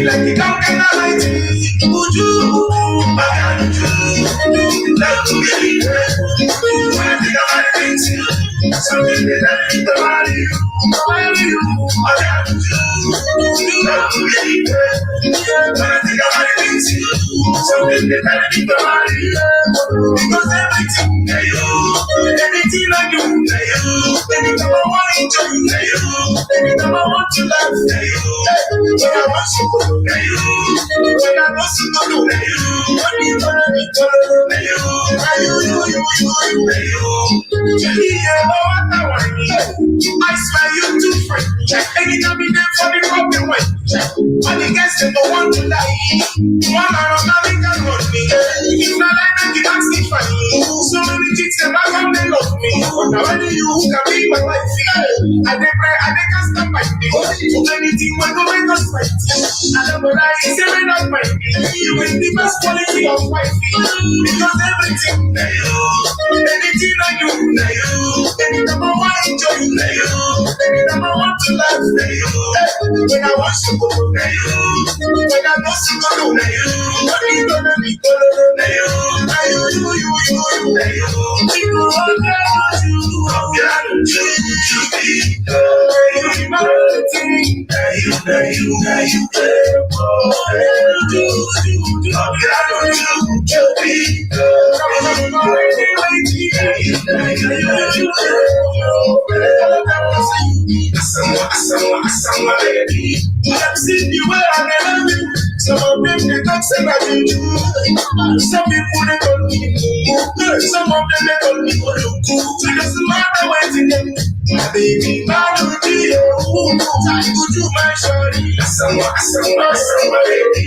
like you don't get a light. Would you? I got you. Love to be there. When I think about things, something that I think about you. I got you. Love to be there. When I think about things, something that I think about you. Because everything that everything I do, anytime I want to enjoy you, anytime I want to laugh, when I want to go, when I want to go, what you gonna be told, I swear you too free. Anytime you there for the broken way, all the guests they don't want to die. One hour, nothing can run me. If not like that, you can't sleep for me. So many chicks them I come they love me, but now only you who can be my wife. I dey pray, I dey can't stop my day. So many things when go make us fight. I don't know that it's a man of my day. You will the best quality of wife, because everything that anything I do, anytime I want to enjoy you, anytime I want to laugh, when I want to go, when I want to go, what you gonna be told, I've seen you where I never been. Some of them they talk say I do. Some people they call me. Some of them they call me. So it doesn't matter what you do. My baby, my baby, I go to my shorty. Someone, baby.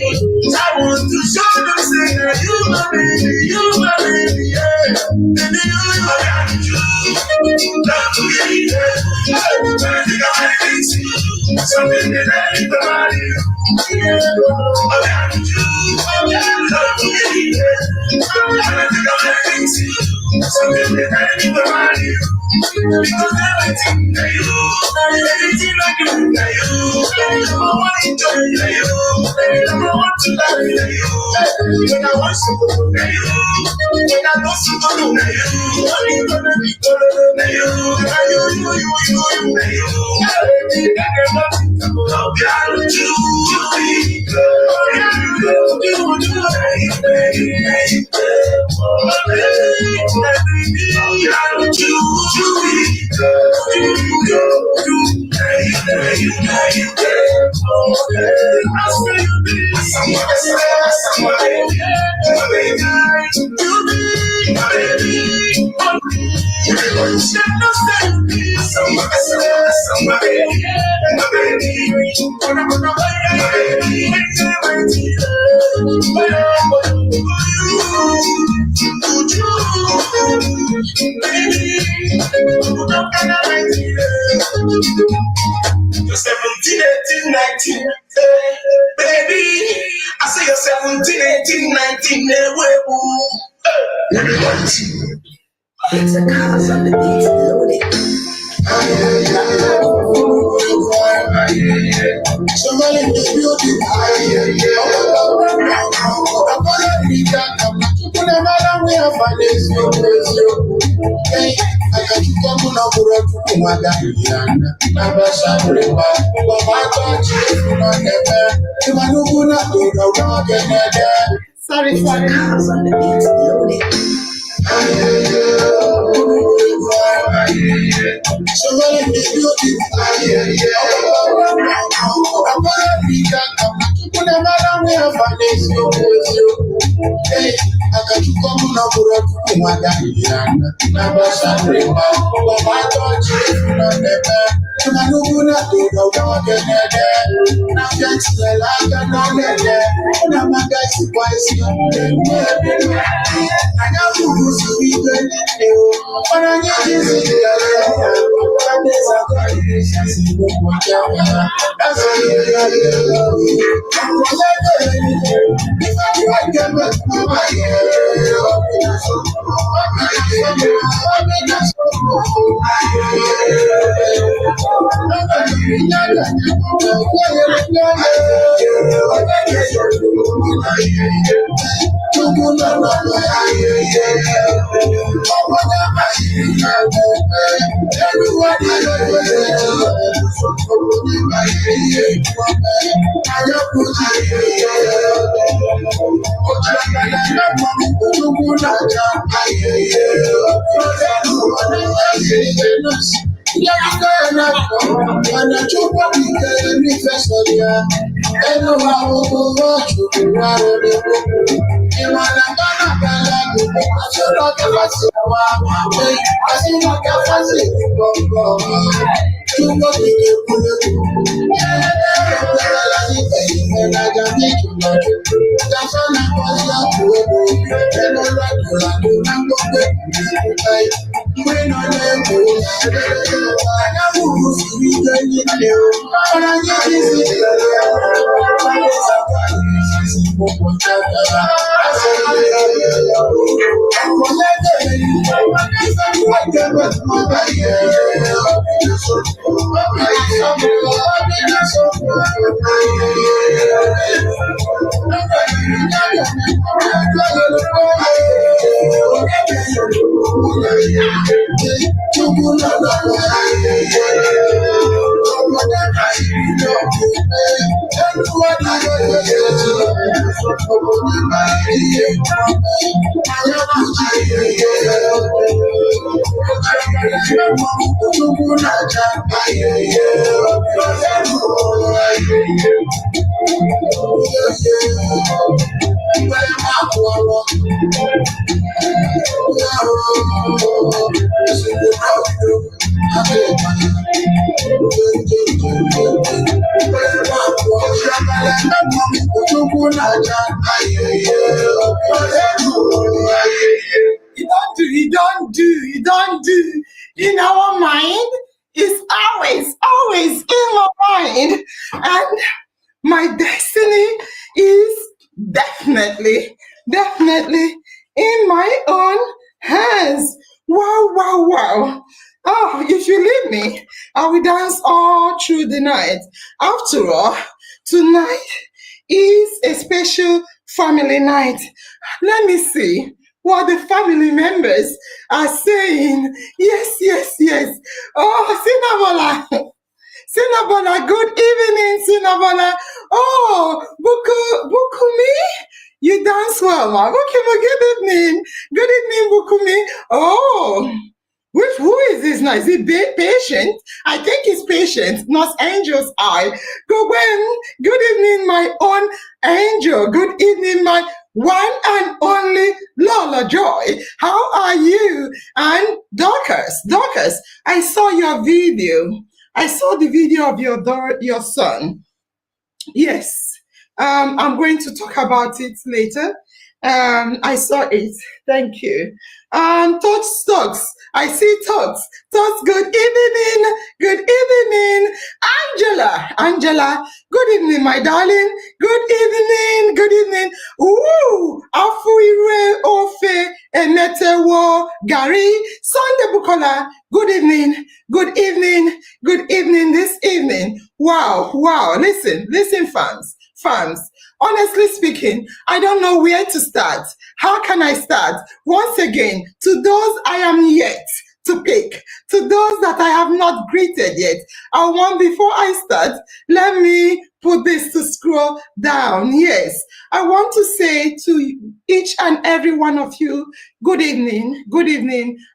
I want to show them say that you my baby, yeah. Baby, you got you. Love to be there. When I think about things, something that I think about you. I got you. Love to be there. When I think about things, something that I think about you. Because everything that everything I do, I want to enjoy you, I want to love you, when I want to go, when I want to go, what you gonna be told, You're 17, 18, 19, baby. I say you're 17, 18, 19, it's the cars on the beat loaded. Somebody in the building. I got you coming up with my Diana. Never shall remember. But I thought you were not there. You might not go to the rock and there. Sorry for the cars on the beat loaded. Somebody in the building. Hey, I got you coming up with my Diana. Never shall remember. But I thought you were not there. You might not go to the rock and there. Now that's the light and all that. Now my guys are wise. I got to do something. But I need to see the that's all you got to do. If I get back to my You don't do. In our mind, it's always in my mind. And my destiny is definitely in my own hands. Wow. Oh, if you leave me, I will dance all through the night. After all, tonight is a special family night. Let me see what the family members are saying. Yes. Oh, Sinabola, good evening, Sinabola. Oh, Bukumi, you dance well, ma. Bukumi, good evening. Good evening, Bukumi. Oh, who is this now? Is it Patient? I think it's Patient, not Angel's Eye. Good evening, my own angel. Good evening, my one and only Lola Joy. How are you? And Dorcas, I saw your video. I saw the video of your son. Yes. I'm going to talk about it later. I saw it. Thank you. Touch Stocks. I see Tots. Tots, good evening. Good evening. Angela, good evening, my darling. Good evening. Ooh, Afuire Ofe Emetewo Gary. Sunday Bukola. Good evening this evening. Wow. Listen, fans. Honestly speaking, I don't know where to start. How can I start? Once again, to those I am yet to pick, to those that I have not greeted yet, before I start, let me put this to scroll down. Yes, I want to say to each and every one of you, good evening,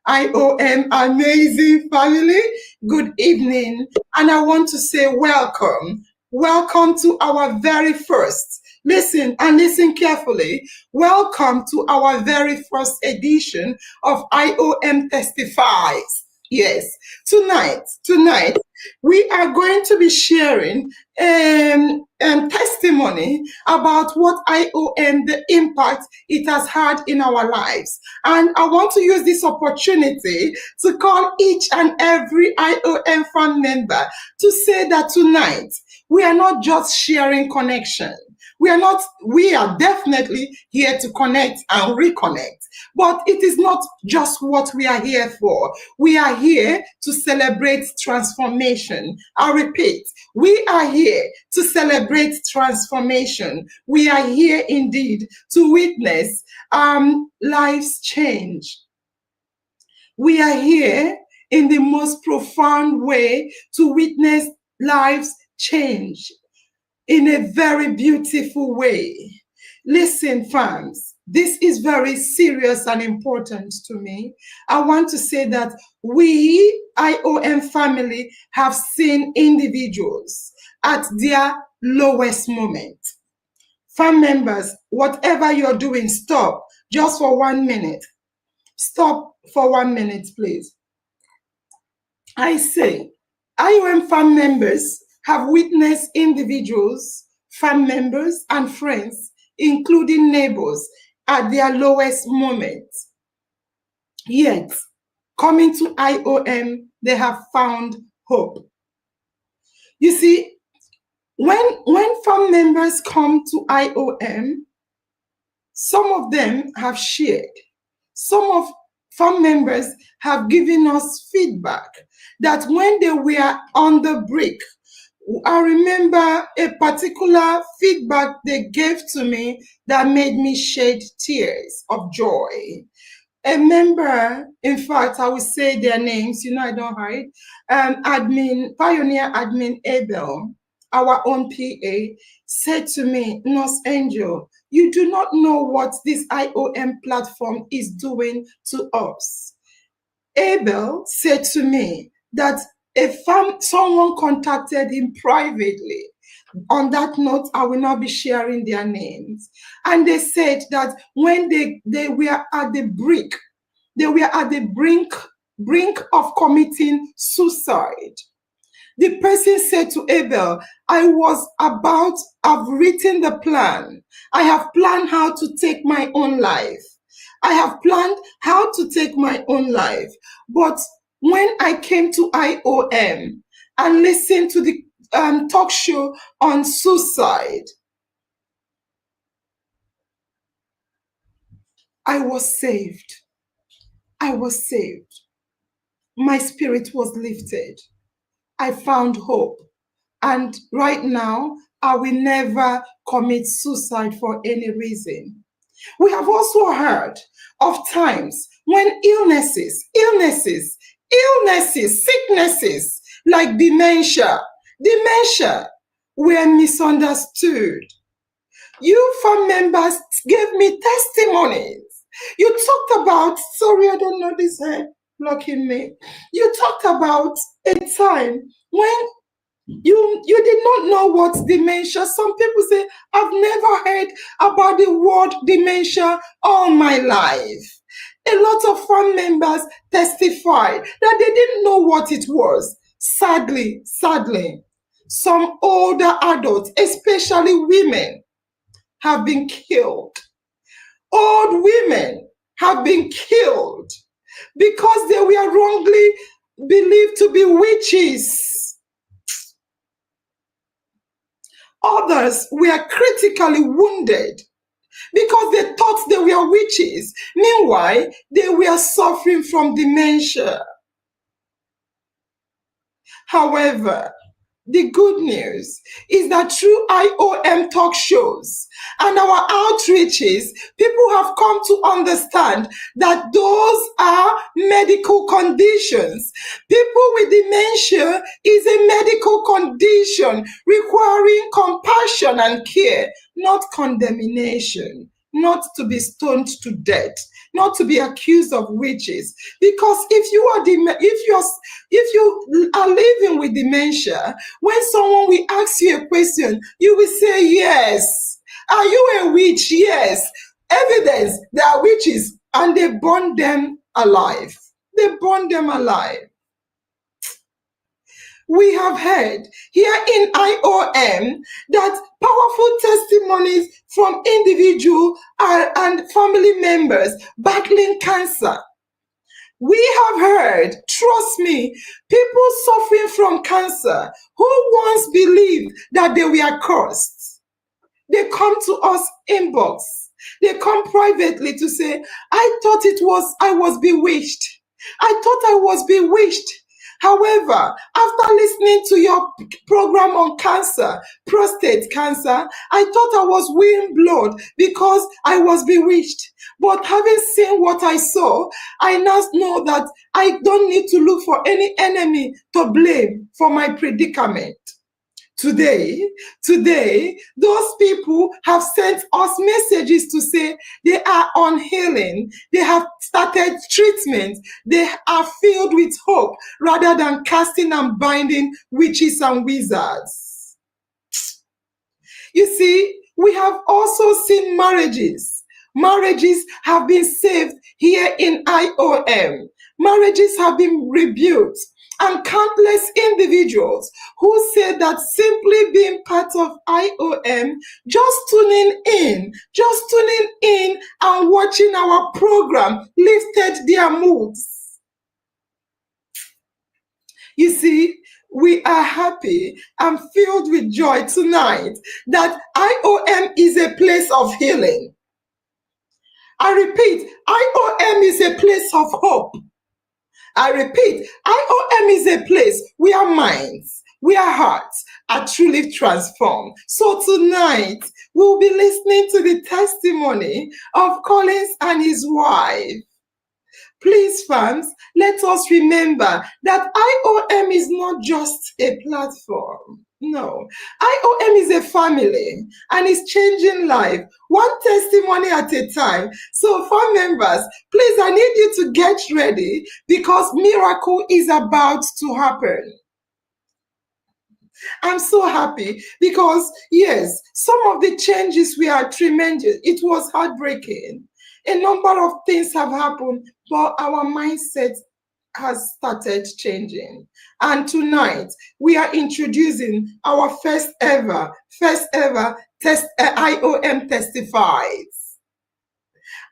IOM amazing family, good evening. And I want to say welcome to our very first, listen carefully, welcome to our very first edition of IOM Testifies. Yes, tonight, we are going to be sharing testimony about what IOM, the impact it has had in our lives. And I want to use this opportunity to call each and every IOM fan member to say that tonight, we are not just sharing connection. We are definitely here to connect and reconnect. But it is not just what we are here for. We are here to celebrate transformation. I repeat, we are here to celebrate transformation. We are here indeed to witness lives change. We are here in the most profound way to witness lives change in a very beautiful way. Listen, fams, this is very serious and important to me. I want to say that we, IOM family, have seen individuals at their lowest moment. Fam members, whatever you're doing, stop just for 1 minute. Stop for 1 minute, please. I say, IOM fam members have witnessed individuals, fam members, and friends, including neighbors, at their lowest moment. Yet, coming to IOM, they have found hope. You see, when fam members come to IOM, some of them have shared. Some of fam members have given us feedback that when they were on the brink, I remember a particular feedback they gave to me that made me shed tears of joy. A member, in fact, I will say their names, I don't hide, Pioneer Admin Abel, our own PA, said to me, Nurse Angel, you do not know what this IOM platform is doing to us. Abel said to me that someone contacted him privately. On that note, I will not be sharing their names. And they said that when they were at the brink of committing suicide. The person said to Abel, I've written the plan. I have planned how to take my own life. But when I came to IOM and listened to the talk show on suicide, I was saved. My spirit was lifted. I found hope. And right now, I will never commit suicide for any reason. We have also heard of times when illnesses, sicknesses like dementia were misunderstood. You fam members gave me testimonies. You talked about, sorry, I don't know this hair blocking me. You talked about a time when you did not know what dementia. Some people say, I've never heard about the word dementia all my life. A lot of fam members testified that they didn't know what it was. Sadly, some older adults, especially women, have been killed. Old women have been killed because they were wrongly believed to be witches. Others were critically wounded because they thought they were witches. Meanwhile, they were suffering from dementia. However, the good news is that through IOM talk shows and our outreaches, people have come to understand that those are medical conditions. People with dementia is a medical condition requiring compassion and care, not condemnation, not to be stoned to death, not to be accused of witches. Because if you are living with dementia, when someone will ask you a question, you will say yes. Are you a witch? Yes. Evidence, they are witches, and they burn them alive. We have heard here in IOM that powerful testimonies from individual and family members battling cancer. We have heard, trust me, people suffering from cancer who once believed that they were cursed. They come to us inbox. They come privately to say, I was bewitched. I thought I was bewitched. However, after listening to your program on cancer, prostate cancer, I thought I was wearing blood because I was bewitched. But having seen what I saw, I now know that I don't need to look for any enemy to blame for my predicament. Today, those people have sent us messages to say they are on healing. They have started treatment. They are filled with hope rather than casting and binding witches and wizards. You see, we have also seen marriages. Marriages have been saved here in IOM. Marriages have been rebuilt, and countless individuals who say that simply being part of IOM, just tuning in and watching our program lifted their moods. You see, we are happy and filled with joy tonight that IOM is a place of healing. I repeat, IOM is a place of hope. I repeat, IOM is a place where minds, where hearts are truly transformed. So tonight, we'll be listening to the testimony of Collins and his wife. Please, fans, let us remember that IOM is not just a platform. No, IOM is a family and it's changing life, one testimony at a time. So, fam members, please, I need you to get ready because miracle is about to happen. I'm so happy because, yes, some of the changes were tremendous. It was heartbreaking. A number of things have happened, but our mindset has started changing. And tonight, we are introducing our first ever IOM Testifies.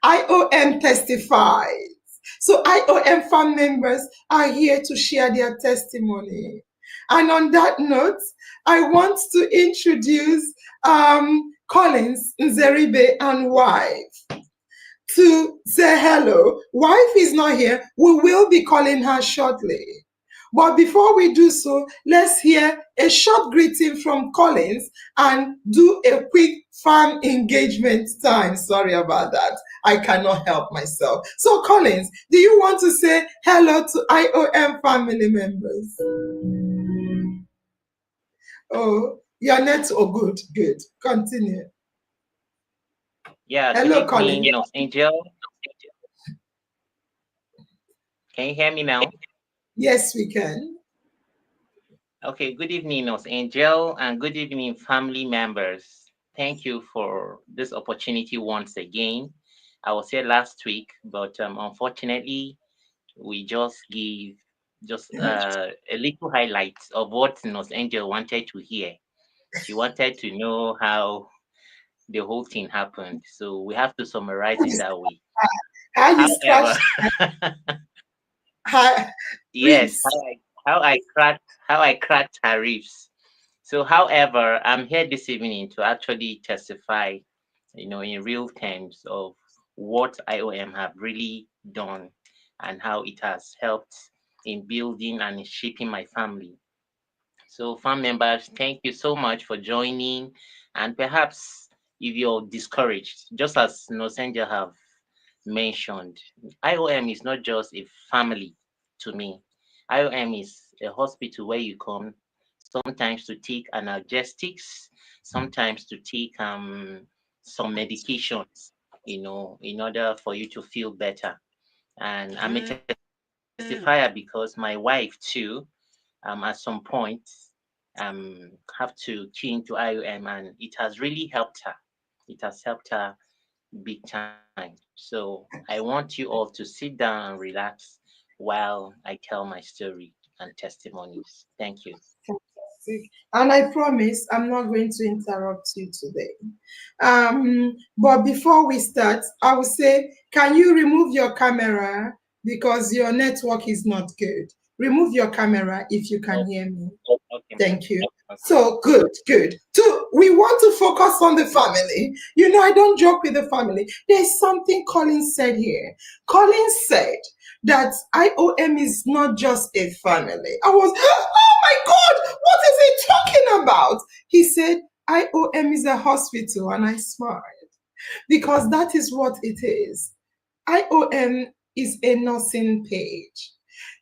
IOM Testifies. So IOM fan members are here to share their testimony. And on that note, I want to introduce Collins, Nzeribe, and wife to say hello. Wife is not here. We will be calling her shortly. But before we do so, let's hear a short greeting from Collins and do a quick fan engagement time. Sorry about that. I cannot help myself. So Collins, do you want to say hello to IOM family members? Oh, your net's good. Continue. Yeah, hello, good evening, Collins. Angel. Can you hear me now? Yes, we can. Okay, good evening, Angel, and good evening, family members. Thank you for this opportunity once again. I was here last week, but unfortunately, we just give a little highlight of what Angel wanted to hear. She wanted to know how the whole thing happened, so we have to summarize it that way. How you However, yes, ribs. how I cracked her ribs. So, however, I'm here this evening to actually testify, in real terms of what IOM have really done and how it has helped in building and shaping my family. So, fam members, thank you so much for joining. And perhaps if you're discouraged, just as Nosenja have mentioned, IOM is not just a family to me. IOM is a hospital where you come sometimes to take analgesics, sometimes to take some medications, in order for you to feel better. And I'm a testifier because my wife too, at some point, have to key into IOM, and it has really helped her. It has helped her big time. So I want you all to sit down and relax while I tell my story and testimonies. Thank you. Fantastic. And I promise I'm not going to interrupt you today. But before we start, I will say, can you remove your camera because your network is not good? Remove your camera if you can hear me. Okay. Thank you. So good, good. We want to focus on the family. You know, I don't joke with the family. There's something Colin said here. Colin said that IOM is not just a family. I was, oh my God, what is he talking about? He said, IOM is a hospital, and I smiled because that is what it is. IOM is a nursing page.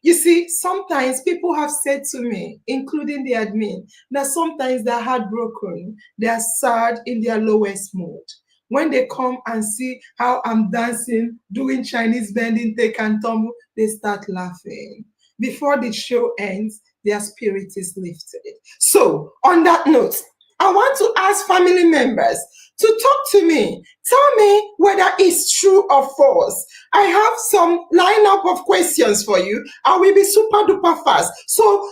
You see, sometimes people have said to me, including the admin, that sometimes they're heartbroken, they're sad in their lowest mood. When they come and see how I'm dancing, doing Chinese bending, take and tumble, they start laughing. Before the show ends, their spirit is lifted. So, on that note, I want to ask family members to talk to me. Tell me whether it's true or false. I have some lineup of questions for you. I will be super duper fast. So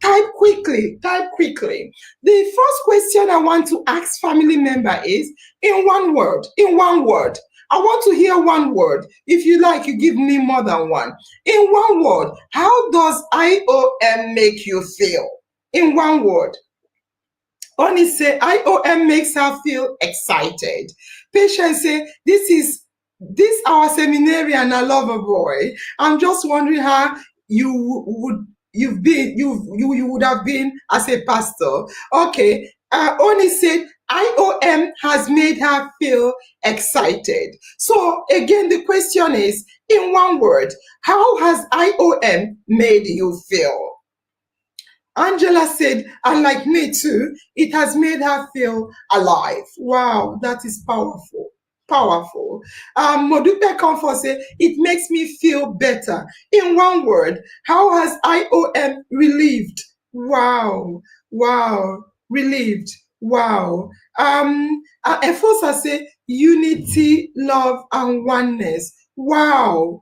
type quickly. The first question I want to ask family member is in one word. I want to hear one word. If you like, you give me more than one. In one word, how does IOM make you feel? In one word. Oni say IOM makes her feel excited. Patience say this our seminarian, I love a boy. I'm just wondering how you would have been as a pastor. Okay. Oni said IOM has made her feel excited. So again, the question is, in one word, how has IOM made you feel? Angela said, and like me too, it has made her feel alive. Wow, that is powerful. Powerful. Modupe Comfort said, it makes me feel better. In one word, how has IOM relieved? Wow, relieved. Wow. Efosa said, unity, love, and oneness. Wow.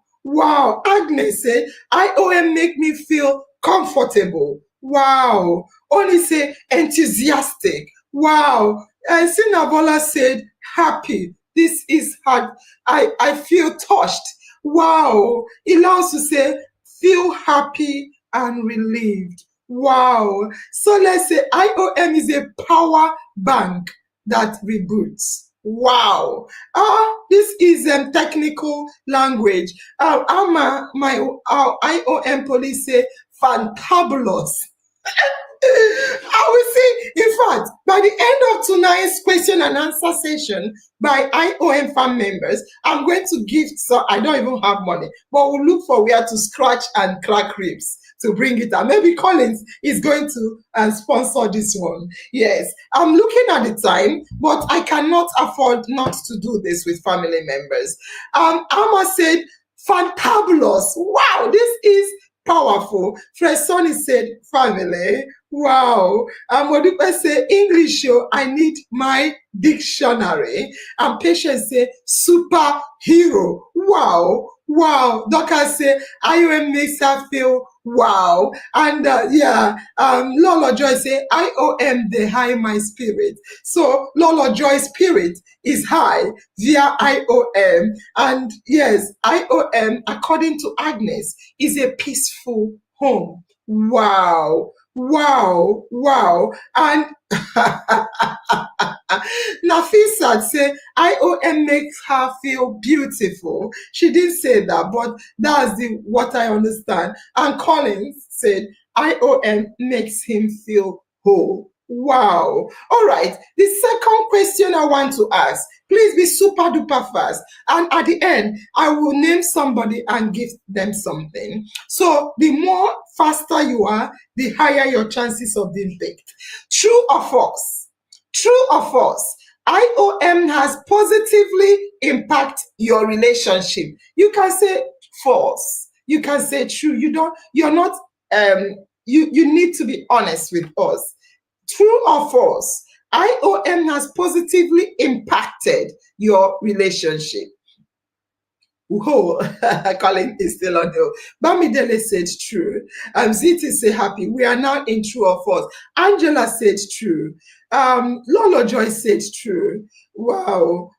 Agnes said, IOM make me feel comfortable. Wow. Only say enthusiastic. Wow. And Sinabola said happy. This is hard. I feel touched. Wow. Ilans to say feel happy and relieved. Wow. So let's say IOM is a power bank that reboots. Wow. This is technical language. My IOM police say fantabulous. I will see, in fact, by the end of tonight's question and answer session by IOM Fam members, I'm going to gift, so I don't even have money, but we'll look for where to scratch and crack ribs to bring it out. Maybe Collins is going to sponsor this one. Yes, I'm looking at the time, but I cannot afford not to do this with family members. Amma said, fantabulous. Wow, this is powerful. Fresoni said, family. Wow. Modupe say, English show, I need my dictionary. And Patience say, superhero. Wow. Doka say, IOM makes her feel wow. And Lolo Joy say, IOM, they high my spirit. So Lolo Joy's spirit is high via IOM. And yes, IOM, according to Agnes, is a peaceful home. Wow. And Nafisa say IOM makes her feel beautiful. She didn't say that, but that's what I understand. And Collins said IOM makes him feel whole. Wow. All right. The second question I want to ask, please be super duper fast. And at the end, I will name somebody and give them something. So the more faster you are, the higher your chances of being picked. True or false? True or false? IOM has positively impacted your relationship. You can say false. You can say true. You need to be honest with us. True or false? IOM has positively impacted your relationship. Whoa, Colin is still on the. Bamidele said true. Ziti say happy. We are now in true or false. Angela said true. Lolo Joy said true. Wow.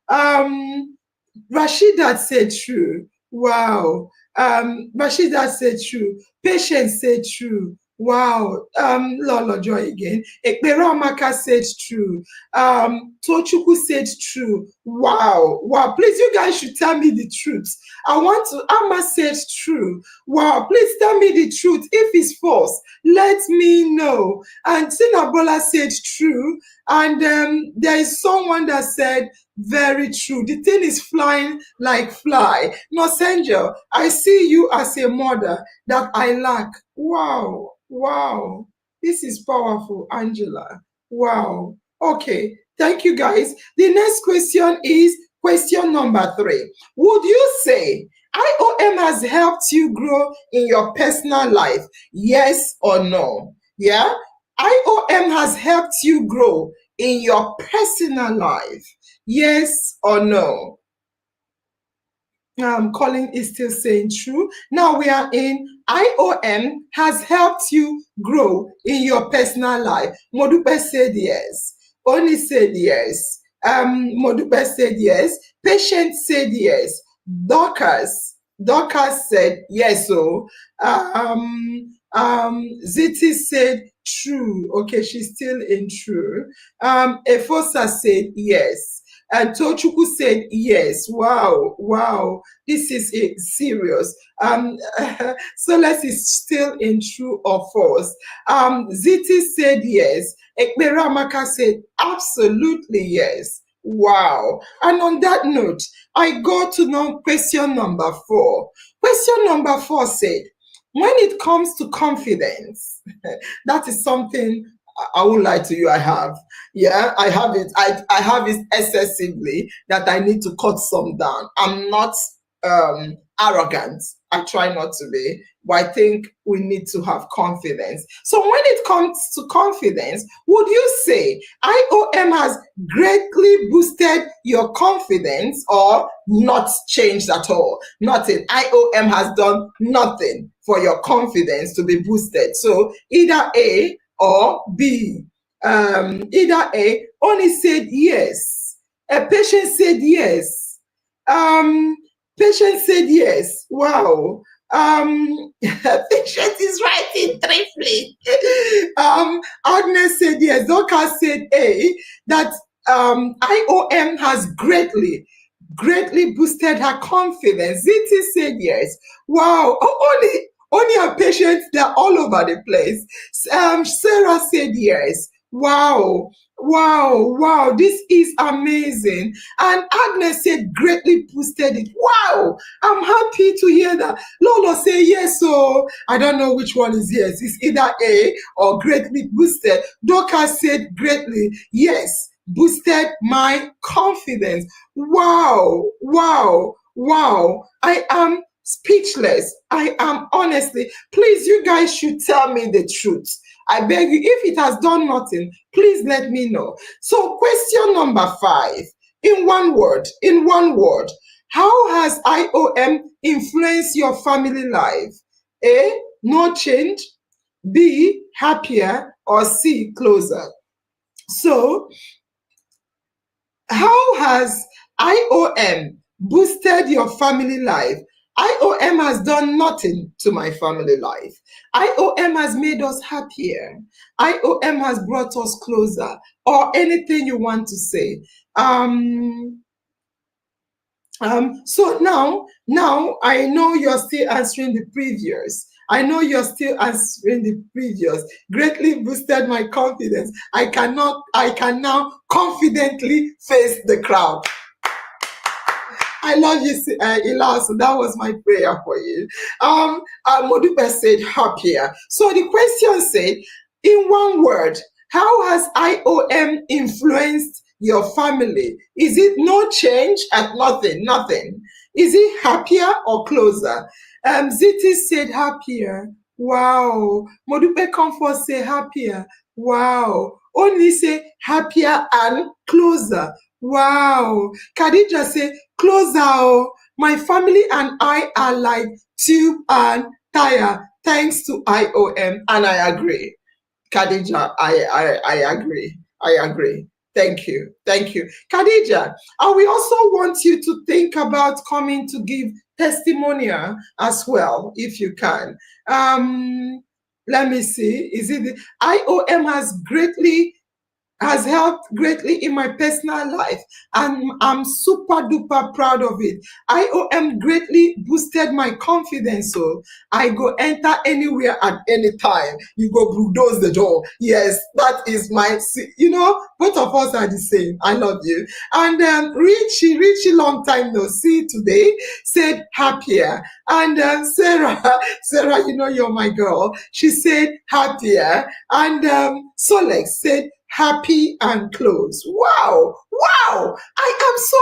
Rashida said true. Wow. Rashida said true. Patience said true. Wow. Lolo Joy again. Ekperamaka said true. Tochuku said true. Wow. Wow. Please, you guys should tell me the truth. I want to. Amma said true. Wow. Please tell me the truth. If it's false, let me know. And Sinabola said true. And there is someone that said very true. The thing is flying like fly. Nosenjo, I see you as a mother that I lack. Wow. Wow. This is powerful, Angela. Wow. Okay. Thank you, guys. The next question is question number 3. Would you say IOM has helped you grow in your personal life? Yes or no? Yeah? IOM has helped you grow in your personal life. Yes or no? Colin is still saying true. Now we are in IOM has helped you grow in your personal life. Modupe said yes. Oni said yes. Modupe said yes. Patient said yes. Dorcas said yes. So Ziti said true. Okay, she's still in true. Efosa said yes. And Tochuku said yes. Wow, wow. This is serious. Solas is still in true or false. Ziti said yes. Ekberamaka said absolutely yes. Wow. And on that note, I go to question number 4. Question number 4 said, when it comes to confidence, that is something I won't lie to you, I have. Yeah, I have it. I have it excessively that I need to cut some down. I'm not arrogant. I try not to be, but I think we need to have confidence. So when it comes to confidence, would you say IOM has greatly boosted your confidence or not changed at all? Nothing. IOM has done nothing for your confidence to be boosted. So either A or B. Either A. Only said yes. A patient said yes. Patient said yes. Wow. Patient is writing briefly. Agnes said yes. Dorcas said A, that IOM has greatly boosted her confidence. Ziti said yes. Wow. Only her patients, they're all over the place. Sarah said yes. Wow. Wow. This is amazing. And Agnes said greatly boosted it. Wow. I'm happy to hear that. Lolo say yes. So I don't know which one is yes. It's either A or greatly boosted. Doka said greatly. Yes. Boosted my confidence. Wow. I am speechless. I am honestly, please, you guys should tell me the truth. I beg you, if it has done nothing, please let me know. So question number 5, in one word, how has IOM influenced your family life? A, no change. B, happier. Or C, closer. So how has IOM boosted your family life? IOM has done nothing to my family life. IOM has made us happier. IOM has brought us closer. Or anything you want to say. So now I know you're still answering the previous. Greatly boosted my confidence. I can now confidently face the crowd. I love you, Ila. So that was my prayer for you. Modupe said happier. So the question said, in one word, how has IOM influenced your family? Is it no change at nothing? Is it happier or closer? Ziti said happier. Wow. Modupe Comfort said happier. Wow. Only say happier and closer. Wow. Khadija say closer. Oh. My family and I are like two and tire. Thanks to IOM. And I agree. Khadija, I agree. Thank you. Khadija, we also want you to think about coming to give testimonial as well, if you can. Let me see. Is it the IOM has helped greatly in my personal life, and I'm super duper proud of it. IOM greatly boosted my confidence, so I go enter anywhere at any time. You go bulldoze the door. Yes, that is my, both of us are the same. I love you. And Richie, long time no see today, said happier. And Sarah, you're my girl. She said happier. And Solex said happy and close. Wow, I am so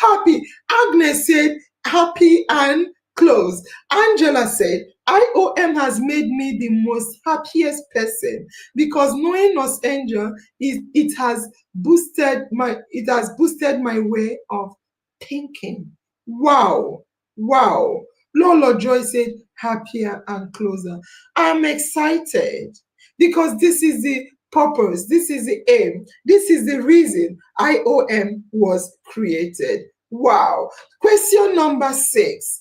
happy. Agnes said happy and close. Angela said IOM has made me the most happiest person because knowing us, Angel, it has boosted my way of thinking. Wow. Lolo Joy said happier and closer. I'm excited because this is the purpose, this is the aim, this is the reason IOM was created. Wow. Question number 6.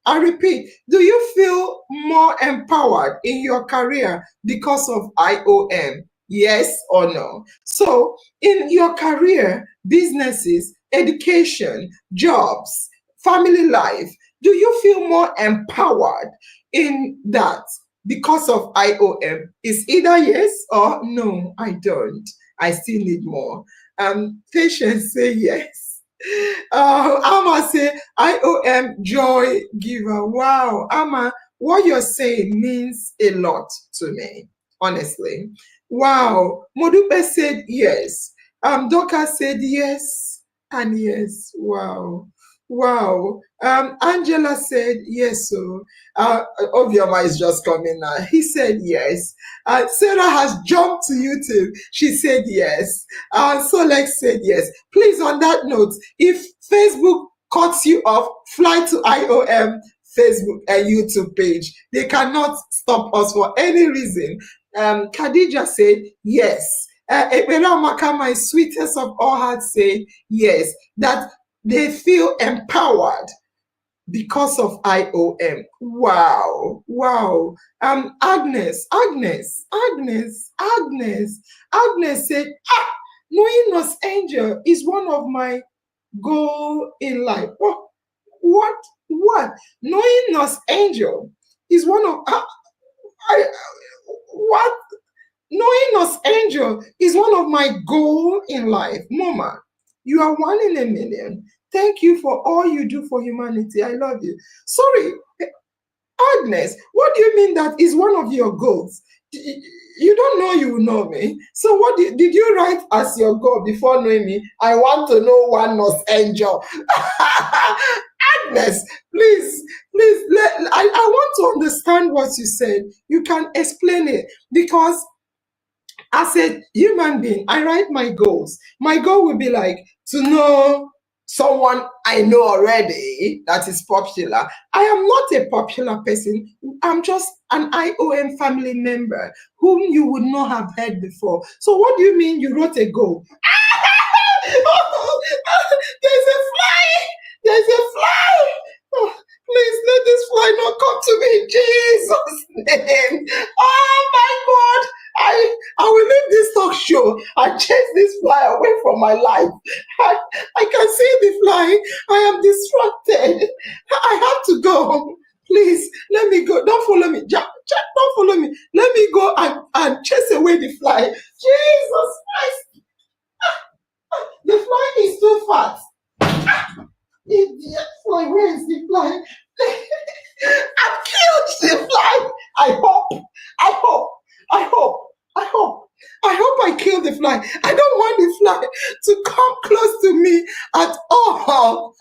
I repeat, do you feel more empowered in your career because of IOM? Yes or no? So, in your career, businesses, education, jobs, family life, do you feel more empowered in that because of IOM? Is either yes or no, I don't. I still need more. Patience say yes. Amma say IOM joy giver. Wow, Amma, what you're saying means a lot to me, honestly. Wow. Modupe said yes. Doka said yes and yes. Wow. Angela said yes. So Obioma is just coming now. He said yes. Sarah has jumped to YouTube. She said yes. Solex said yes. Please, on that note, if Facebook cuts you off, fly to IOM Facebook and YouTube page. They cannot stop us for any reason. Khadija said yes. Ekpera Maka, my sweetest of all hearts, said yes. That they feel empowered because of IOM. Wow. Agnes said, knowing us, Angel, is one of my goal in life. What? Knowing us, Angel, is one of what? Knowing us, Angel, is one of my goal in life. Mama, you are 1 in a million. Thank you for all you do for humanity. I love you. Sorry, Agnes, what do you mean that is one of your goals? You don't know you know me. So what did you write as your goal before knowing me? I want to know one us Angel. Agnes, please, I want to understand what you said. You can explain it because as a human being, I write my goals. My goal will be like to know someone I know already that is popular. I am not a popular person. I'm just an IOM family member whom you would not have heard before. So what do you mean you wrote a goal? There's a fly. Oh, please let this fly not come to me in Jesus' name. Oh my God. I will leave this talk show and chase this fly away from my life. I can see the fly. I am distracted. I have to go. Please, let me go. Don't follow me. Don't follow me. Let me go and chase away the fly. Jesus Christ. The fly is too fast. Idiot fly. Where is the fly? I've killed the fly. I hope I kill the fly. I don't want the fly to come close to me at all.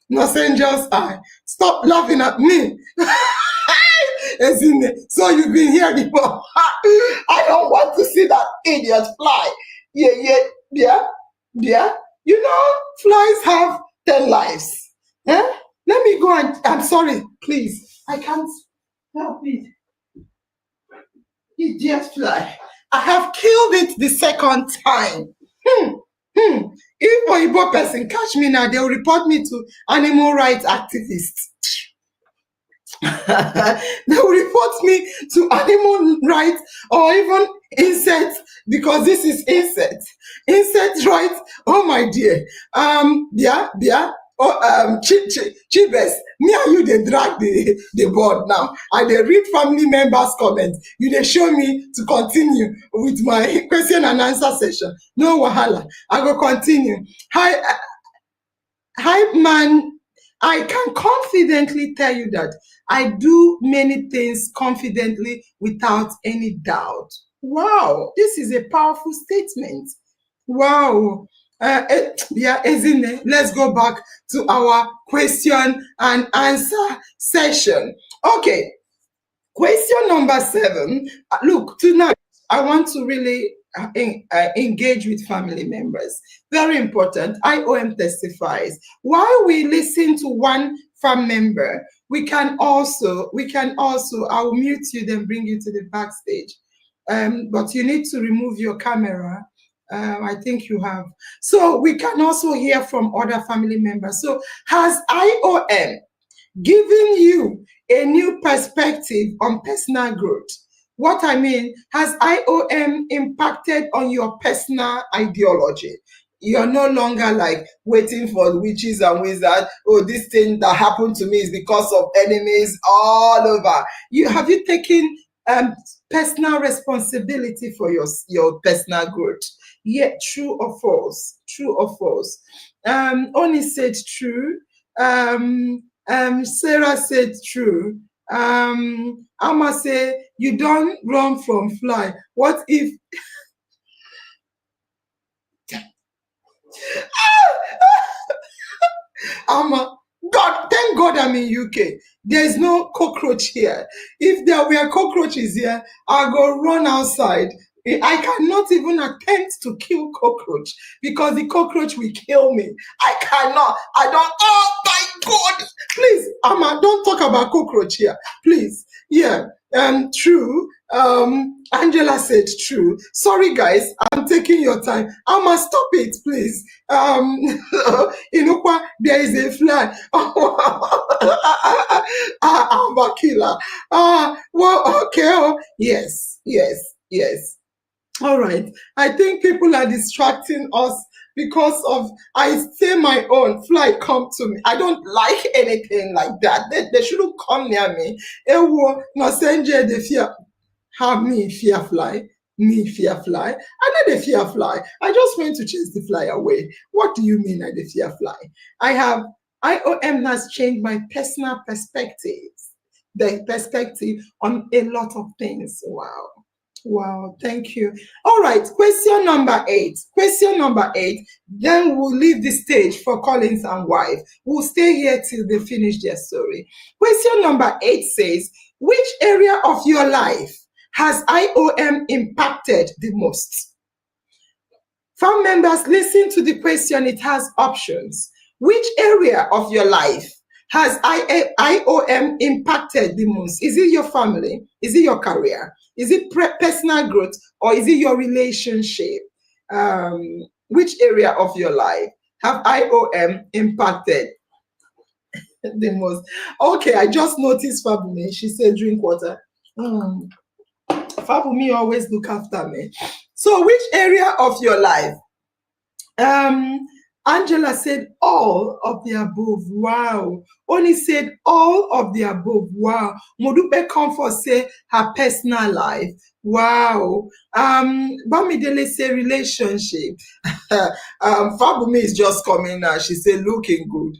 Los Angeles, stop laughing at me. So you've been here before. I don't want to see that idiot fly. Yeah. You know, flies have 10 lives. Let me go and I'm sorry, please. I can't help it. Idiot fly. I have killed it the second time. If a Igbo person catch me now, they'll report me to animal rights activists. They will report me to animal rights or even insects because this is insects. Insect rights. Oh my dear. Yeah. Oh, Chibes, me and you they drag the board now. I they read family members' comments. You they show me to continue with my question and answer session. No wahala. I go continue. Hi, man. I can confidently tell you that I do many things confidently without any doubt. Wow, this is a powerful statement. Wow. Yeah, isn't it? Let's go back to our question and answer session. Okay, question number 7. Look, tonight I want to really engage with family members. Very important. IOM testifies. While we listen to one family member, we can also, I'll mute you, then bring you to the backstage. But you need to remove your camera. I think you have. So we can also hear from other family members. So has IOM giving you a new perspective on personal growth? What I mean, has IOM impacted on your personal ideology? You're no longer like waiting for witches and wizards. Oh, this thing that happened to me is because of enemies all over. Have you taken personal responsibility for your personal growth? Yeah, true or false? True or false? Oni said true. Sarah said true. Amma say you don't run from fly. What if God, thank God I'm in UK. There is no cockroach here. If there were cockroaches here, I'll go run outside. I cannot even attempt to kill cockroach because the cockroach will kill me. I cannot. I don't. Oh my God! Please, Amma, don't talk about cockroach here. Please. Yeah. True. Angela said true. Sorry, guys. I'm taking your time. Amma, stop it, please. Inukwa, there is a fly. I'm a killer. Well, okay. Oh, yes. All right. I think people are distracting us because of I say my own fly come to me. I don't like anything like that. They shouldn't come near me. Ewo no senje de fear have me fear fly. Me fear fly. I know the fear fly. I just went to chase the fly away. What do you mean I the fear fly? IOM has changed my personal perspectives. The perspective on a lot of things. Wow, thank you. All right, question number 8. Then we'll leave the stage for Collins and wife. We'll stay here till they finish their story. Question number 8 says, which area of your life has IOM impacted the most? Family members, listen to the question. It has options. Which area of your life has IOM impacted the most? Is it your family? Is it your career? Is it personal growth? Or is it your relationship? Which area of your life have IOM impacted the most? Okay, I just noticed Fabumi. She said drink water. Fabumi always look after me. So which area of your life? Angela said all of the above. Wow. Only said all of the above. Wow. Modupe Comfort say her personal life. Wow. Bamidele say relationship. Fabumi is just coming now. She said looking good.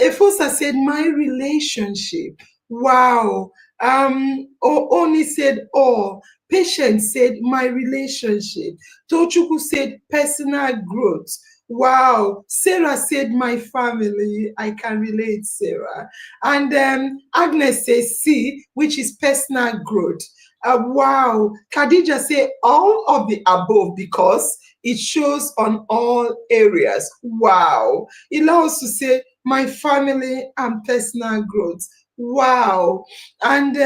Efosa said my relationship. Wow. Oni said all. Patience said my relationship. Tochuku said personal growth. Wow. Sarah said my family. I can relate, Sarah. And Agnes says C, which is personal growth. Wow. Khadija said all of the above because it shows on all areas. Wow. It allows to say my family and personal growth. Wow. And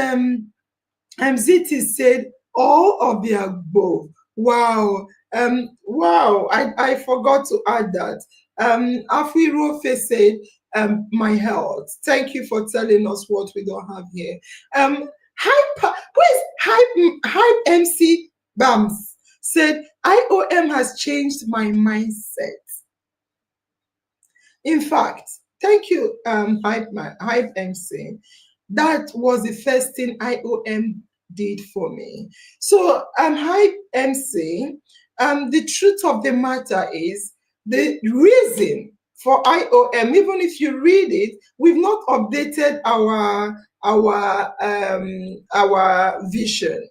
Ziti said all of the above. Wow. Wow. I forgot to add that. Afirofe said my health. Thank you for telling us what we don't have here. Hype MC Bams said, IOM has changed my mindset. In fact, thank you, Hype MC. That was the first thing IOM did for me. So, Hype MC, the truth of the matter is the reason for IOM, even if you read it, we've not updated our vision.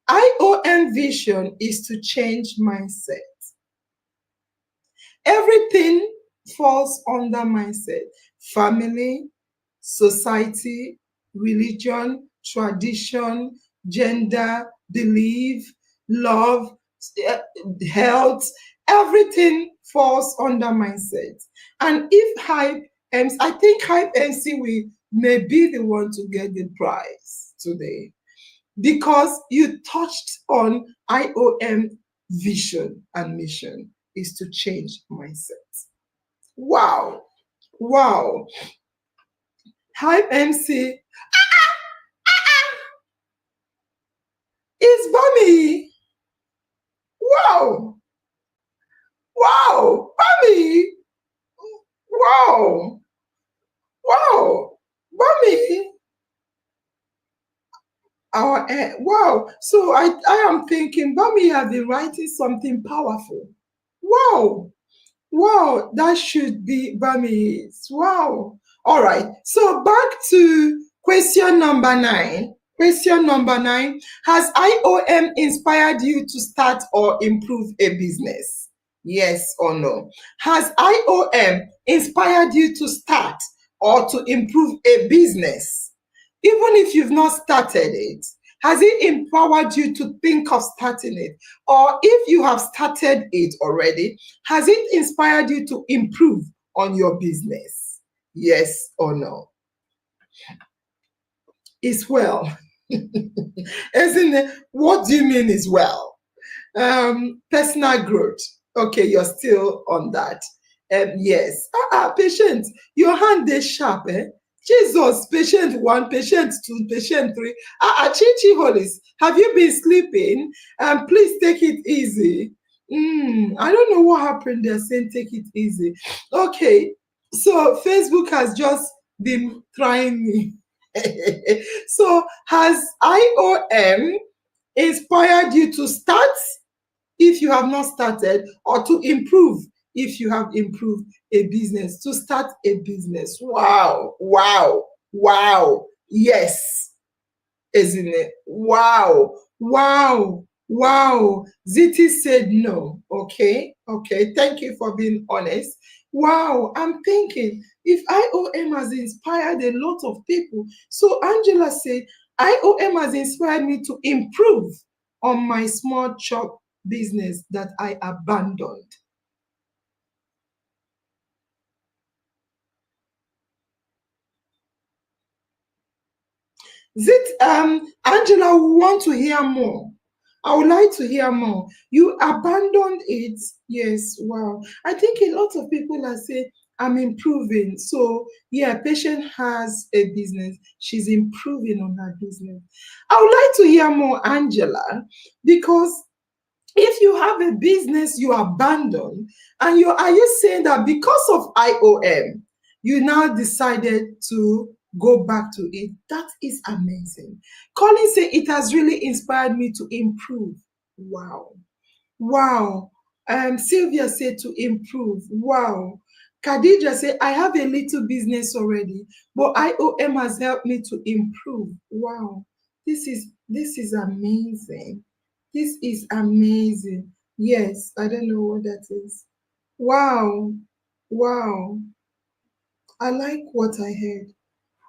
IOM vision is to change mindset. Everything falls under mindset. Family, society, religion, tradition, gender, belief, love, health, everything falls under mindset. And if I think Hype MC may be the one to get the prize today, because you touched on IOM vision and mission is to change mindset. Wow. Wow. Hype MC is Bami. Wow. Wow. Bami. Wow. Wow. Bami. Wow. So I am thinking Bami has been writing something powerful. Wow. Wow, that should be Burmese. Wow. All right. So back to question number 9. Question number 9. Has IOM inspired you to start or improve a business? Yes or no? Has IOM inspired you to start or to improve a business? Even if you've not started it, has it empowered you to think of starting it? Or if you have started it already, has it inspired you to improve on your business? Yes or no? It's well. Isn't it? What do you mean is well? Personal growth. Okay, you're still on that. Yes. Patient, your hand is sharp, eh? Jesus, patient 1, patient 2, patient 3. Chichi Hollis, have you been sleeping? Please take it easy. I don't know what happened. They're saying take it easy. Okay, so Facebook has just been trying me. So has IOM inspired you to start if you have not started, or to improve if you have improved a business, to start a business? Wow, wow, wow. Yes, isn't it? Wow, wow, wow. Ziti said no. Okay, thank you for being honest. Wow, I'm thinking if IOM has inspired a lot of people. So Angela said, IOM has inspired me to improve on my small shop business that I abandoned. Angela, we want to hear more. I would like to hear more. You abandoned it. Yes, wow. I think a lot of people are saying, I'm improving. So, yeah, patient has a business. She's improving on her business. I would like to hear more, Angela, because if you have a business you abandon, and are you saying that because of IOM, you now decided to go back to it? That is amazing. Colin said it has really inspired me to improve. Wow. Wow. Sylvia said to improve. Wow. Khadija said, I have a little business already, but IOM has helped me to improve. Wow. This is amazing. This is amazing. Yes, I don't know what that is. Wow. Wow. I like what I heard.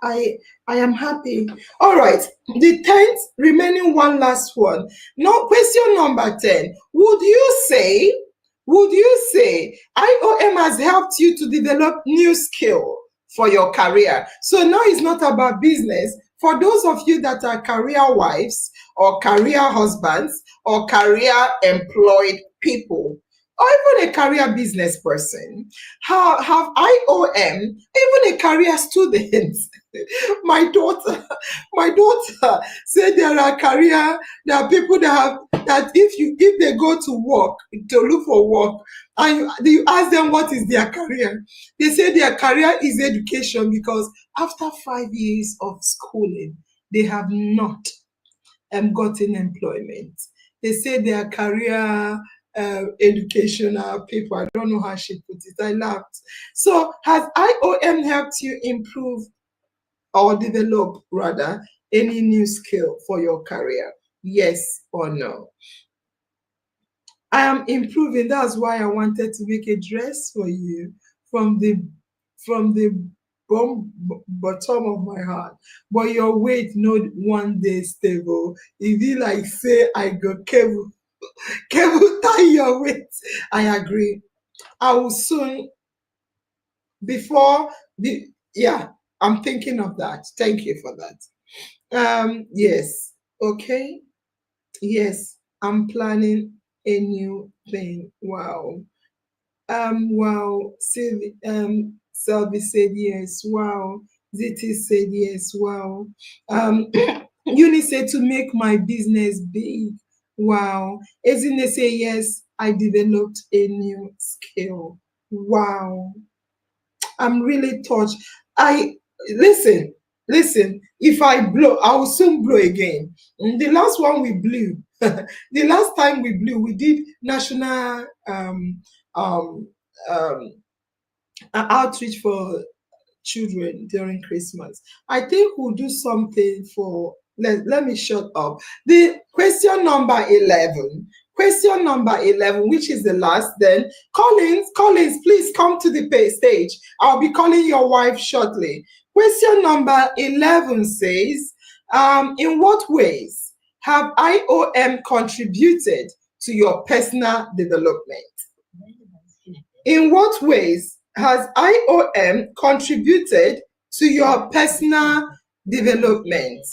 I am happy. All right. The 10th, remaining one last one. Now, question number 10. Would you say IOM has helped you to develop new skill for your career? So now it's not about business. For those of you that are career wives or career husbands or career employed people, or even a career business person, have IOM, even a career student. my daughter said there are people that have, that if they go to work, to look for work, and you ask them what is their career, they say their career is education, because after 5 years of schooling, they have not gotten employment. They say their career educational people. I don't know how she put it. I laughed. So has IOM helped you improve or develop, rather, any new skill for your career? Yes or no? I am improving. That's why I wanted to make a dress for you from the bottom of my heart. But your weight not one day stable. If you like say I go cable tie your weight. I agree. I will soon, before the, yeah, I'm thinking of that. Thank you for that. Yes. Okay. Yes, I'm planning a new thing. Wow. Wow. Selby said yes. Wow. Ziti said yes. Wow. Uni said to make my business big. Wow. Ezine say yes, I developed a new skill. Wow. I'm really touched. I listen, listen. If I blow, I will soon blow again. The last one we blew, the last time we blew, we did national um, um, outreach for children during Christmas. I think we'll do something for, let me shut up. The question number 11. Question number 11, which is the last then. Collins, please come to the stage. I'll be calling your wife shortly. Question number 11 says, in what ways have IOM contributed to your personal development? In what ways has IOM contributed to your personal development?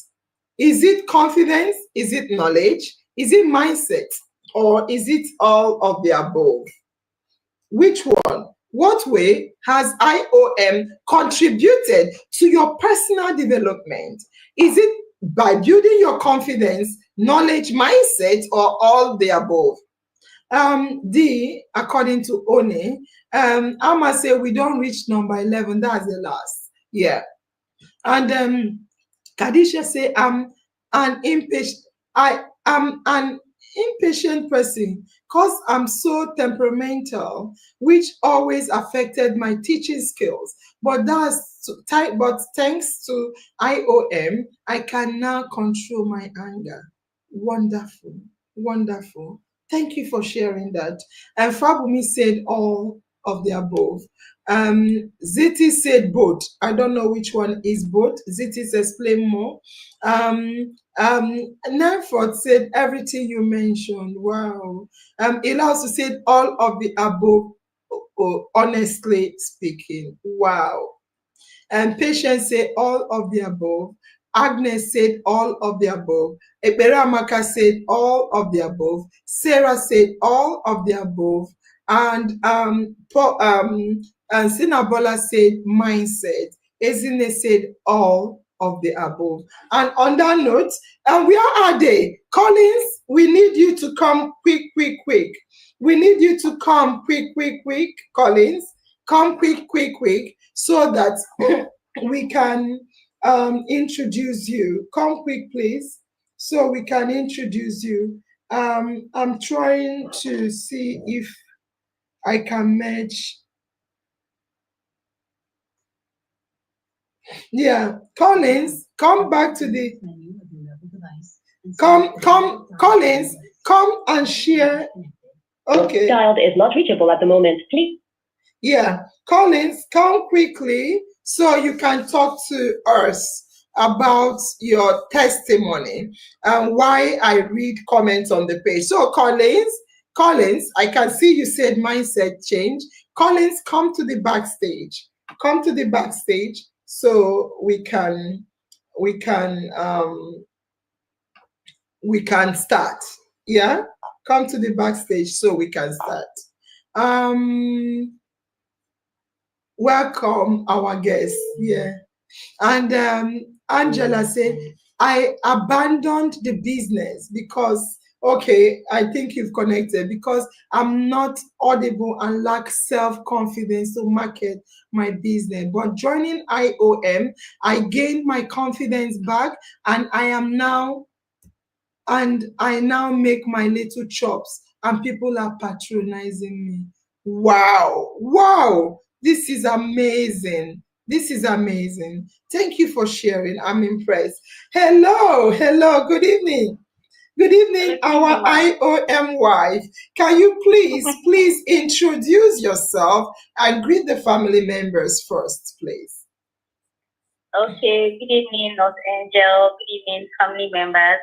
Is it confidence? Is it knowledge? Is it mindset? Or is it all of the above? Which one? What way has IOM contributed to your personal development? Is it by building your confidence, knowledge, mindset, or all the above? D, according to One, I must say we don't reach number 11. That's the last. Yeah. And Kadisha say I'm an impatient. I am an impatient person because I'm so temperamental, which always affected my teaching skills. But thanks to IOM, I can now control my anger. Wonderful, wonderful. Thank you for sharing that. And Fabumi said all of the above. Ziti said both. I don't know which one is both. Ziti explain more. Nanford said everything you mentioned. Wow. It also said all of the above, honestly speaking. Wow. And Patience said all of the above. Agnes said all of the above. Eberamaka said all of the above. Sarah said all of the above. And Sinabola said mindset. Ezine said all of the above. And on that note, where are they? Collins, we need you to come quick. We need you to come quick. Collins, come quick, so that we can introduce you. Come quick, please, so we can introduce you. I'm trying to see if I can merge. Yeah, Collins, come back to the. Come, Collins, come and share. Okay. Dialed is not reachable at the moment. Please. Yeah, Collins, come quickly so you can talk to us about your testimony and why I read comments on the page. So Collins, I can see you said mindset change. Collins, come to the backstage. Come to the backstage so we can start. Yeah, come to the backstage so we can start. Welcome our guests. Yeah. And Angela said, I abandoned the business because, okay, I think you've connected, because I'm not audible and lack self-confidence to market my business. But joining IOM, I gained my confidence back, and I now make my little chops, and people are patronizing me. Wow. Wow. This is amazing. This is amazing. Thank you for sharing. I'm impressed. Hello. Hello. Good evening. Good evening, our IOM wife. Can you please introduce yourself and greet the family members first, please? Okay, good evening, Los Angel. Good evening, family members.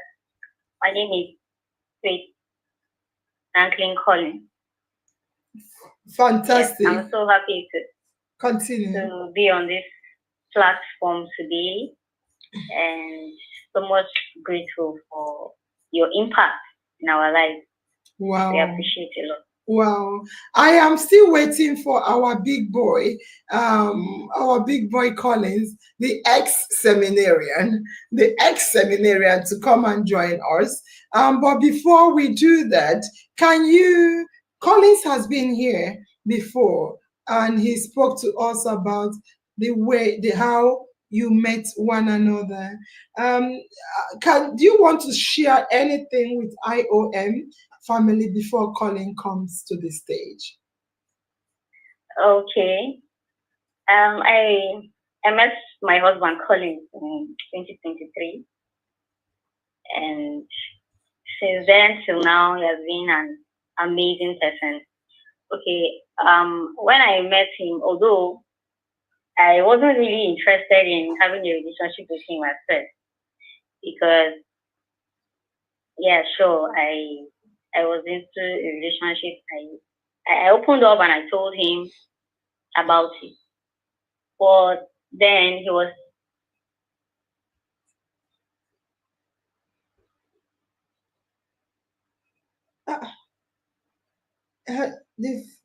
My name is Faith Franklin Collins. Fantastic. Yes, I'm so happy to be on this platform today, and so much grateful for your impact in our lives. Wow. We appreciate it a lot. Wow. I am still waiting for our big boy Collins, the ex-seminarian to come and join us. But before we do that, Collins has been here before, and he spoke to us about how you met one another. Do you want to share anything with IOM family before Colin comes to the stage? Okay. I met my husband Colin in 2023, and since then till now, he has been an amazing person. Okay. When I met him, although I wasn't really interested in having a relationship with him at first, because yeah, sure, I was into a relationship. I opened up and I told him about it, but then he was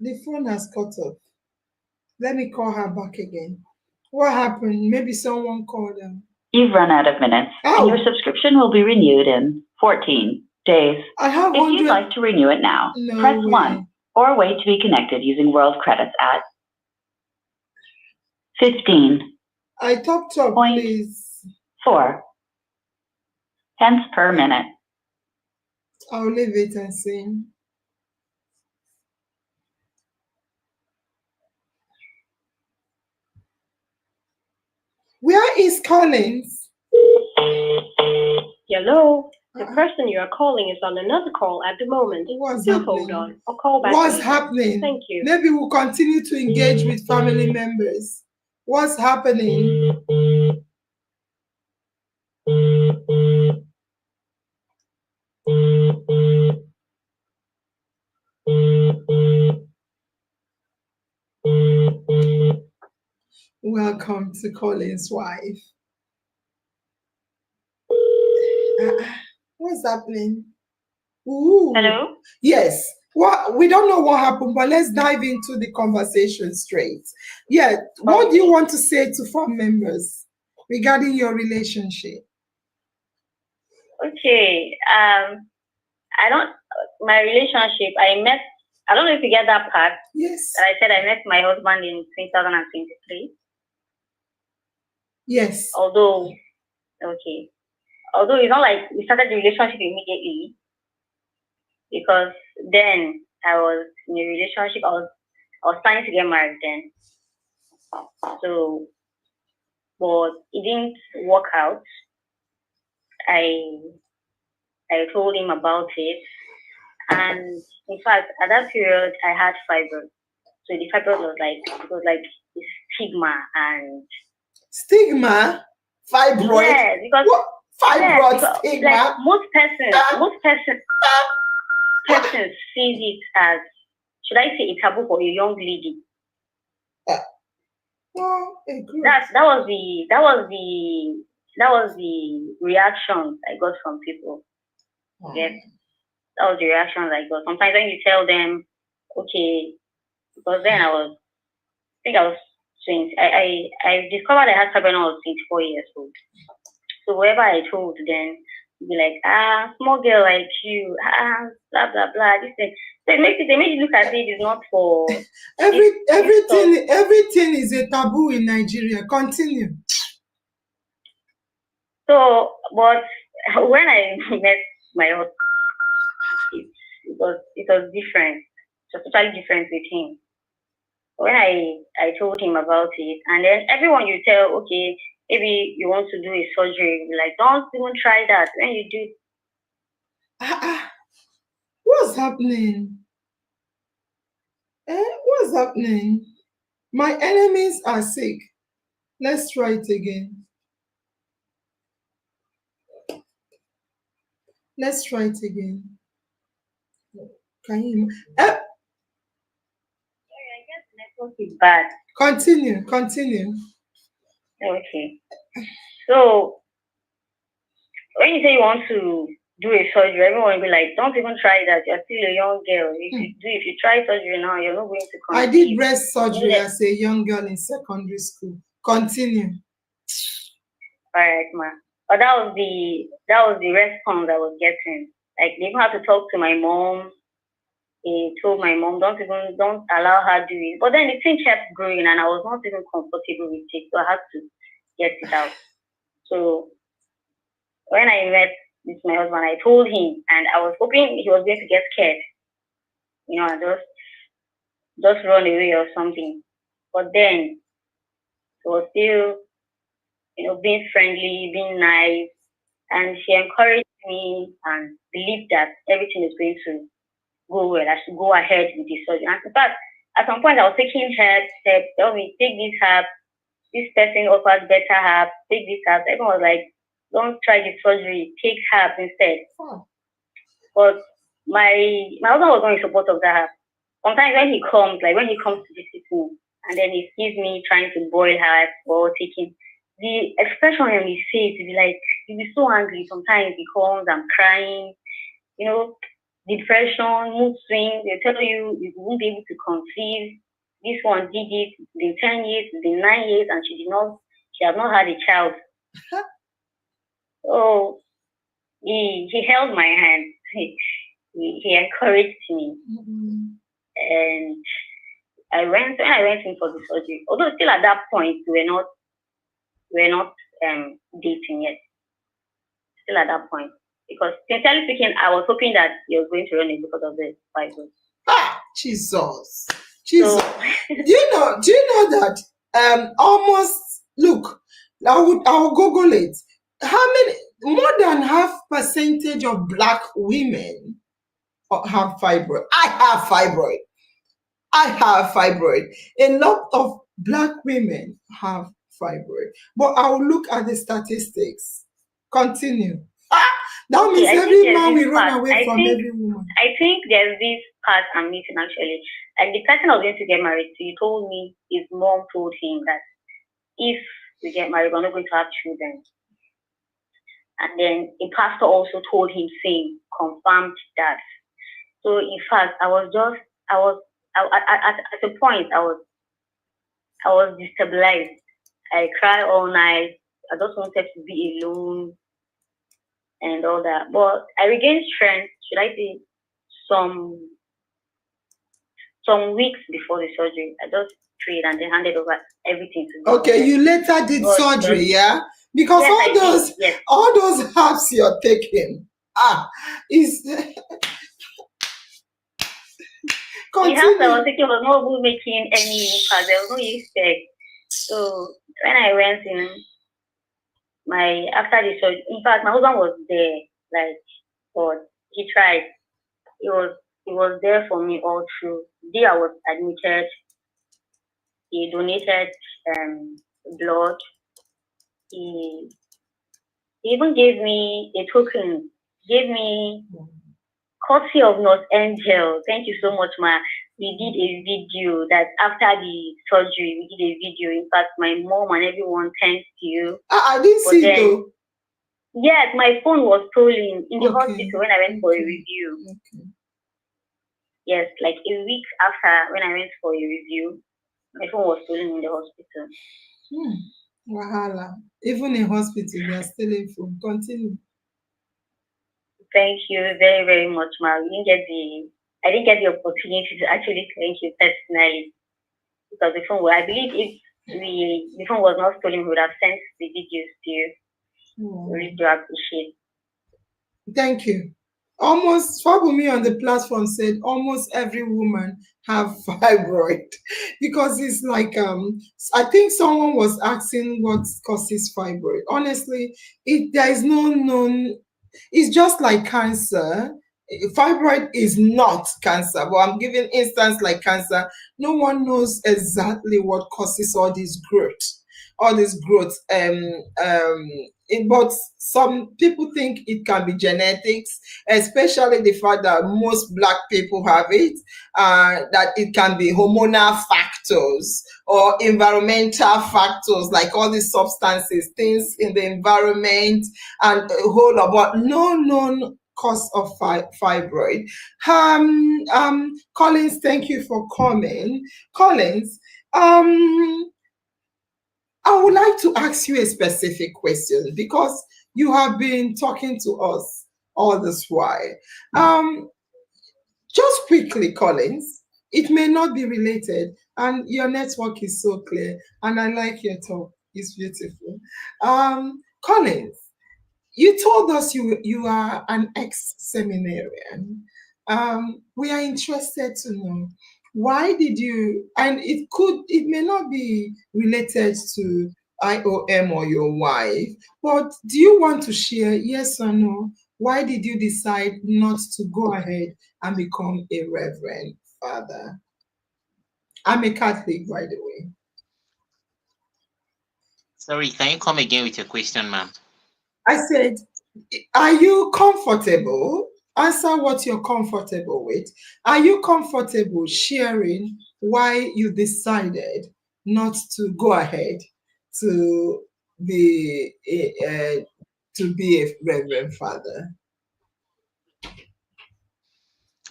the phone has cut off. Let me call her back again. What happened? Maybe someone called them. You've run out of minutes, and your subscription will be renewed in 14 days. If you'd like to renew it now, press 1 or wait to be connected using World Credits at 15. I topped up, please. 4 pence per minute. I'll leave it and see. Where is Collins? Hello. The person you are calling is on another call at the moment. Do hold on. I'll call back. What's happening? Thank you. Maybe we'll continue to engage with family members. What's happening? Welcome to Colin's wife. What's happening? Ooh. Hello? Yes. Well, we don't know what happened, but let's dive into the conversation straight. Yeah. What do you want to say to family members regarding your relationship? Okay. My relationship, I don't know if you get that part. Yes. I said I met my husband in 2023. Yes. Although it's not like we started the relationship immediately, because then I was in a relationship. I was planning to get married then. So, but it didn't work out. I told him about it, and in fact, at that period, I had fibroid. So the fibroid was like a stigma. Fibroid. Yes, because what? Fibroid stigma. Like most persons see it as, should I say, a taboo for a young lady. That was the reaction I got from people. Yes, that was the reaction I got. Sometimes when you tell them, okay, because then I think I was 20. I discovered I had fibroid when I was 24 years old. So whoever I told then be like, small girl like you, blah blah blah. This thing. So they make you look at it is not for everything is a taboo in Nigeria. Continue. So, but when I met my husband, it was different. It was totally different with him. When I told him about it, and then everyone you tell, okay, maybe you want to do a surgery, like don't even try that. When you do, what's happening? What's happening? My enemies are sick. Let's try it again. Let's try it again. Can you? Sorry, I guess network is bad. Continue. Okay. So when you say you want to do a surgery, everyone will be like, don't even try that. You're still a young girl. If you try surgery now, you're not going to conceive. I did breast surgery as a young girl in secondary school. Continue. All right, ma. But that was the response I was getting. Like they even had to talk to my mom. He told my mom, don't allow her to do it. But then the thing kept growing and I was not even comfortable with it. So I had to get it out. So when I met with my husband, I told him and I was hoping he was going to get scared. You know, and just run away or something. But then he was still, being friendly, being nice. And she encouraged me and believed that everything is going to go well. I should go ahead with the surgery. And in fact, at some point I was taking steps, tell me, take this herb, this person offers better herb, take this herb. Everyone was like, don't try the surgery, take herb instead. But my husband was not in support of that herb. Sometimes when he comes to visit me, and then he sees me trying to boil herb or taking, the expression on his face will be like, he'll be so angry. Sometimes he comes, I'm crying, depression, mood swings. They tell you won't be able to conceive. This one did it. It's been 10 years, it's been 9 years, and she has not had a child. So he held my hand. He encouraged me, and when I went in for the surgery. Although still at that point we're not dating yet. Still at that point. Because sincerely speaking, I was hoping that he was going to run it because of the fibroid. Jesus. Do you know that almost look, I'll Google it. How many more than half percentage of Black women have fibroid? I have fibroid. A lot of Black women have fibroid. But I'll look at the statistics. Continue. That means every man will run away from every woman. I think there's this part I'm missing actually. Like the person I was going to get married to, he told me his mom told him that if we get married, we're not going to have children. And then a pastor also told him same, confirmed that. So in fact, at a point I was destabilized. I cried all night. I just wanted to be alone and all that. But I regained strength, should I say, some weeks before the surgery. I just prayed and then handed over everything to God. Okay, you later did surgery, yeah? Because yes, all those herbs you're taking, is the herbs I was taking was not making any impact. There was no effect. So when I went in, after the surgery, in fact, my husband was there, but he tried. He was there for me all through. The day I was admitted, he donated blood. He even gave me a token, gave me courtesy of North Angel. Thank you so much, ma. We did a video that after the surgery, we did a video. In fact, my mom and everyone thanks you. I didn't see it though. Yes, my phone was stolen in the hospital when I went for a review. Yes, like a week after when I went for a review, my phone was stolen in the hospital. Wahala. Even in hospital, they are stealing phone. Continue. Thank you very, very much, ma. I didn't get the opportunity to actually thank you personally because the phone. I believe if the phone was not stolen, we would have sent the videos to you. Really do appreciate. Thank you. Almost Fabumi on the platform said almost every woman have fibroid because it's like I think someone was asking what causes fibroid. Honestly, there is no known. It's just like cancer. Fibroid is not cancer, but I'm giving instance like cancer. No one knows exactly what causes all this growth. But some people think it can be genetics, especially the fact that most Black people have it, that it can be hormonal factors or environmental factors, like all these substances, things in the environment, and a whole lot, but no known cause of fibroid. Collins, thank you for coming. Collins, I would like to ask you a specific question because you have been talking to us all this while. Just quickly, Collins, it may not be related, and your network is so clear, and I like your talk. It's beautiful. Collins, you told us you are an ex-seminarian. We are interested to know why did you, and it may not be related to IOM or your wife, but do you want to share, yes or no, why did you decide not to go ahead and become a reverend father? I'm a Catholic, by the way. Sorry, can you come again with your question, ma'am? I said, are you comfortable? Answer what you're comfortable with. Are you comfortable sharing why you decided not to go ahead to be a reverend father?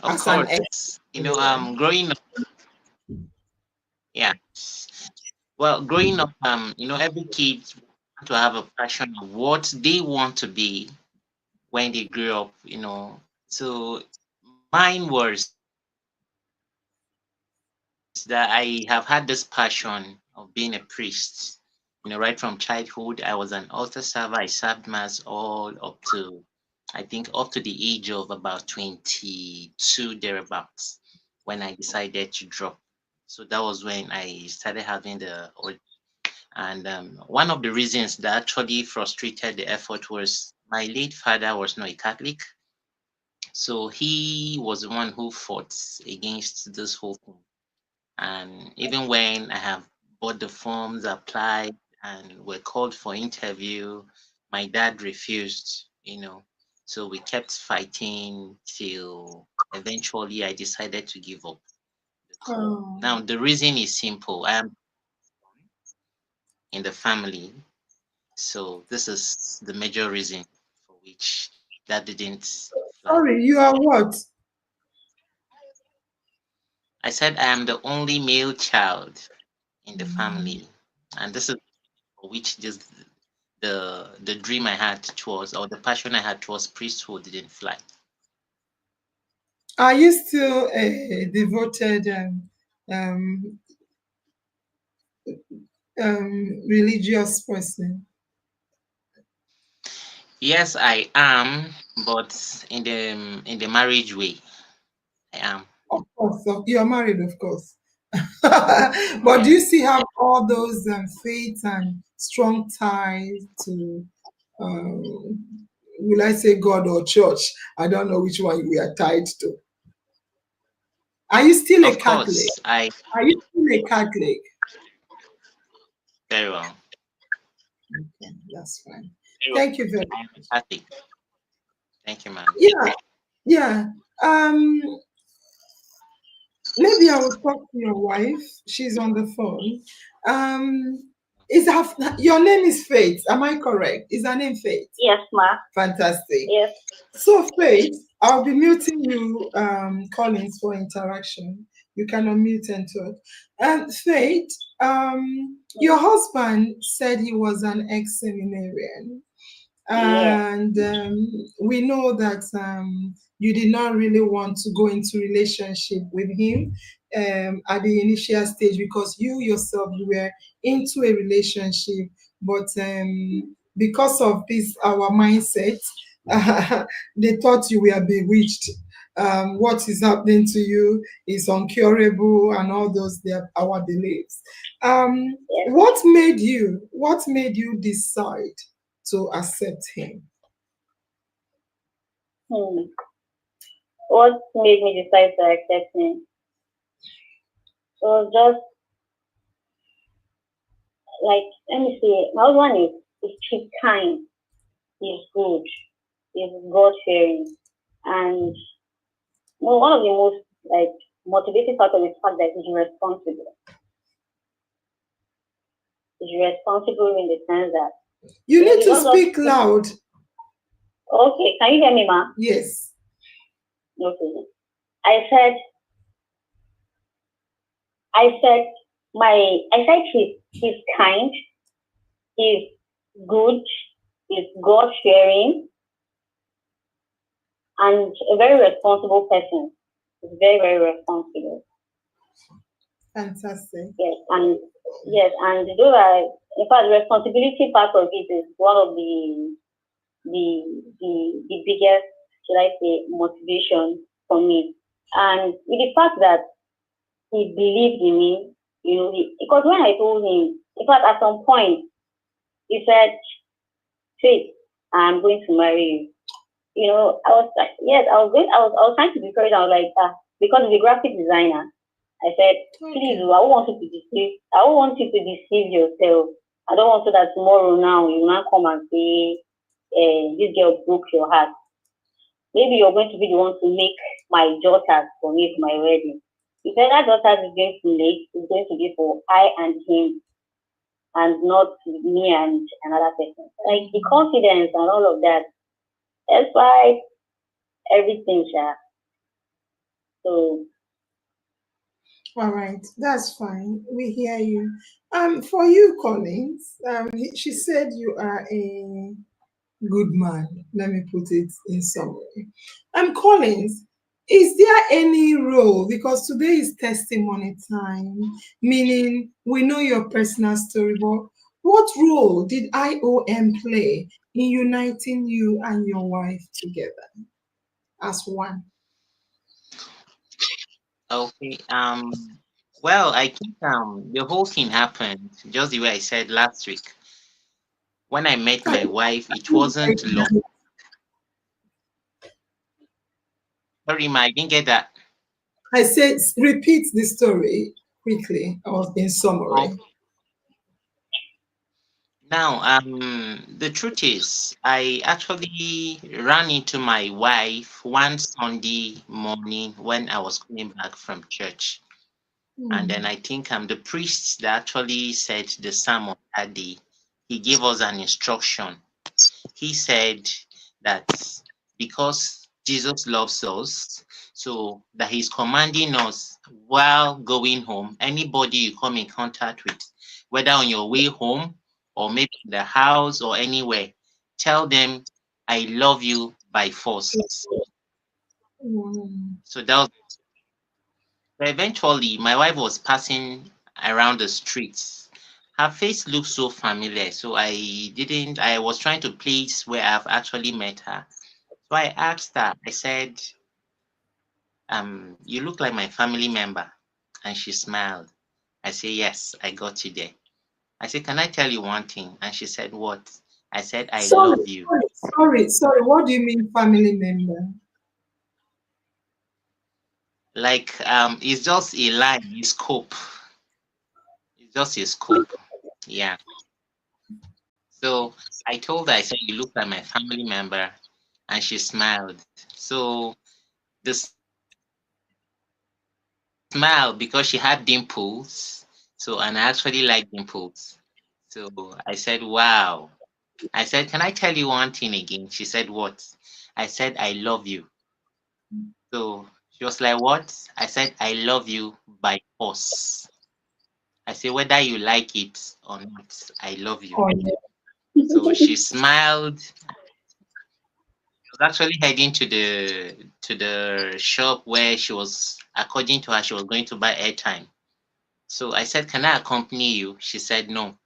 Of course. Growing up, yeah. Well, growing up, every kid want to have a passion of what they want to be when they grow up, So mine was that I have had this passion of being a priest. Right from childhood, I was an altar server. I served mass all up to, I think, up to the age of about 22 thereabouts when I decided to drop. So that was when I started having and one of the reasons that actually frustrated the effort was my late father was not a Catholic. So he was the one who fought against this whole thing. And even when I have bought the forms, applied, and were called for interview, my dad refused, So we kept fighting till eventually I decided to give up. Now, the reason is simple. I am in the family. So this is the major reason for which that didn't fly. Sorry, you are what? I said I am the only male child in the family. And this is for which just the dream I had towards, or the passion I had towards priesthood didn't fly. Are you still a devoted religious person? Yes, I am, but in the marriage way, I am. Of course, you're married, of course. But do you still have all those faith and strong ties to, will I say God or church? I don't know which one we are tied to. Are you still a Catholic? Are you still a Catholic? Very well. Okay, that's fine. Thank you very much. Catholic. Thank you, ma'am. Yeah. Maybe I will talk to your wife. She's on the phone. Your name is Faith, am I correct? Is her name Faith? Yes, ma. Fantastic. Yes. So Faith, I'll be muting you, Collins, for interaction. You can unmute and talk. And Faith, your husband said he was an ex-seminarian. And we know that you did not really want to go into relationship with him at the initial stage because you yourself, you were into a relationship, but because of this, our mindset, they thought you were bewitched. What is happening to you is uncurable, and all those our beliefs. What made you decide to accept him? What made me decide to accept him? So just like, let me see, my husband is kind, he's good, he's God-fearing, and one of the most like motivating factors is the fact that he's responsible. He's responsible in the sense that you need to speak loud. Okay, can you hear me, ma? Yes. Okay. I said he's kind, he's good, he's God-fearing, and a very responsible person. He's very, very responsible. Fantastic. Yes, and in fact, the responsibility part of it is one of the biggest, should I say, motivation for me. And with the fact that he believed in me, because when I told him, in fact, at some point, he said, Faith, I'm going to marry you. I was like, yes, I was trying to be encouraged. I was like, because he's a graphic designer, I said, please, I don't want you to deceive yourself. I don't want you that tomorrow now you now come and say, this girl broke your heart. Maybe you're going to be the one to make my daughters for me for my wedding. He said that daughters is going to make, is going to be for I and him, and not me and another person. Like the confidence and all of that. That's why everything, So. All right, that's fine. We hear you. For you, Collins, she said you are a good man. Let me put it in summary. Collins, is there any role, because today is testimony time, meaning we know your personal story, but what role did IOM play in uniting you and your wife together as one? Okay. Well, I think the whole thing happened just the way I said last week. When I met my wife, it wasn't long. Sorry, Ma, I didn't get that. I said, repeat the story quickly, or in summary. Okay. Now, the truth is, I actually ran into my wife one Sunday morning when I was coming back from church. And then I think the priest that actually said the sermon that day, he gave us an instruction. He said that because Jesus loves us, so that he's commanding us while going home, anybody you come in contact with, whether on your way home or maybe in the house or anywhere, tell them, I love you by force. So that was, but eventually my wife was passing around the streets. Her face looked so familiar, so I was trying to place where I've actually met her. So I asked her, I said, you look like my family member. And she smiled. I said, yes, I got you there. I said, can I tell you one thing? And she said, what? I said, I love you. Sorry, what do you mean family member? Like, it's just a line, a scope. It's just a scope. Yeah. So I told her, I said, you look like my family member. And she smiled. So the smile, because she had dimples. So, and I actually like dimples. So I said, wow. I said, can I tell you one thing again? She said, what? I said, I love you. So she was like, what? I said, I love you by force. I said, whether you like it or not, I love you. Oh, yeah. So she smiled. She was actually heading to the shop where she was, according to her, she was going to buy airtime. So I said, can I accompany you? She said, no.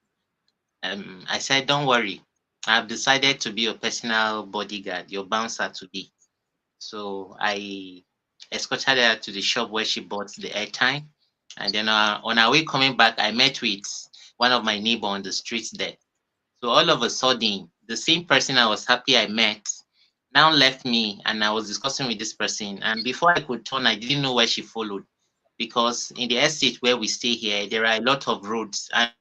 I said, don't worry. I've decided to be your personal bodyguard, your bouncer today. So I escorted her to the shop where she bought the airtime. And then on our way coming back, I met with one of my neighbors on the street there. So all of a sudden, the same person I was happy I met now left me, and I was discussing with this person. And before I could turn, I didn't know where she followed, because in the estate where we stay here, there are a lot of roads. And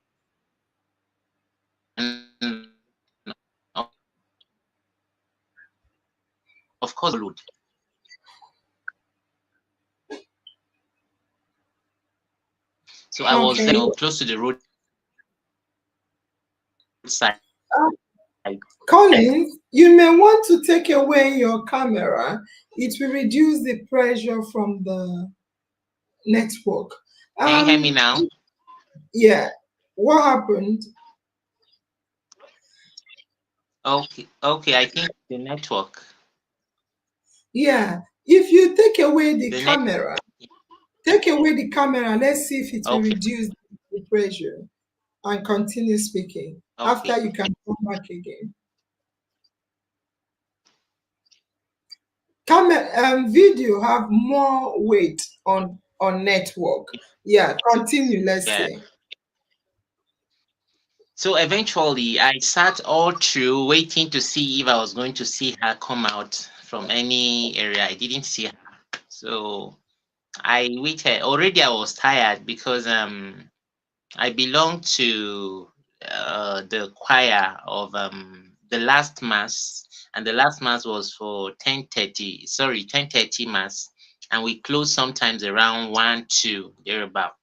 of course, followed. So I was, close to the roadside. Collins, you may want to take away your camera. It will reduce the pressure from the network. Can you hear me now? Yeah. What happened? Okay, I think the network. Yeah. If you take away the camera, let's see if it will reduce the pressure, and continue speaking. After you can come back again. Video have more weight on network. Yeah, continue, let's say. So eventually I sat all through waiting to see if I was going to see her come out from any area. I didn't see her. So I waited. Already I was tired because I belong to the choir of the last mass, and the last mass was for 10:30 mass, and we close sometimes around 1, 2 thereabout.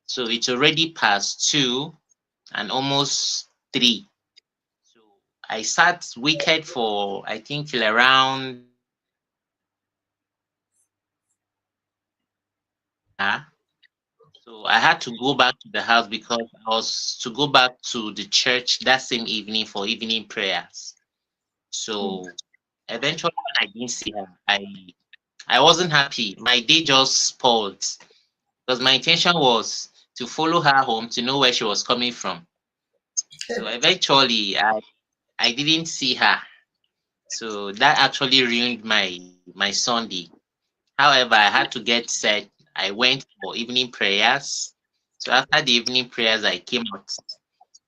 So it's already past 2 and almost 3. So I waited for, I think, till around so I had to go back to the house because I was to go back to the church that same evening for evening prayers. So eventually when I didn't see her, I wasn't happy. My day just spoiled because my intention was to follow her home to know where she was coming from. So eventually I didn't see her. So that actually ruined my Sunday. However, I had to get set. I went for evening prayers. So after the evening prayers, I came out.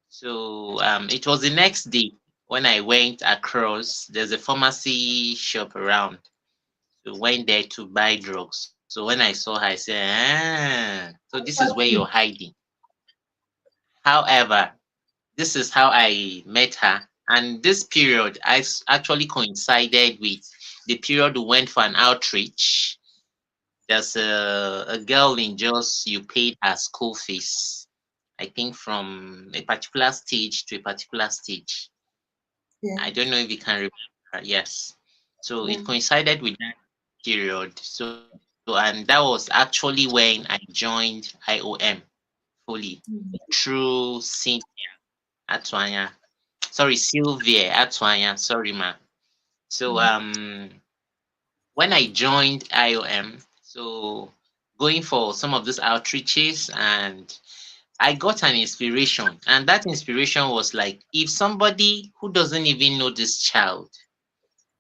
So it was the next day when I went across. There's a pharmacy shop around. So went there to buy drugs. So when I saw her, I said, so this is where you're hiding. However, this is how I met her. And this period I actually coincided with the period we went for an outreach. There's a girl in Jos, you paid her school fees, I think from a particular stage to a particular stage. Yeah. I don't know if you can remember. Yes. So it coincided with that period. So and that was actually when I joined IOM fully through Cynthia Atwanya. Sorry, Sylvia Atwanya. Sorry, ma. So when I joined IOM, so going for some of these outreaches, and I got an inspiration. And that inspiration was like, if somebody who doesn't even know this child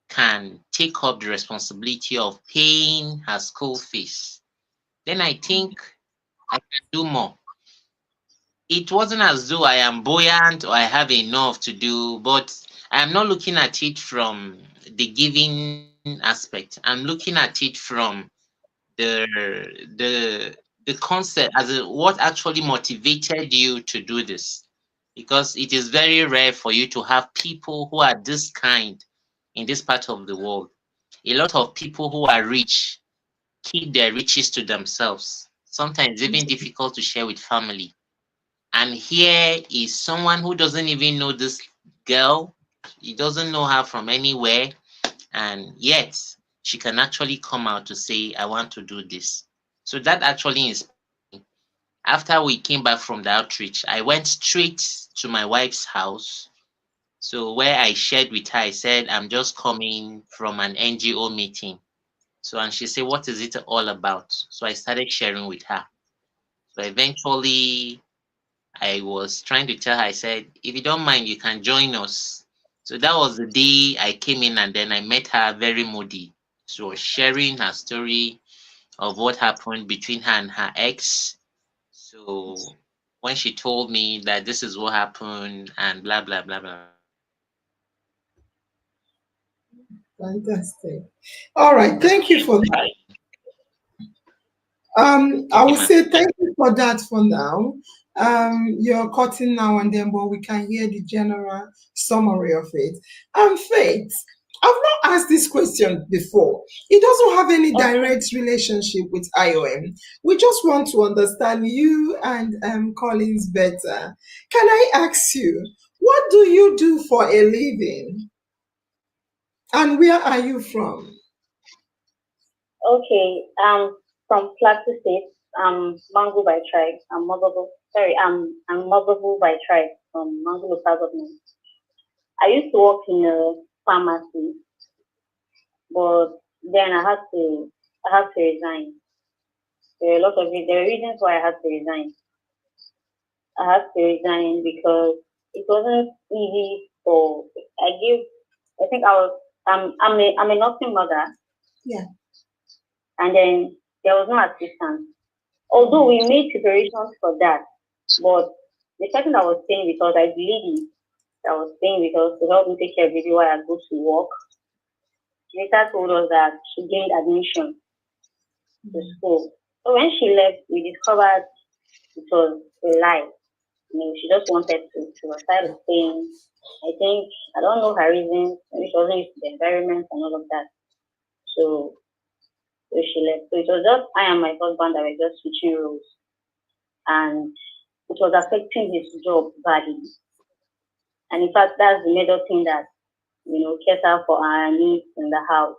can take up the responsibility of paying her school fees, then I think I can do more. It wasn't as though I am buoyant or I have enough to do, but I am not looking at it from the giving aspect. I'm looking at it from the concept as what actually motivated you to do this, because it is very rare for you to have people who are this kind in this part of the world. A lot of people who are rich keep their riches to themselves, sometimes even difficult to share with family. And here is someone who doesn't even know this girl. He doesn't know her from anywhere. And yet she can actually come out to say, I want to do this. So that actually is, after we came back from the outreach, I went straight to my wife's house. So where I shared with her, I said, I'm just coming from an NGO meeting. So, and she said, what is it all about? So I started sharing with her. So eventually I was trying to tell her, I said, if you don't mind, you can join us. So that was the day I came in, and then I met her very moody. She was sharing her story of what happened between her and her ex. So when she told me that this is what happened and blah, blah, blah, blah. Fantastic. All right. Thank you for that. I would say thank you for that for now. You're cutting now and then, but we can hear the general summary of it. Faith, I've not asked this question before. It doesn't have any direct relationship with IOM. We just want to understand you and Collins better. Can I ask you, what do you do for a living? And where are you from? Okay, from Plateau State. I'm Mango by tribe. I'm Motherable by tribe from Mango local government. I used to work in a pharmacy, but then I had to resign. There were reasons why I had to resign. I had to resign because it wasn't easy for I think I'm a nursing mother. Yeah. And then there was no assistance. Although we made preparations for that, but the person that was staying with us, I believe that was staying with us to help me take care of baby while I go to work, later told us that she gained admission to school. So when she left, we discovered it was a lie. She just wanted to. She was tired of staying. I don't know her reasons. Maybe she wasn't used to the environment and all of that. So she left. So it was just I and my husband that were just switching roles. And it was affecting his job badly. And in fact, that's the major thing that, cater for our needs in the house.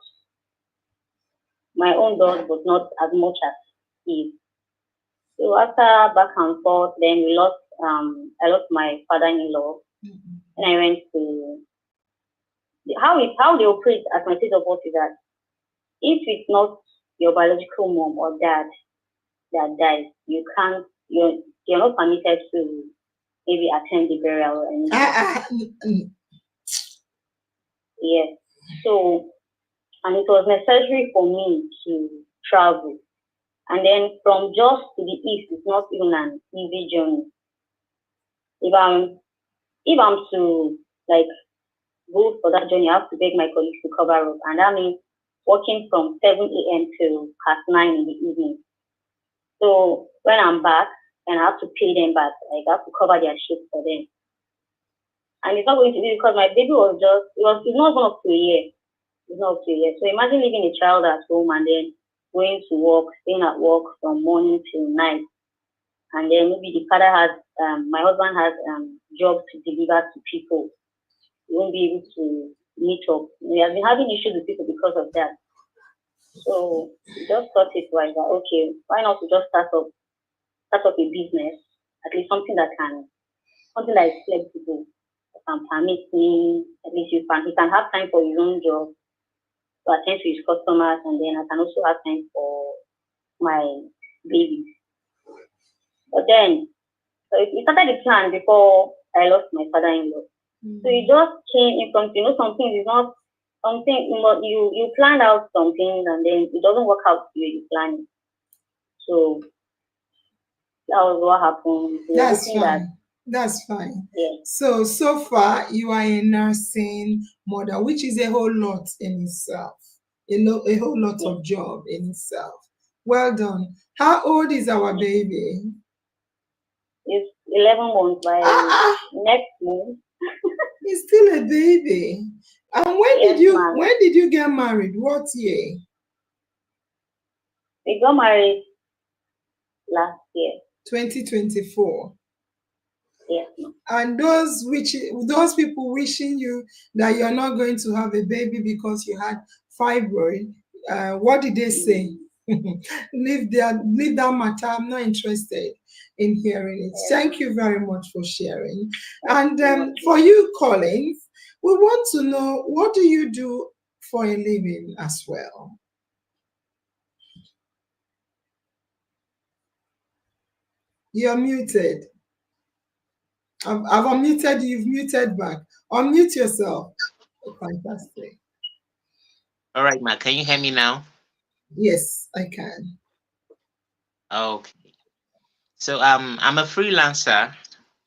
My own does, but not as much as his. So after back and forth, then I lost my father-in-law. Mm-hmm. And I went to, how they operate at my state of work is that if it's not your biological mom or dad that dies, you're not permitted to maybe attend the burial or anything. Yes. So, and it was necessary for me to travel. And then from Jos to the east, it's not even an easy journey. If I'm to go for that journey, I have to beg my colleagues to cover up, and that means working from 7 a.m. to 9 in the evening. So when I'm back, and I have to pay them back, I have to cover their shift for them. And it's not going to be because my baby it's not even up to a year. It's not up to a year. So imagine leaving a child at home and then going to work, staying at work from morning till night. And then maybe the father has, my husband has jobs to deliver to people. He won't be able to meet up. We have been having issues with people because of that. So we just thought it was okay, why not we just start up a business, at least something that is flexible, that can permit me, at least he can have time for his own job, to attend to his customers, and then I can also have time for my babies. But then, so we started the plan before I lost my father-in-law. Mm-hmm. So it just came in from, something is not something, you plan out something and then it doesn't work out the way you plan it. So that was what happened. That's fine. That's fine. Yeah. So far you are a nursing mother, which is a whole lot in itself. A whole lot of job in itself. Well done. How old is our baby? It's 11 months by next month. He's still a baby. And when did you get married? What year? We got married last year. 2024. Yes. And those people wishing you that you're not going to have a baby because you had fibroid, what did they say? Leave that matter. I'm not interested in hearing it. Thank you very much for sharing. And for you, Collins, we want to know, what do you do for a living as well? You're muted. I've unmuted you. You've muted back. Unmute yourself. Fantastic. All right, Ma. Can you hear me now? Yes, I can. Okay. So I'm a freelancer.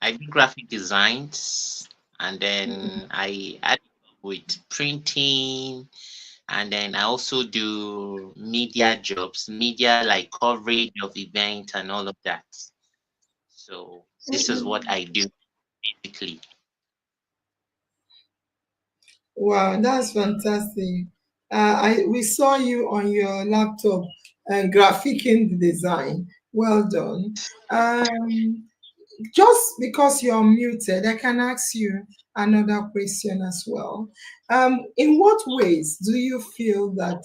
I do graphic designs, and then I add with printing, and then I also do media jobs, media like coverage of events and all of that. So this is what I do basically. Wow, that's fantastic. We saw you on your laptop graphicing the design. Well done. Just because you're muted, I can ask you another question as well. In what ways do you feel that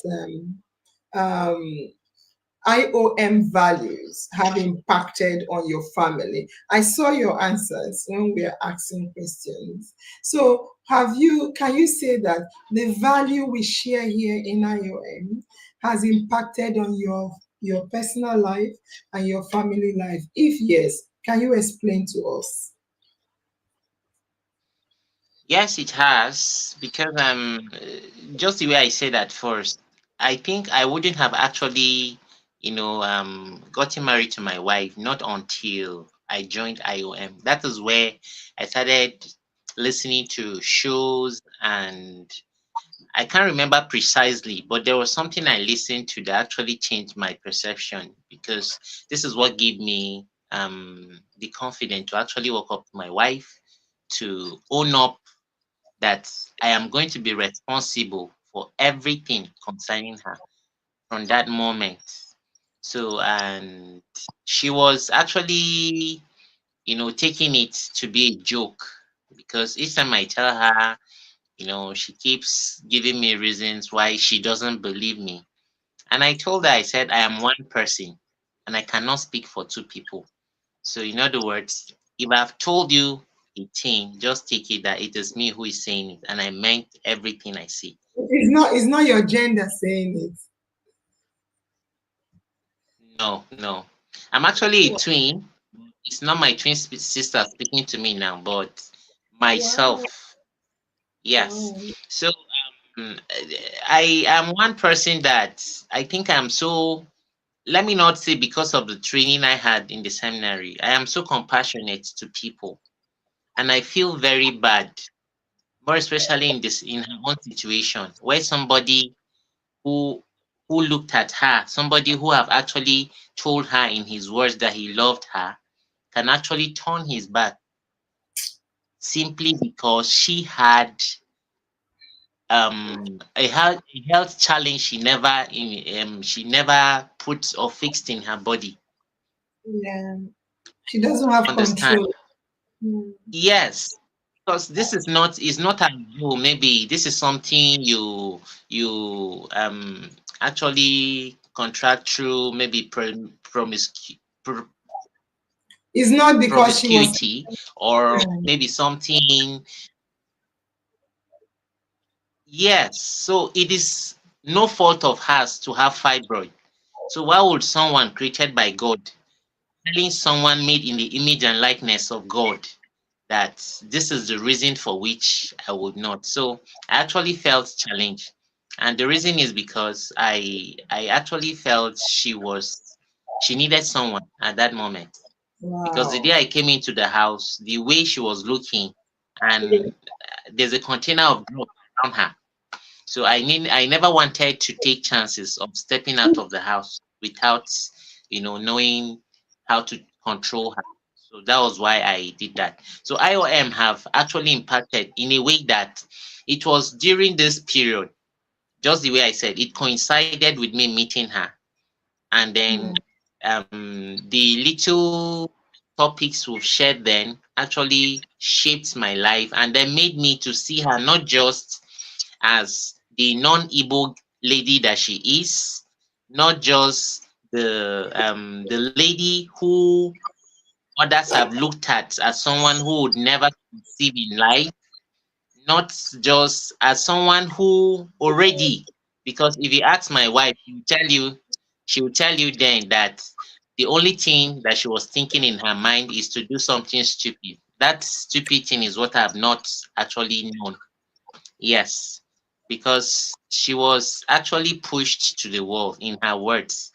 IOM values have impacted on your family? I saw your answers when we are asking questions. So can you say that the value we share here in IOM has impacted on your personal life and your family life? If yes, can you explain to us? Yes, it has, because just the way I said at first, I think I wouldn't have actually, gotten married to my wife not until I joined IOM. That is where I started listening to shows, and I can't remember precisely, but there was something I listened to that actually changed my perception, because this is what gave me the confidence to actually walk up to my wife, to own up that I am going to be responsible for everything concerning her from that moment. So, and she was actually, taking it to be a joke, because each time I tell her, she keeps giving me reasons why she doesn't believe me. And I told her, I said, I am one person and I cannot speak for two people. So, in other words, if I've told you a thing, just take it that it is me who is saying it, and I meant everything I say. It's not your gender saying it. No. I'm actually a twin. It's not my twin sister speaking to me now, but myself. Wow. Yes. Wow. So I am one person that I think I'm so, let me not say because of the training I had in the seminary, I am so compassionate to people. And I feel very bad, more especially in her own situation, where somebody who looked at her, somebody who have actually told her in his words that he loved her, can actually turn his back simply because she had a health challenge she never put or fixed in her body. Yeah, she doesn't have control. Yes, because this is not maybe this is something you actually contract through maybe promiscuity. It's not because she was, or maybe something. Yes, so it is no fault of hers to have fibroid. So why would someone created by God telling someone made in the image and likeness of God that this is the reason for which I would not? So I actually felt challenged. And the reason is because I actually felt she needed someone at that moment. wow. Because the day I came into the house, the way she was looking, and there's a container of blood around her. So I never wanted to take chances of stepping out of the house without, knowing how to control her. So that was why I did that. So IOM have actually impacted in a way that it was during this period, just the way I said, it coincided with me meeting her. And then the little topics we've shared then actually shaped my life and then made me to see her not just as the non-Igbo lady that she is, not just the lady who others have looked at as someone who would never succeed in life, not just as someone who already, because if you ask my wife, she will tell you then that the only thing that she was thinking in her mind is to do something stupid. That stupid thing is what I have not actually known. Yes, because she was actually pushed to the wall in her words.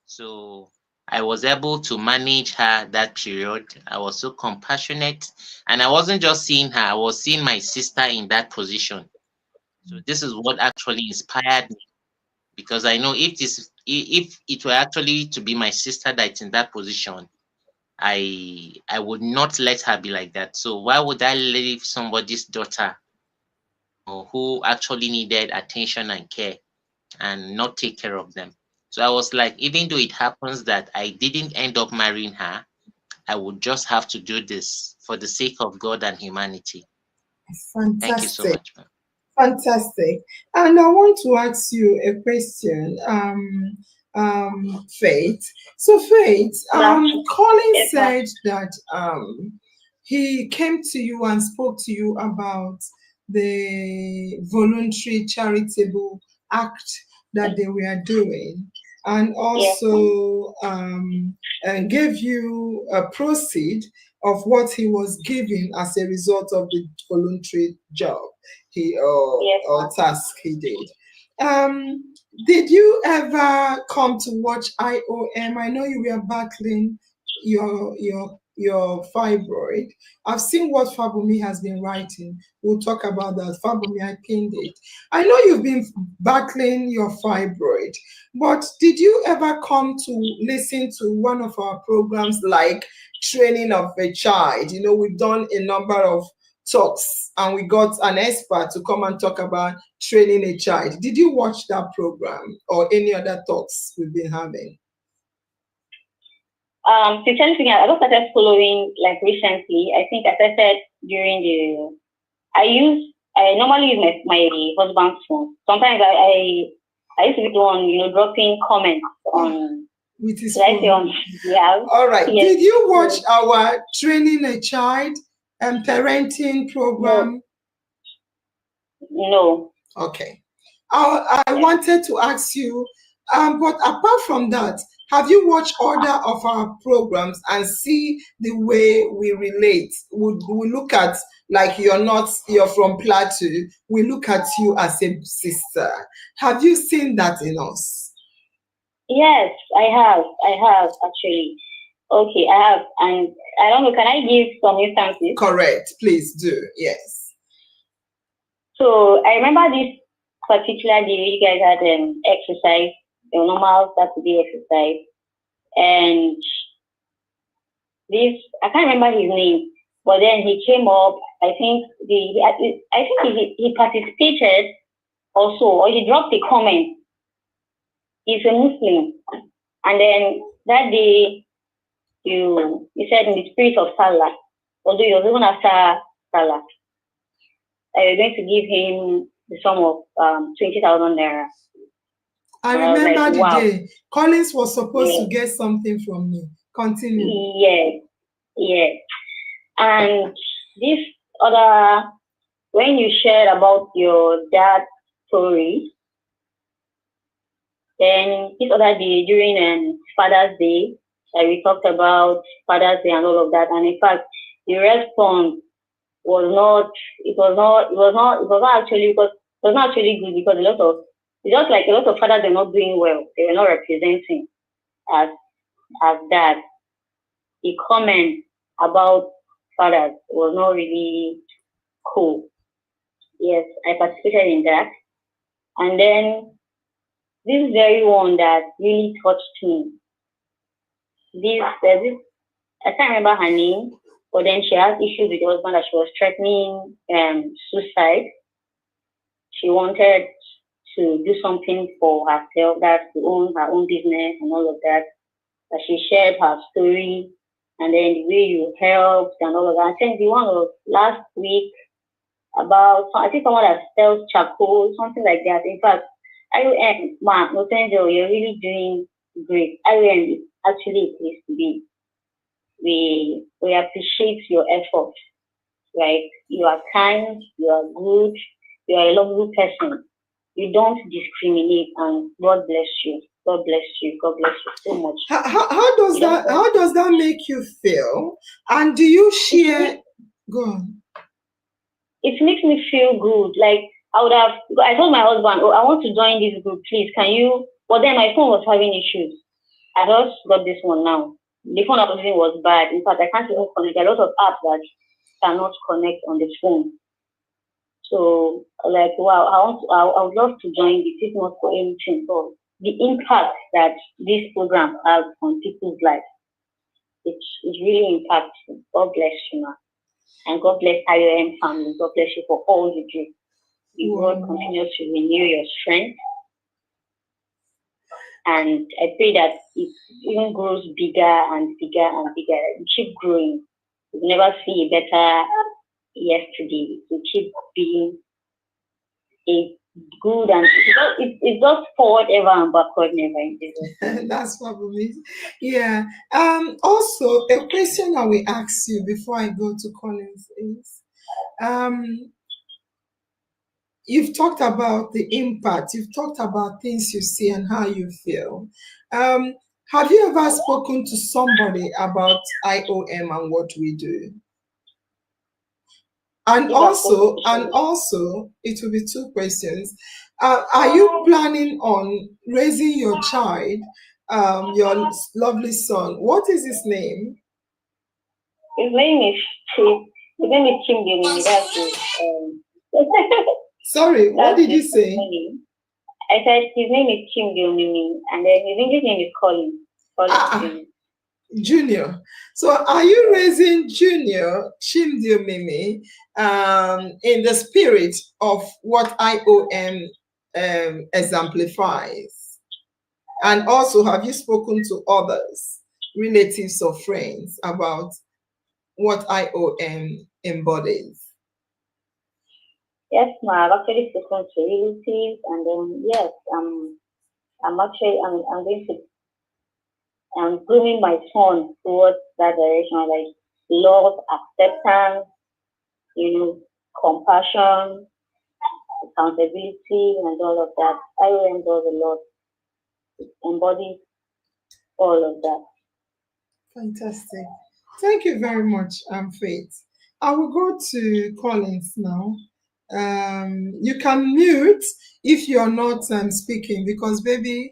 So I was able to manage her that period. I was so compassionate, and I wasn't just seeing her, I was seeing my sister in that position. So this is what actually inspired me, because I know if it were actually to be my sister that's in that position, I would not let her be like that. So why would I leave somebody's daughter who actually needed attention and care and not take care of them? So I was like, even though it happens that I didn't end up marrying her, I would just have to do this for the sake of God and humanity. Fantastic. Thank you so much, ma'am. Fantastic. And I want to ask you a question, Faith. So Faith, Colin said that he came to you and spoke to you about the voluntary charitable act that they were doing, and also gave you a proceed of what he was given as a result of the voluntary job or task he did. Did you ever come to watch IOM? I know you were battling your fibroid. I've seen what Fabumi has been writing. We'll talk about that. Fabumi, I pinned it. I know you've been battling your fibroid, but did you ever come to listen to one of our programs like Training of a Child? You know, we've done a number of talks and we got an expert to come and talk about training a child. Did you watch that program or any other talks we've been having? To tell you, I just started following like recently. I think as I said during I normally use my husband's phone. Sometimes I used to be the one, dropping comments on with his phone. All right. Yes. Did you watch our Training a Child and parenting program? No. Okay. I wanted to ask you, but apart from that, have you watched other of our programs and see the way we relate? We look at, like, you're from Plateau, we look at you as a sister. Have you seen that in us? Yes, I have actually. Okay, I have, and I don't know, can I give some instances? Correct, please do, yes. So I remember this particular day you guys had an exercise, a normal Saturday exercise, and this, I can't remember his name, but then he came up, I think he participated also, or he dropped a comment. He's a Muslim, and then that day you said in the spirit of Salah, although you was even after Salah, you're going to give him the sum of 20,000 naira. I remember the day. Collins was supposed to get something from me. Continue. Yes. And this other, when you shared about your dad's story, then this other day during Father's Day, we talked about Father's Day and all of that, and in fact, the response was not actually good, because a lot of fathers are not doing well. They were not representing as that. The comment about fathers was not really cool. Yes, I participated in that, and then this very one that really touched me. I can't remember her name, but then she has issues with her husband that she was threatening suicide. She wanted to do something for herself, that to own her own business and all of that. But she shared her story, and then the way you helped and all of that. I think the one was last week about, I think someone that sells charcoal, something like that. In fact, IOM, man, Angel, you're really doing great. IOM is actually a place to be. We appreciate your effort. Like, you are kind, you are good, you are a lovely person. You don't discriminate, and God bless you. God bless you. God bless you so much. How does that make you feel? And do you share? Go on. It makes me feel good. Like, I told my husband, oh, I want to join this group, please. Can you? But then my phone was having issues. I just got this one now. The phone I was using was bad. In fact, I can't even connect. There are a lot of apps that cannot connect on the phone. So, like, wow, I would love to join this, if not for anything, but the impact that this program has on people's lives, it's really impactful. God bless you, ma. And God bless IOM family. God bless you for all you do. The Lord continues to renew your strength. And I pray that it even grows bigger and bigger and bigger. You keep growing. You never see a better yesterday. You keep being a good, and it's just forward ever and backward never. That's probably, yeah. Also, a question I will ask you before I go to Collins is, you've talked about the impact, you've talked about things you see and how you feel. Have you ever spoken to somebody about IOM and what we do? And also, it will be two questions. Are you planning on raising your child, your lovely son? What is his name? His name is Chimdi. That's his, Sorry, what did you say? I said his name is Chimdi, and then his English name is Colin. Junior. So are you raising Junior Chimdiomimi in the spirit of what IOM exemplifies? And also, have you spoken to others, relatives or friends, about what IOM embodies? Yes, ma. I've actually spoken to relatives, and then yes, I'm going to. I'm grooming my son towards that direction, like love, acceptance, compassion, accountability, and all of that. IOM does a lot. It embodies all of that. Fantastic. Thank you very much, Faith. I will go to Collins now. You can mute if you're not speaking, because baby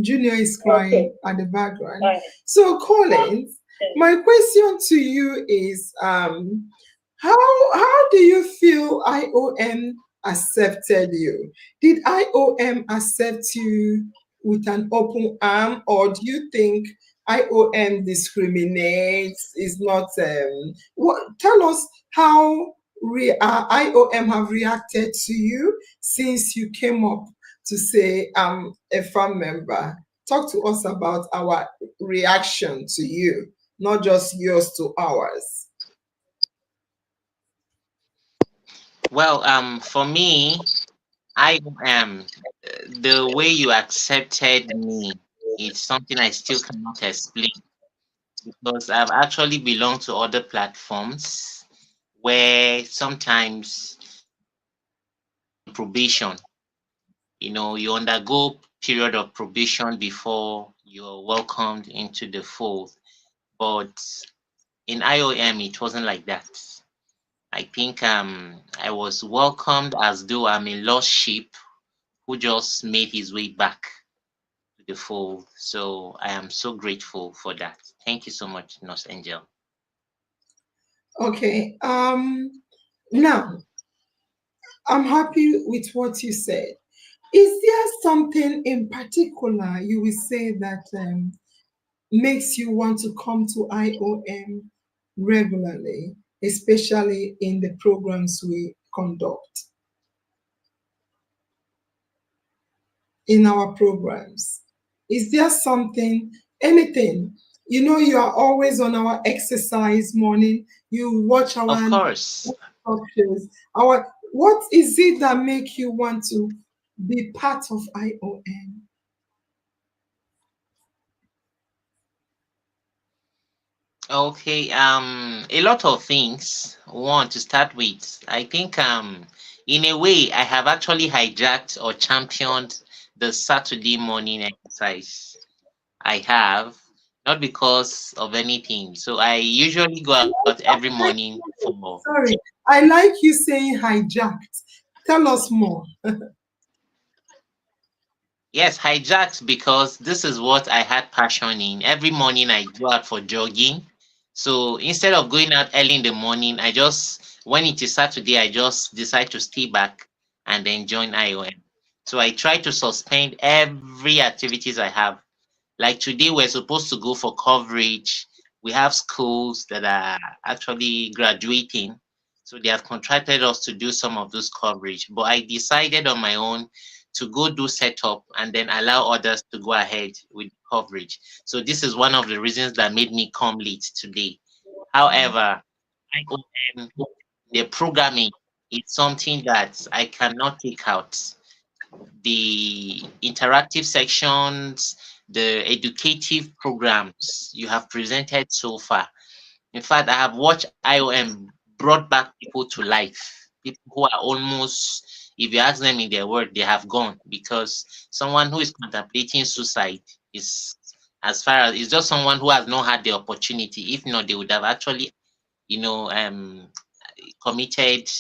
Junior is crying at the background. Right. So Collins, my question to you is, how do you feel IOM accepted you? Did IOM accept you with an open arm, or do you think IOM discriminates? Is not tell us how IOM have reacted to you since you came up to say I'm a FAM member. Talk to us about our reaction to you, not just yours to ours. Well, for me, IOM, the way you accepted me, it's something I still cannot explain, because I've actually belonged to other platforms where sometimes probation, you undergo period of probation before you're welcomed into the fold. But in IOM, it wasn't like that. I think I was welcomed as though I'm a lost sheep who just made his way back to the fold. So I am so grateful for that. Thank you so much, Nurse Angel. Okay. Now, I'm happy with what you said. Is there something in particular you will say that makes you want to come to IOM regularly, especially in the programs we conduct? In our programs, is there something, anything You know, you are always on our exercise morning. You watch our Of course. instructions. What is it that make you want to be part of IOM? Okay, a lot of things. One, to start with, I think in a way I have actually hijacked or championed the Saturday morning exercise. I have, not because of anything. So I usually go out every morning for. Sorry, I like you saying hijacked. Tell us more. Yes, hijacked because this is what I had passion in. Every morning I go out for jogging. So instead of going out early in the morning, when it is Saturday, I just decide to stay back and then join IOM. So I try to suspend every activities I have. Like today, we're supposed to go for coverage. We have schools that are actually graduating. So they have contracted us to do some of those coverage. But I decided on my own to go do setup and then allow others to go ahead with coverage. So this is one of the reasons that made me come late today. However, IOM, the programming is something that I cannot take out. The interactive sections, the educative programs you have presented so far. In fact, I have watched IOM brought back people to life. People who are almost, if you ask them in their word, they have gone, because someone who is contemplating suicide is, as far as, it's just someone who has not had the opportunity. If not, they would have actually, you know, committed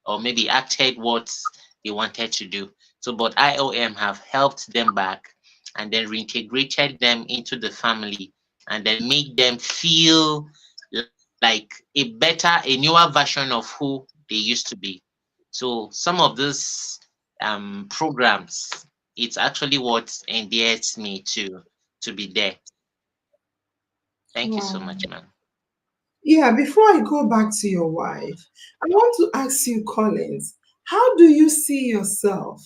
or maybe acted what they wanted to do. So, but IOM have helped them back and then reintegrated them into the family and then made them feel like a newer version of who they used to be. So some of these programs, it's actually what endears me to be there. Thank you so Wow. much, ma'am. Yeah, before I go back to your wife, I want to ask you, Collins, how do you see yourself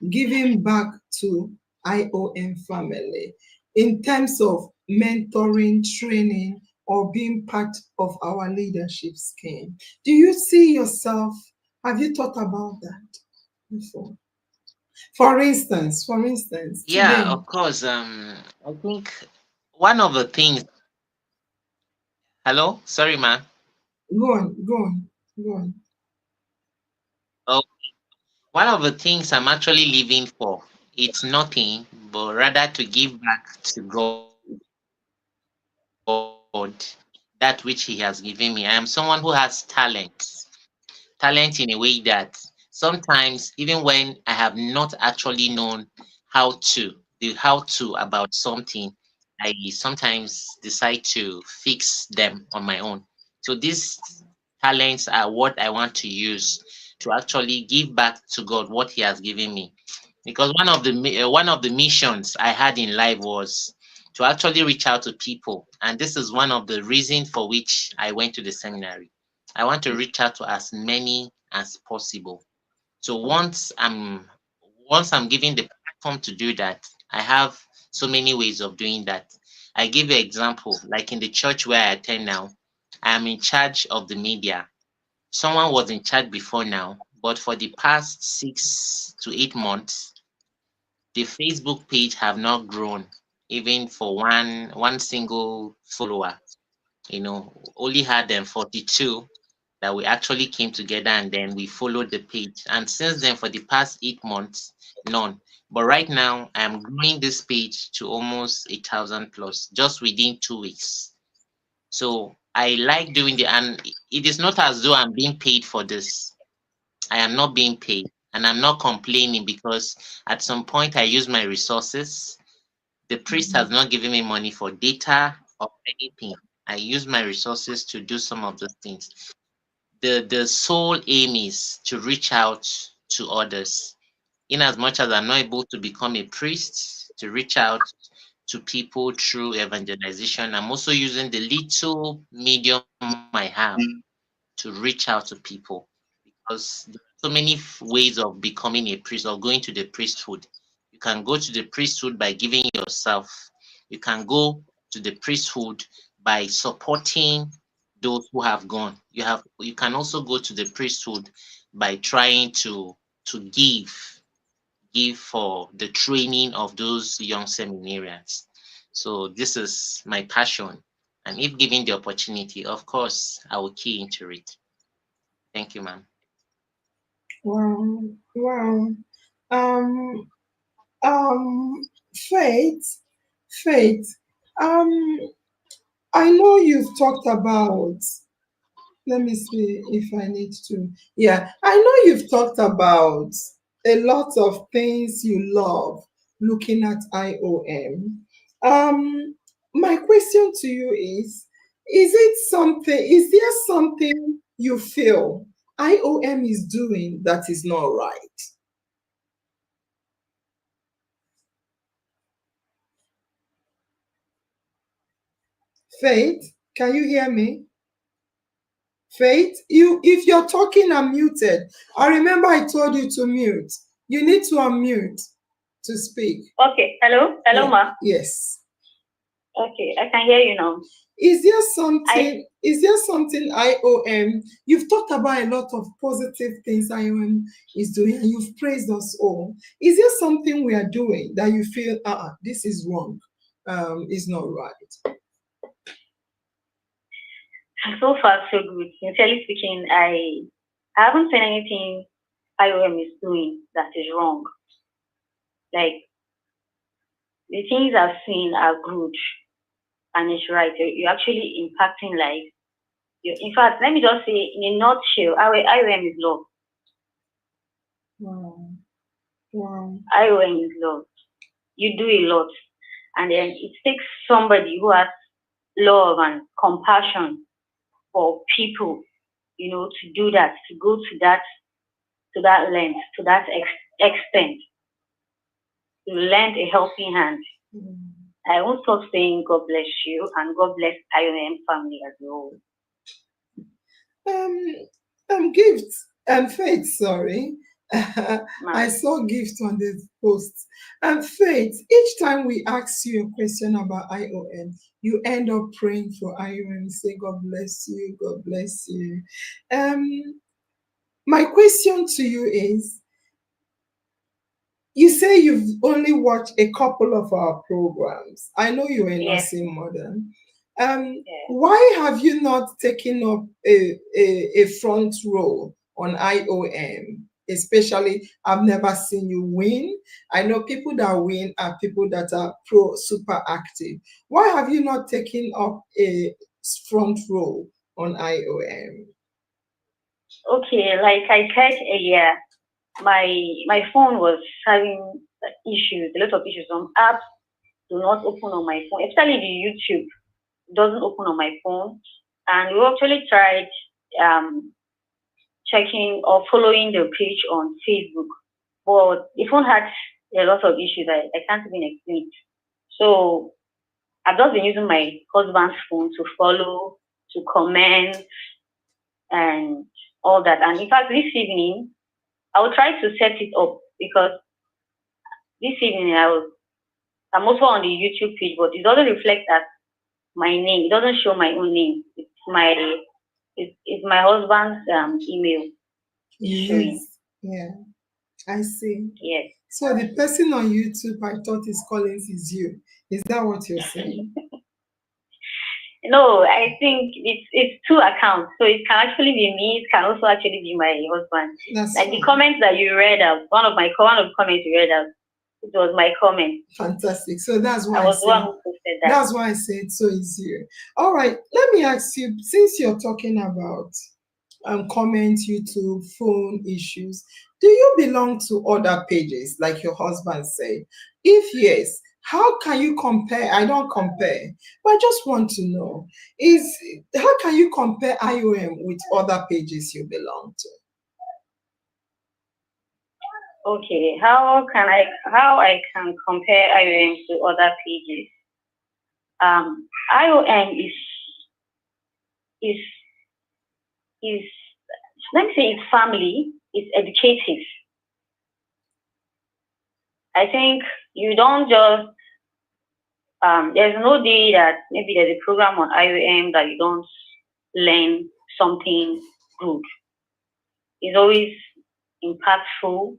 giving back to IOM family in terms of mentoring, training, or being part of our leadership scheme? Do you see yourself? Have you thought about that before? For instance, Yeah, today. of course. I think one of the things. Hello, sorry, ma'am. Go on, go on, go on. Oh, one of the things I'm actually living for, it's nothing but rather to give back to God that which He has given me. I am someone who has talent in a way that sometimes, even when I have not actually known how to about something, I sometimes decide to fix them on my own. So these talents are what I want to use to actually give back to God what He has given me. Because one of the missions I had in life was to actually reach out to people, and this is one of the reasons for which I went to the seminary. I want to reach out to as many as possible. So once I'm given the platform to do that, I have so many ways of doing that. I give you an example, like in the church where I attend now, I am in charge of the media. Someone was in charge before now, but for the past 6 to 8 months, the Facebook page have not grown, even for one single follower. Only had them 42 that we actually came together and then we followed the page. And since then, for the past 8 months, none. But right now, I'm growing this page to almost 1,000 plus just within 2 weeks. So I like doing and it is not as though I'm being paid for this. I am not being paid and I'm not complaining because at some point I use my resources. The priest has not given me money for data or anything. I use my resources to do some of those things. The sole aim is to reach out to others. In as much as I'm not able to become a priest, to reach out to people through evangelization, I'm also using the little medium I have to reach out to people, because there are so many ways of becoming a priest or going to the priesthood. You can go to the priesthood by giving yourself. You can go to the priesthood by supporting those who have gone. You can also go to the priesthood by trying to give for the training of those young seminarians. So this is my passion, and if given the opportunity, of course, I will key into it. Thank you, ma'am. Wow. Faith, I know you've talked about, let me see if I need to. Yeah, I know you've talked about a lot of things you love looking at IOM. My question to you is there something you feel IOM is doing that is not right? Faith, can you hear me? Faith, if you're talking, I'm muted. I remember I told you to mute. You need to unmute to speak. Okay. Hello, yeah. ma. Yes. Okay, I can hear you now. Is there something IOM? You've talked about a lot of positive things IOM is doing, and you've praised us all. Is there something we are doing that you feel, this is wrong, is not right? So far, so good. Sincerely speaking, I haven't seen anything IOM is doing that is wrong. Like, the things I've seen are good and it's right. You're actually impacting life. In fact, let me just say, in a nutshell, IOM is love. Wow. IOM is love. You do a lot. And then it takes somebody who has love and compassion for people, to do that, to go to that length, to that extent, to lend a helping hand. I won't stop saying God bless you and God bless IOM family as well. Gifts and Faith, sorry. I saw Gift on the post. And Faith, each time we ask you a question about IOM, you end up praying for IOM, say God bless you, God bless you. My question to you is, you say you've only watched a couple of our programs. I know you are a nursing mother. Why have you not taken up a front role on IOM? Especially, I've never seen you win. I know people that win are people that are super active. Why have you not taken up a front role on IOM? Okay, like I said earlier, my phone was having issues, a lot of issues. Some apps do not open on my phone, especially the YouTube doesn't open on my phone. And we actually tried checking or following the page on Facebook, but the phone had a lot of issues. I can't even explain it. So I've just been using my husband's phone to follow, to comment, and all that. And in fact, this evening, I will try to set it up because this evening I'm also on the YouTube page, but it doesn't reflect that my name. It doesn't show my own name. It's my husband's email. Yes. Yeah. I see. Yes. So the person on YouTube I thought is Collins is you. Is that what you're saying? No, I think it's two accounts. So it can actually be me. It can also actually be my husband. That's like fine. The comments that you read out, one of the comments you read out, it was my comment. Fantastic. So that's why I was the one who posted that. That's why I said so easier. All right. Let me ask you, since you're talking about comments, YouTube, phone issues, do you belong to other pages like your husband said? If yes, how can you compare? I don't compare, but I just want to know, how can you compare IOM with other pages you belong to? Okay, how I can compare IOM to other pages? IOM is let me say it's family, it's educative. I think you don't just there's no day that maybe there's a program on IOM that you don't learn something good. It's always impactful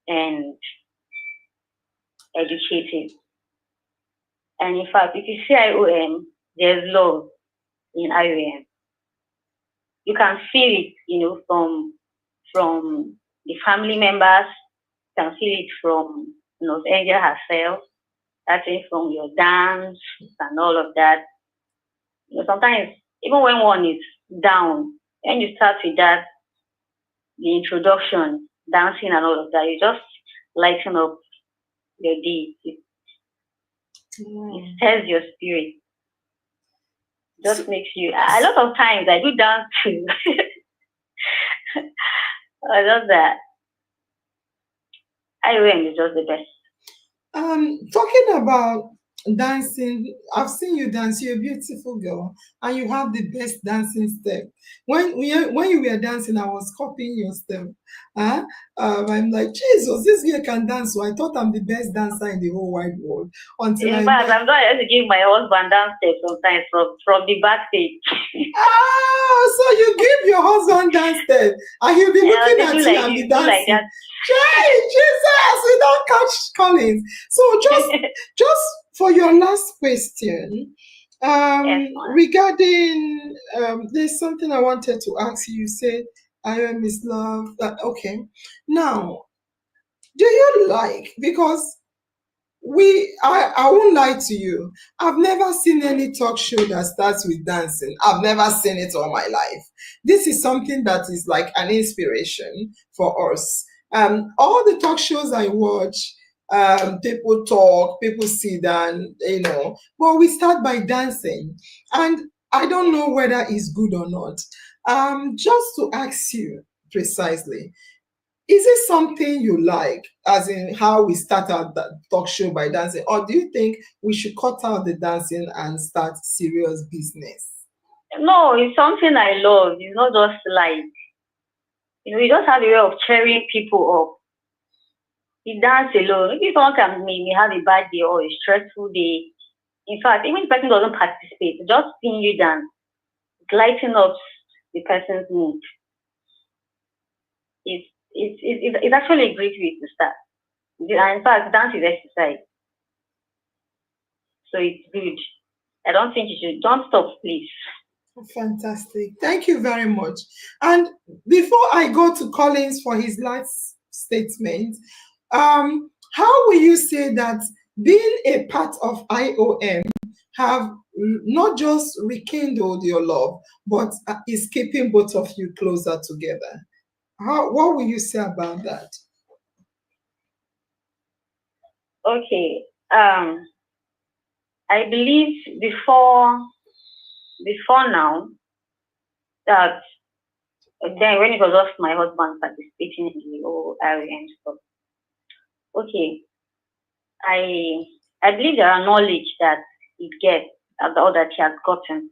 and educative. And in fact, if you see IOM, there's love in IOM. You can feel it, from the family members. You can feel it from Angel herself. That's it, from your dance and all of that. Sometimes even when one is down, when you start with that, the introduction, dancing and all of that, you just lighten up your day. It stirs your spirit. Just makes you. A lot of times I do dance too. I love that. IOM is just the best. Talking about dancing, I've seen you dance. You're a beautiful girl, and you have the best dancing step. When you were dancing, I was copying your step. I'm like, Jesus, this girl can dance. So I thought I'm the best dancer in the whole wide world. Until in fact, I'm going to give my husband dance steps sometimes from the backstage. So you give your husband dance steps, and he'll be looking at you and be dancing. Like that. Jesus, we don't catch Collins. So just for your last question, regarding there's something I wanted to ask you. You said IOM is love. Okay. Now, do you like, because I won't lie to you, I've never seen any talk show that starts with dancing. I've never seen it all my life. This is something that is like an inspiration for us. All the talk shows I watch, people talk, people sit down, but we start by dancing. And I don't know whether it's good or not. Just to ask you precisely, is it something you like, as in how we start out that talk show by dancing, or do you think we should cut out the dancing and start serious business? No, it's something I love. It's not just like, you just have a way of cheering people up. You dance alone. Maybe someone can maybe have a bad day or a stressful day. In fact, even if the person doesn't participate, just seeing you dance, lighten up the person's mood. It's actually a great way to start. And in fact, dance is exercise. So it's good. I don't think you should. Don't stop, please. Fantastic. Thank you very much. And before I go to Collins for his last statement, how will you say that being a part of IOM have not just rekindled your love, but is keeping both of you closer together? What will you say about that? Okay. I believe before now, that then when it was just my husband participating in the whole IOM stuff, okay, I believe there are knowledge that it gets, or that he has gotten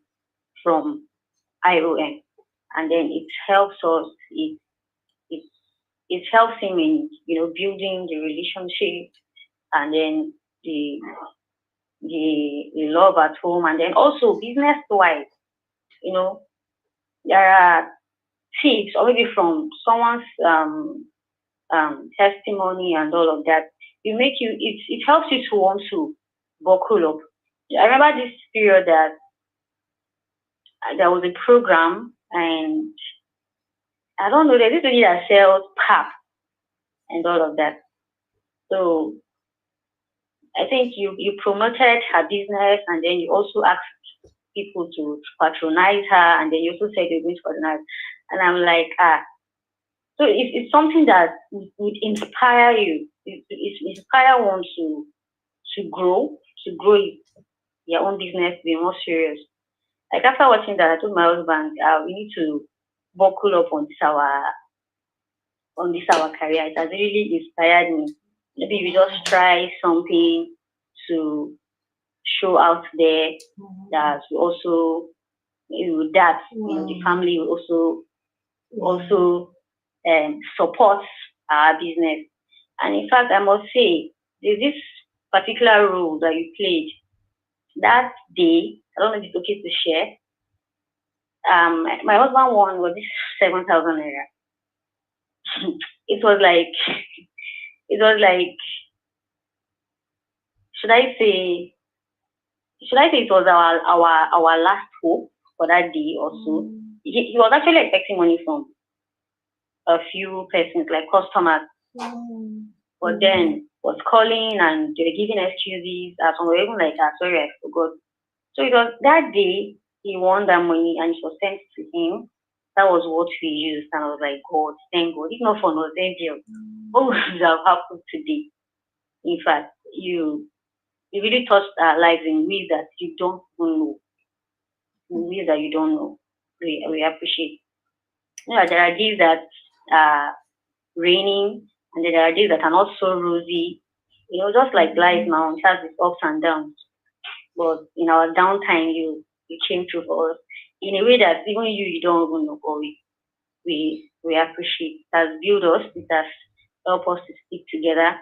from IOM, and then it helps us. It helps him in building the relationship, and then the love at home, and then also business wise, there are tips, or maybe from someone's testimony and all of that. It helps you to want to buckle up. I remember this period that there was a program, and I don't know, there's this lady that sells pap and all of that. So I think you promoted her business, and then you also asked people to patronize her, and then you also said you're going to patronize. And I'm like, so it's something that would inspire you. It inspire one to grow your own business, to be more serious. Like after watching that, I told my husband, we need to buckle up on this our career. It has really inspired me. Maybe we just try something to show out there, that we also the family will also support our business. And in fact, I must say, there's this particular role that you played that day, I don't know if it's okay to share. My husband won was this 7,000 naira. It was like, should I say it was our last hope for that day or so. He was actually expecting money from a few persons, like customers. But then was calling and they were giving excuses. Some were even like, sorry, I forgot. So it was that day he won that money and it was sent to him. That was what we used. And I was like, God, thank God. If not for no angel, what would have happened today? In fact, you really touched our lives in ways that you don't know. In ways that you don't know. We appreciate. There are days that are raining and there are days that are not so rosy. Just like life now, it has its ups and downs. But in our downtime, you came through for us in a way that even you don't even know, but we appreciate. It has built us. It has helped us to stick together.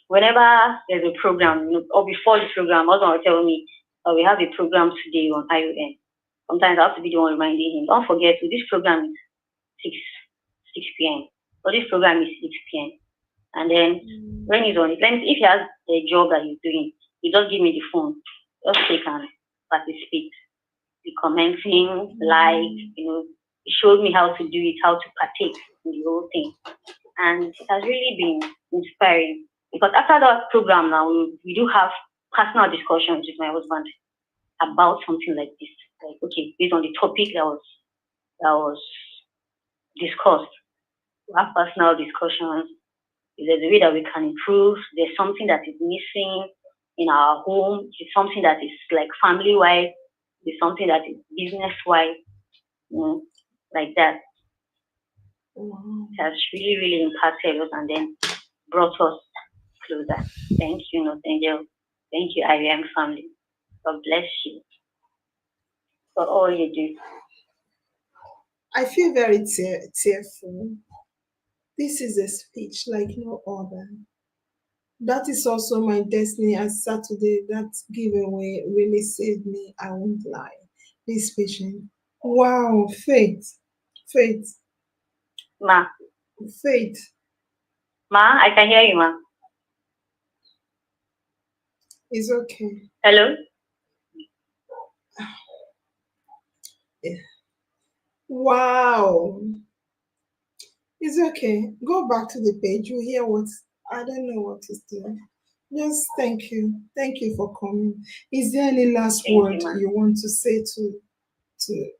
Whenever there's a program, or before the program, my husband will tell me, we have a program today on IOM. Sometimes I have to be the one reminding him, don't forget, this program is 6 p.m. or this program is 6 p.m. And then when he's on it, if he has a job that he's doing, he just give me the phone, just take and participate, be commenting, he showed me how to do it, how to partake in the whole thing. And it has really been inspiring because after that program now, we do have personal discussions with my husband about something like this. Like, okay, based on the topic that was discussed, we have personal discussions. If there's a way that we can improve, there's something that is missing in our home, it's something that is like family-wise, it's something that is business-wise, like that. It has really, really impacted us and then brought us closer. Thank you, Angel. Thank you, IOM family. God bless you for all you do. I feel very tearful. This is a speech like no other. That is also my destiny as Saturday. That giveaway really saved me. I won't lie. This patient. Wow, Faith. Ma. Faith. Ma, I can hear you, ma. It's okay. Hello? Yeah. Wow. It's okay. Go back to the page. You hear what I don't know what is doing. Just thank you. Thank you for coming. Is there any last word you want to say to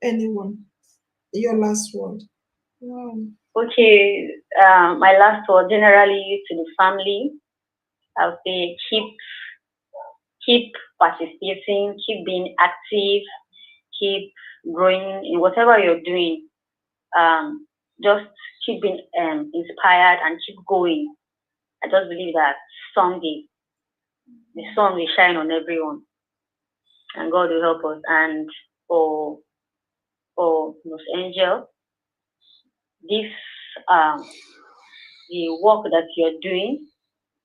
anyone? Your last word. Wow. Okay. My last word generally to the family. I'll say keep participating, keep being active, keep growing in whatever you're doing. Just keep being inspired and keep going. I just believe that someday the sun will shine on everyone and God will help us. And for Miss Angel, this the work that you're doing,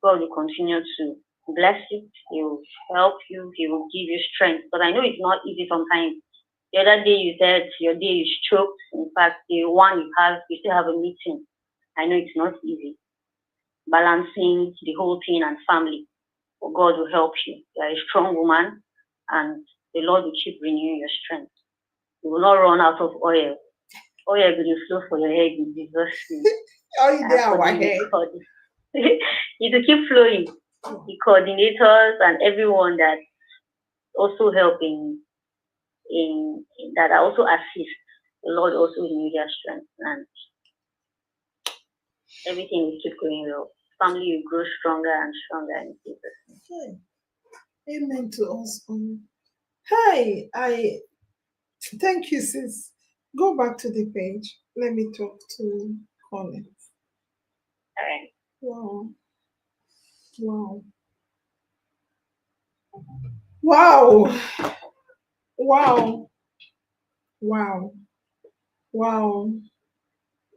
God will continue to bless it. He will help you. He will give you strength. But I know it's not easy sometimes. The other day you said your day is choked. In fact, the one you still have a meeting. I know it's not easy. Balancing the whole thing and family. But God will help you. You are a strong woman and the Lord will keep renewing your strength. You will not run out of oil. Oil will flow for your head in Jesus' name. Oh, yeah, our head. It will keep flowing. The coordinators and everyone that also help in that also assist. The Lord also renew their strength and everything will keep going well. Family will grow stronger and stronger in Jesus' name. Amen to us all. Hi, I thank you, sis. Go back to the page. Let me talk to Colin. All right. Wow. Wow. Wow. Wow. Wow. Wow.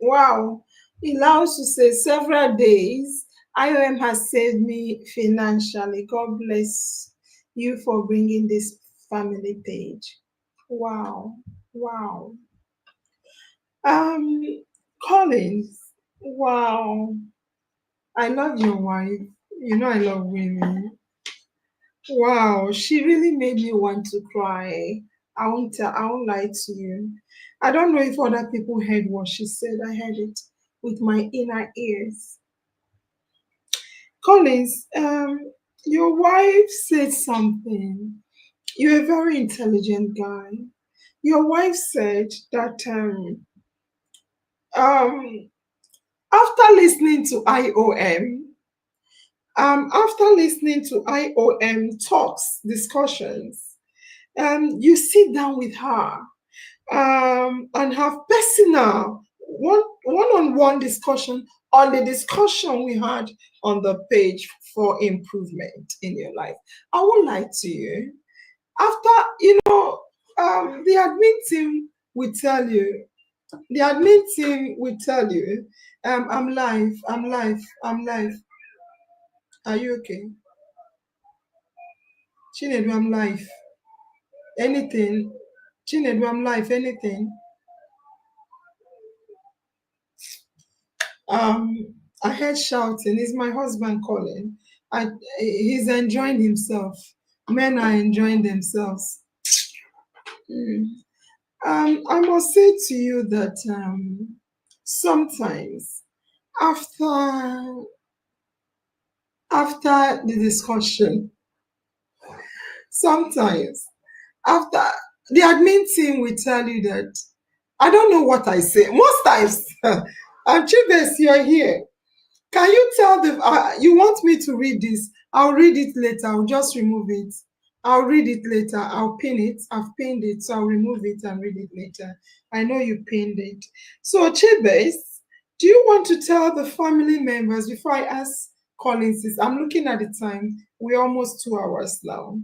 Wow. It allows to say several days. IOM has saved me financially. God bless you for bringing this family page. Wow, wow. Collins, wow. I love your wife. You know I love women. Wow, she really made me want to cry. I won't lie to you. I don't know if other people heard what she said. I heard it with my inner ears. Collins, your wife said something. You're a very intelligent guy. Your wife said that after listening to IOM talks, discussions, you sit down with her and have personal one-on-one discussion on the discussion we had on the page for improvement in your life. I won't lie to you. After, the admin team will tell you, I'm live. Are you okay? Chinedu, I'm live. Anything? Chinedu, I'm live. Anything? I heard shouting. It's my husband calling. He's enjoying himself. Men are enjoying themselves. I must say to you that sometimes after the discussion, sometimes after the admin team will tell you that I don't know what I say. Most times, Chibes, you're here. Can you tell them, you want me to read this? I'll read it later. I'll just remove it. I'll read it later. I'll pin it. I've pinned it, so I'll remove it and read it later. I know you pinned it. So, Chibes, do you want to tell the family members before I ask Collins? I'm looking at the time. We're almost 2 hours now.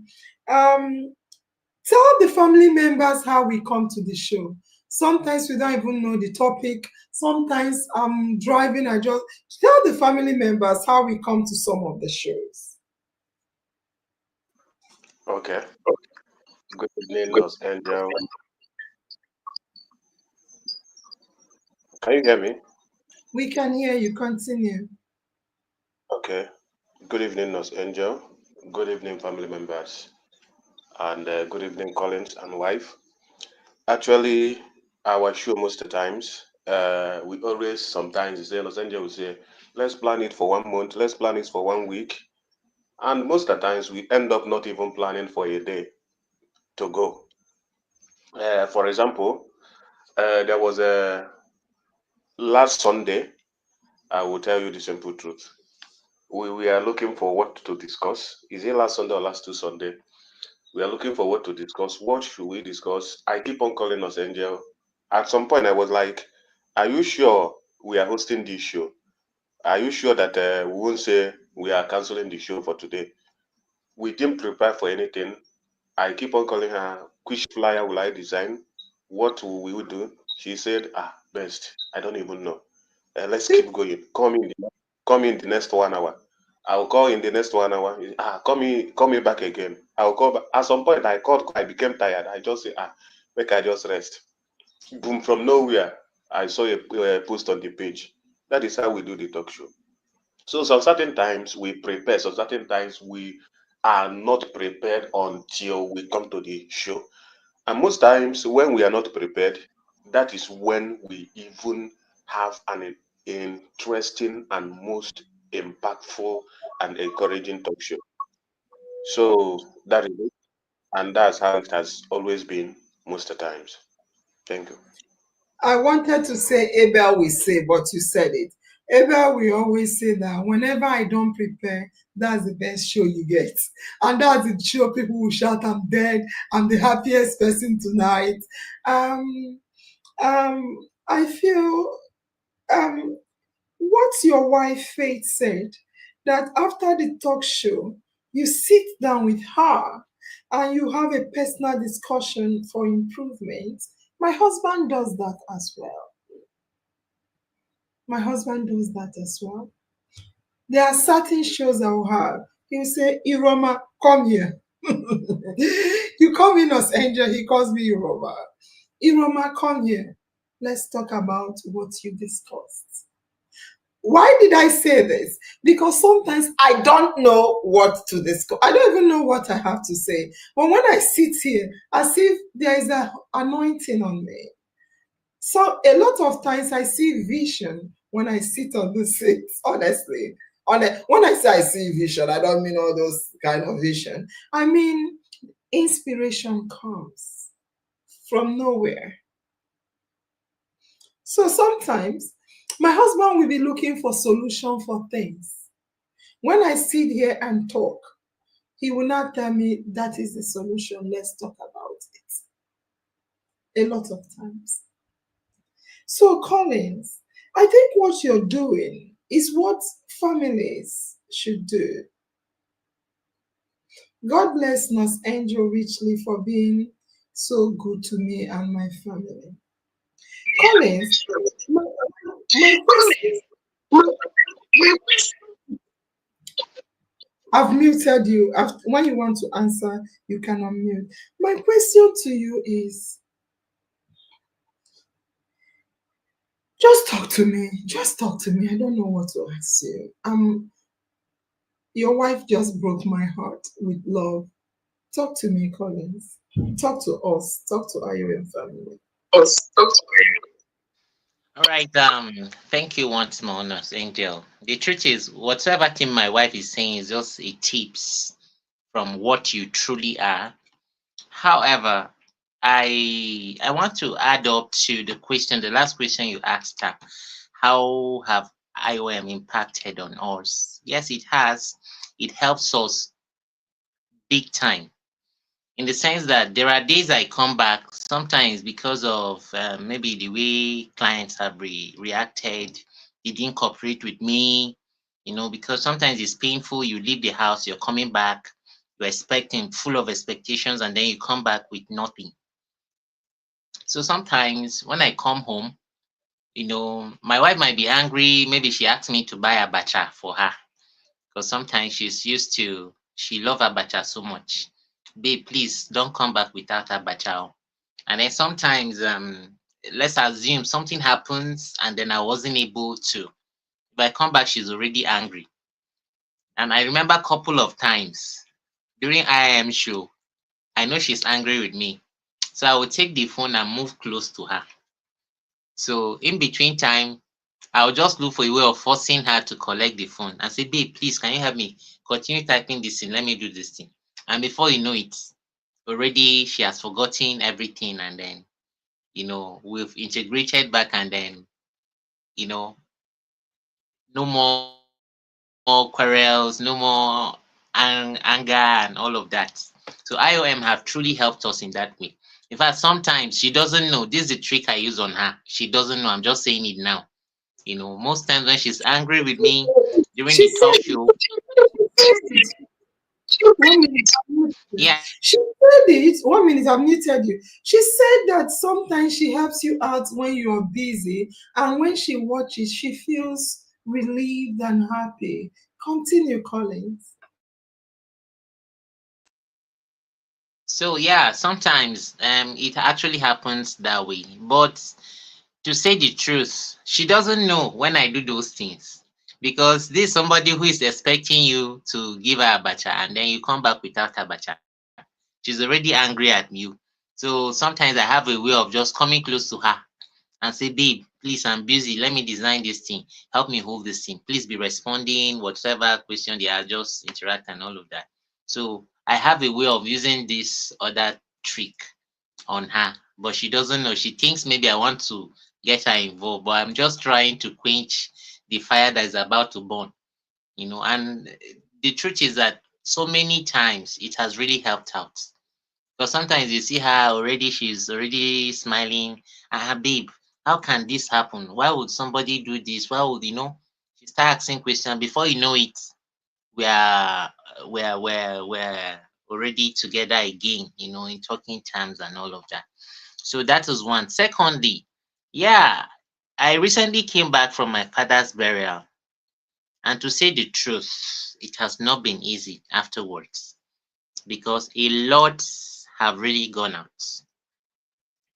Tell the family members how we come to the show. Sometimes we don't even know the topic. Sometimes I'm driving. I just tell the family members how we come to some of the shows. Okay. Good evening, Los Angeles. Can you hear me? We can hear you. Continue. Okay. Good evening, Los Angeles. Good evening, family members. And good evening, Collins and wife. Actually, our show most of the times, we always sometimes say, Los Angeles will say, let's plan it for 1 month, let's plan it for 1 week. And most of the times we end up not even planning for a day to go. For example, there was a last Sunday, I will tell you the simple truth. We are looking for what to discuss. Is it last Sunday or last 2 Sunday? We are looking for what to discuss. What should we discuss? I keep on calling us Angel. At some point, I was like, are you sure we are hosting this show? Are you sure that we won't say we are canceling the show for today? We didn't prepare for anything. I keep on calling her, which flyer will I design? What will we do? She said, best. I don't even know. Let's keep going. Call me in the next 1 hour. I'll call in the next 1 hour. Call me back again. I'll call back. At some point, I became tired. I just say, make I just rest. Boom, from nowhere, I saw a post on the page. That is how we do the talk show. So some certain times we prepare, some certain times we are not prepared until we come to the show. And most times when we are not prepared, that is when we even have an interesting and most impactful and encouraging talk show. So that is it. And that's how it has always been most of the times. Thank you. I wanted to say Abel will say, but you said it. Abel will always say that whenever I don't prepare, that's the best show you get. And that's the show people will shout, I'm dead, I'm the happiest person tonight. I feel what your wife Faith said, that after the talk show, you sit down with her and you have a personal discussion for improvement. My husband does that as well. My husband does that as well. There are certain shows I will have. He'll say, Iroma, come here. You call me Nurse Angel, he calls me Iroma. Iroma, come here. Let's talk about what you discussed. Why did I say this? Because sometimes I don't know what to discuss. I don't even know what I have to say. But when I sit here, as if there is an anointing on me. So a lot of times I see vision when I sit on the seat, honestly. When I say I see vision, I don't mean all those kind of vision. I mean, inspiration comes from nowhere. So sometimes my husband will be looking for solution for things. When I sit here and talk, he will not tell me that is the solution. Let's talk about it. A lot of times. So Collins, I think what you're doing is what families should do. God bless Nurse Angel richly for being so good to me and my family. Collins, my I've muted you. When you want to answer, you can unmute. My question to you is, just talk to me. Just talk to me. I don't know what to ask you. Your wife just broke my heart with love. Talk to me, Collins. Talk to us. Talk to IOM family. Us. Talk to All right. Thank you once more, Nurse Angel. The truth is, whatever thing my wife is saying is just a tips from what you truly are. However, I want to add up to the last question you asked her. How have IOM impacted on us? Yes, it has. It helps us big time, in the sense that there are days I come back sometimes because of maybe the way clients have reacted. They didn't cooperate with me, because sometimes it's painful. You leave the house, you're coming back, you're expecting, full of expectations, and then you come back with nothing. So sometimes when I come home, my wife might be angry. Maybe she asked me to buy abacha for her, because sometimes she loves abacha so much. Babe, please don't come back without abacha. And then sometimes, let's assume something happens and then I wasn't able to. If I come back, she's already angry. And I remember a couple of times during IIM show, I know she's angry with me. So I would take the phone and move close to her. So in between time, I'll just look for a way of forcing her to collect the phone and say, babe, please, can you help me? Continue typing this in. Let me do this thing. And before you know it, already she has forgotten everything. And then, we've integrated back, and then, no more quarrels, no more anger and all of that. So IOM have truly helped us in that way. In fact, sometimes she doesn't know. This is the trick I use on her. She doesn't know. I'm just saying it now. Most times when she's angry with me during the talk show. Yeah. She said it. 1 minute, I've muted you. She said that sometimes she helps you out when you're busy, and when she watches, she feels relieved and happy. Continue, Collins. So yeah, sometimes it actually happens that way. But to say the truth, she doesn't know when I do those things, because this is somebody who is expecting you to give her abacha, and then you come back without abacha. She's already angry at you. So sometimes I have a way of just coming close to her and say, babe, please, I'm busy. Let me design this thing. Help me hold this thing. Please be responding, whatever question they are, just interact and all of that. So I have a way of using this other trick on her, but she doesn't know. She thinks maybe I want to get her involved, but I'm just trying to quench the fire that is about to burn, and the truth is that so many times it has really helped out. Because sometimes you see her already, she's already smiling. Babe, how can this happen? Why would somebody do this? Why would, she start asking questions. Before you know it, we're already together again, in talking terms and all of that. So that is one. Secondly, yeah, I recently came back from my father's burial. And to say the truth, it has not been easy afterwards. because a lot have really gone out.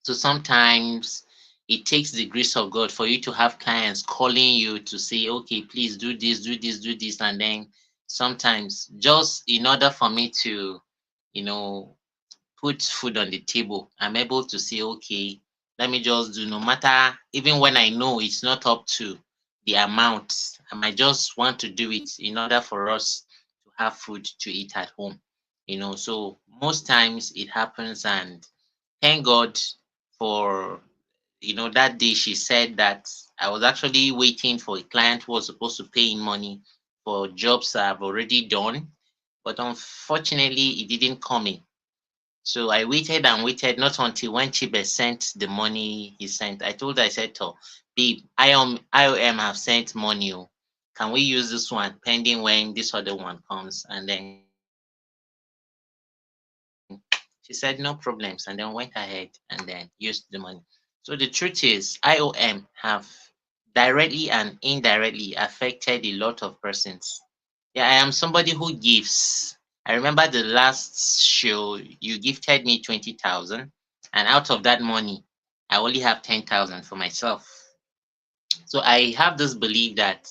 So sometimes it takes the grace of God for you to have clients calling you to say, okay, please do this, do this, do this. And then sometimes just in order for me to, put food on the table, I'm able to say, okay, let me just do, no matter, even when I know it's not up to the amount, I might just want to do it in order for us to have food to eat at home. So most times it happens, and thank God for, that day she said that I was actually waiting for a client who was supposed to pay in money for jobs I've already done, but unfortunately it didn't come in. So I waited and waited, not until when Chibe sent the money he sent. I told her, I said, to babe, IOM have sent money. Can we use this one pending when this other one comes? And then she said, no problems, and then went ahead and then used the money. So the truth is, IOM have directly and indirectly affected a lot of persons. Yeah, I am somebody who gives. I remember the last show, you gifted me 20,000, and out of that money, I only have 10,000 for myself. So I have this belief that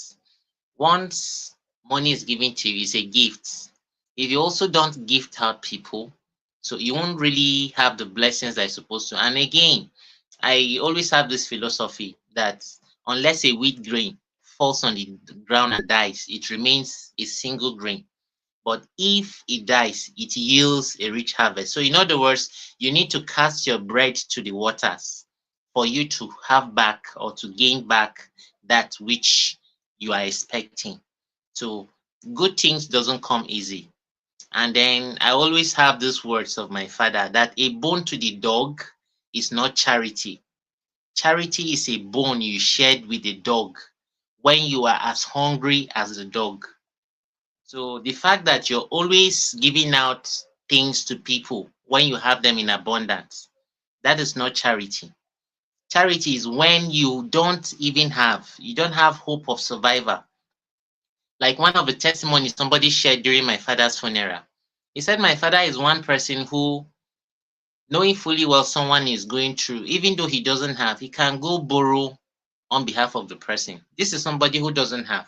once money is given to you, it's a gift. If you also don't gift out people, so you won't really have the blessings that you're supposed to. And again, I always have this philosophy that unless a wheat grain falls on the ground and dies, it remains a single grain. But if it dies, it yields a rich harvest. So in other words, you need to cast your bread to the waters for you to have back or to gain back that which you are expecting. So good things doesn't come easy. And then I always have these words of my father that a bone to the dog is not charity. Charity is a bone you shared with the dog when you are as hungry as the dog. So the fact that you're always giving out things to people when you have them in abundance, that is not charity. Charity is when you don't have hope of survival. Like one of the testimonies somebody shared during my father's funeral. He said my father is one person who, knowing fully well someone is going through, even though he doesn't have, he can go borrow on behalf of the person. This is somebody who doesn't have,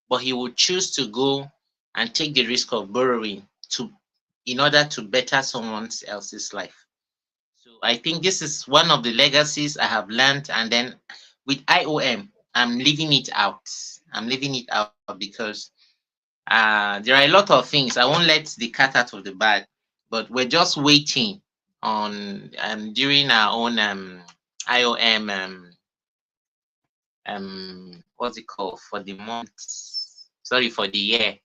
but he would choose to go and take the risk of borrowing in order to better someone else's life. So I think this is one of the legacies I have learned. And then with IOM, I'm leaving it out. I'm leaving it out because there are a lot of things. I won't let the cat out of the bag, but we're just waiting on during our own IOM what's it called, for the month, sorry, for the year.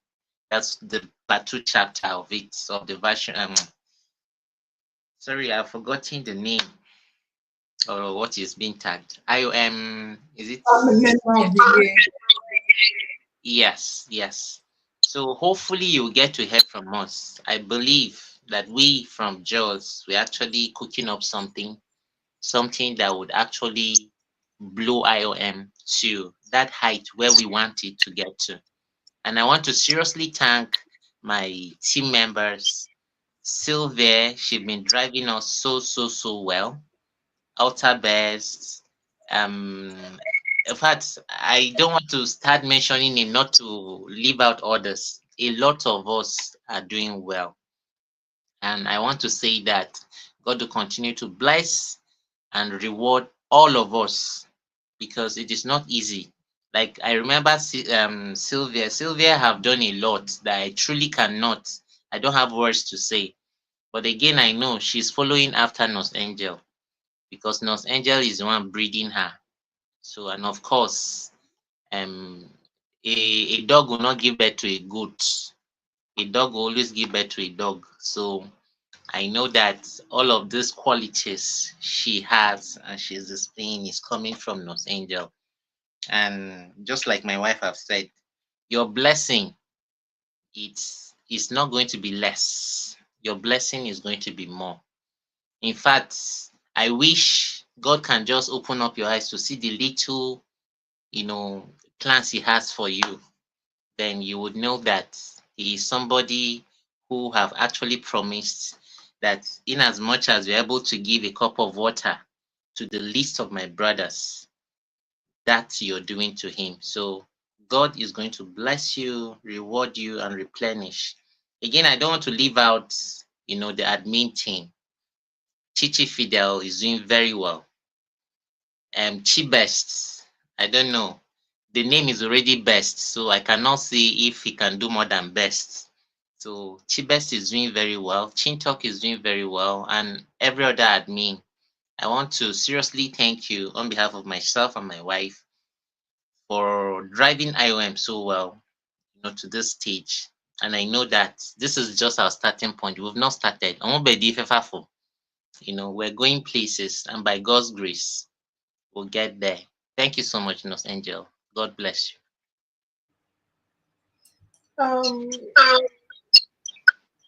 That's the part 2 chapter of it, of the version. Sorry, I've forgotten the name or what is being tagged. IOM, is it? Yes. So hopefully you'll get to hear from us. I believe that we from Jaws, we're actually cooking up something that would actually blow IOM to that height where we want it to get to. And I want to seriously thank my team members. Sylvia, she's been driving us so well. Outer Best. In fact, I don't want to start mentioning it, not to leave out others. A lot of us are doing well. And I want to say that God will continue to bless and reward all of us, because it is not easy. Like I remember Sylvia. Sylvia have done a lot that I truly cannot. I don't have words to say. But again, I know she's following after Nurse Angel, because Nurse Angel is the one breeding her. So, and of course, a dog will not give birth to a goat. A dog will always give birth to a dog. So I know that all of these qualities she has and she's displaying is coming from Nurse Angel. And just like my wife have said, your blessing, it's not going to be less. Your blessing is going to be more. In fact, I wish God can just open up your eyes to see the little, plans he has for you. Then you would know that he is somebody who have actually promised that in as much as you're able to give a cup of water to the least of my brothers, that you're doing to him. So God is going to bless you, reward you, and replenish. Again, I don't want to leave out, the admin team. Chichi Fidel is doing very well. Chi Best, I don't know. The name is already Best, so I cannot see if he can do more than Best. So Chi Best is doing very well. Chintalk is doing very well, and every other admin. I want to seriously thank you on behalf of myself and my wife for driving IOM so well, to this stage. And I know that this is just our starting point. We've not started. We're going places, and by God's grace, we'll get there. Thank you so much, Nurse Angel. God bless you.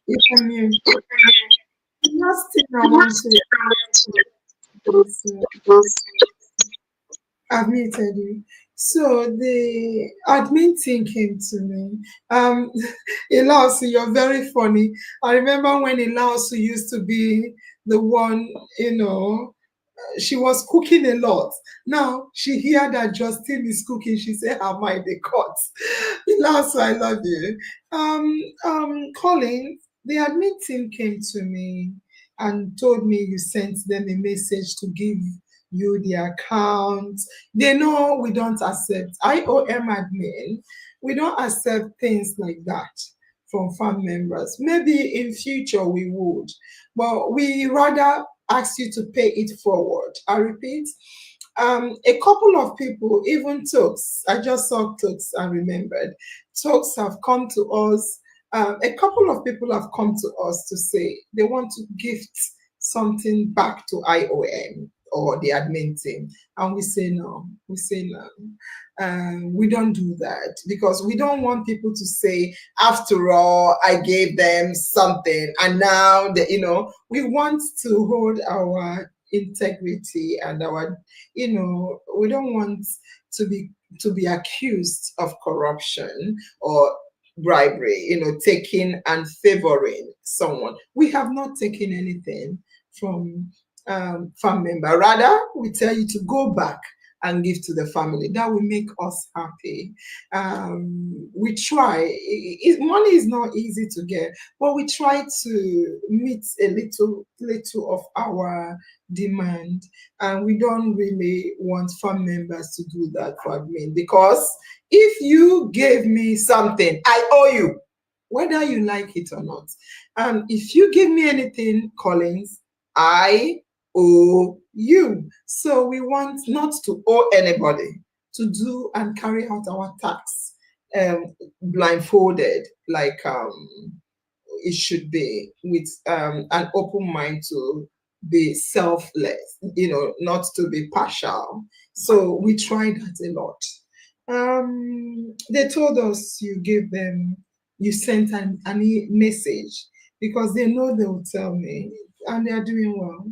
If I'm here, the last thing I want to I've muted you. So the admin team came to me. Ilausu, you're very funny. I remember when Ilausu used to be the one, she was cooking a lot. Now she hear that Justine is cooking. She said her mind they cut. Ilausu, I love you. Colin, the admin team came to me and told me you sent them a message to give you the account. They know we don't accept IOM admin. We don't accept things like that from farm members. Maybe in future we would, but we rather ask you to pay it forward. I repeat, a couple of people, even Tokes, I just saw Tokes and remembered, Tokes have come to us. A couple of people have come to us to say they want to gift something back to IOM or the admin team, and we say no. We say no. We don't do that because we don't want people to say, after all, I gave them something and now we want to hold our integrity and our, we don't want to be accused of corruption or bribery, taking and favoring someone. We have not taken anything from farm member. Rather, we tell you to go back and give to the family. That will make us happy. We try. Money is not easy to get, but we try to meet a little of our demand, and we don't really want farm members to do that for me, because if you gave me something, I owe you, whether you like it or not. And if you give me anything, Collins, I owe you. So we want not to owe anybody, to do and carry out our tax blindfolded, like it should be, with an open mind to be selfless, not to be partial. So we tried that a lot. They told us you sent an message, because they know they will tell me, and they are doing well,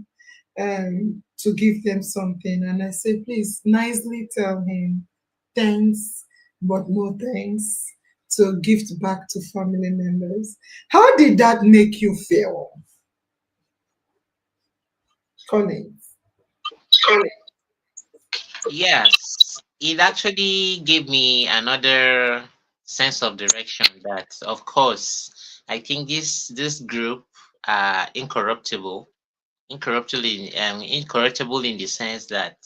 to give them something. And I said, please nicely tell him thanks, but no thanks, to gift back to family members. How did that make you feel, Collins? Yes, it actually gave me another sense of direction that, of course, I think this group are incorruptible in the sense that,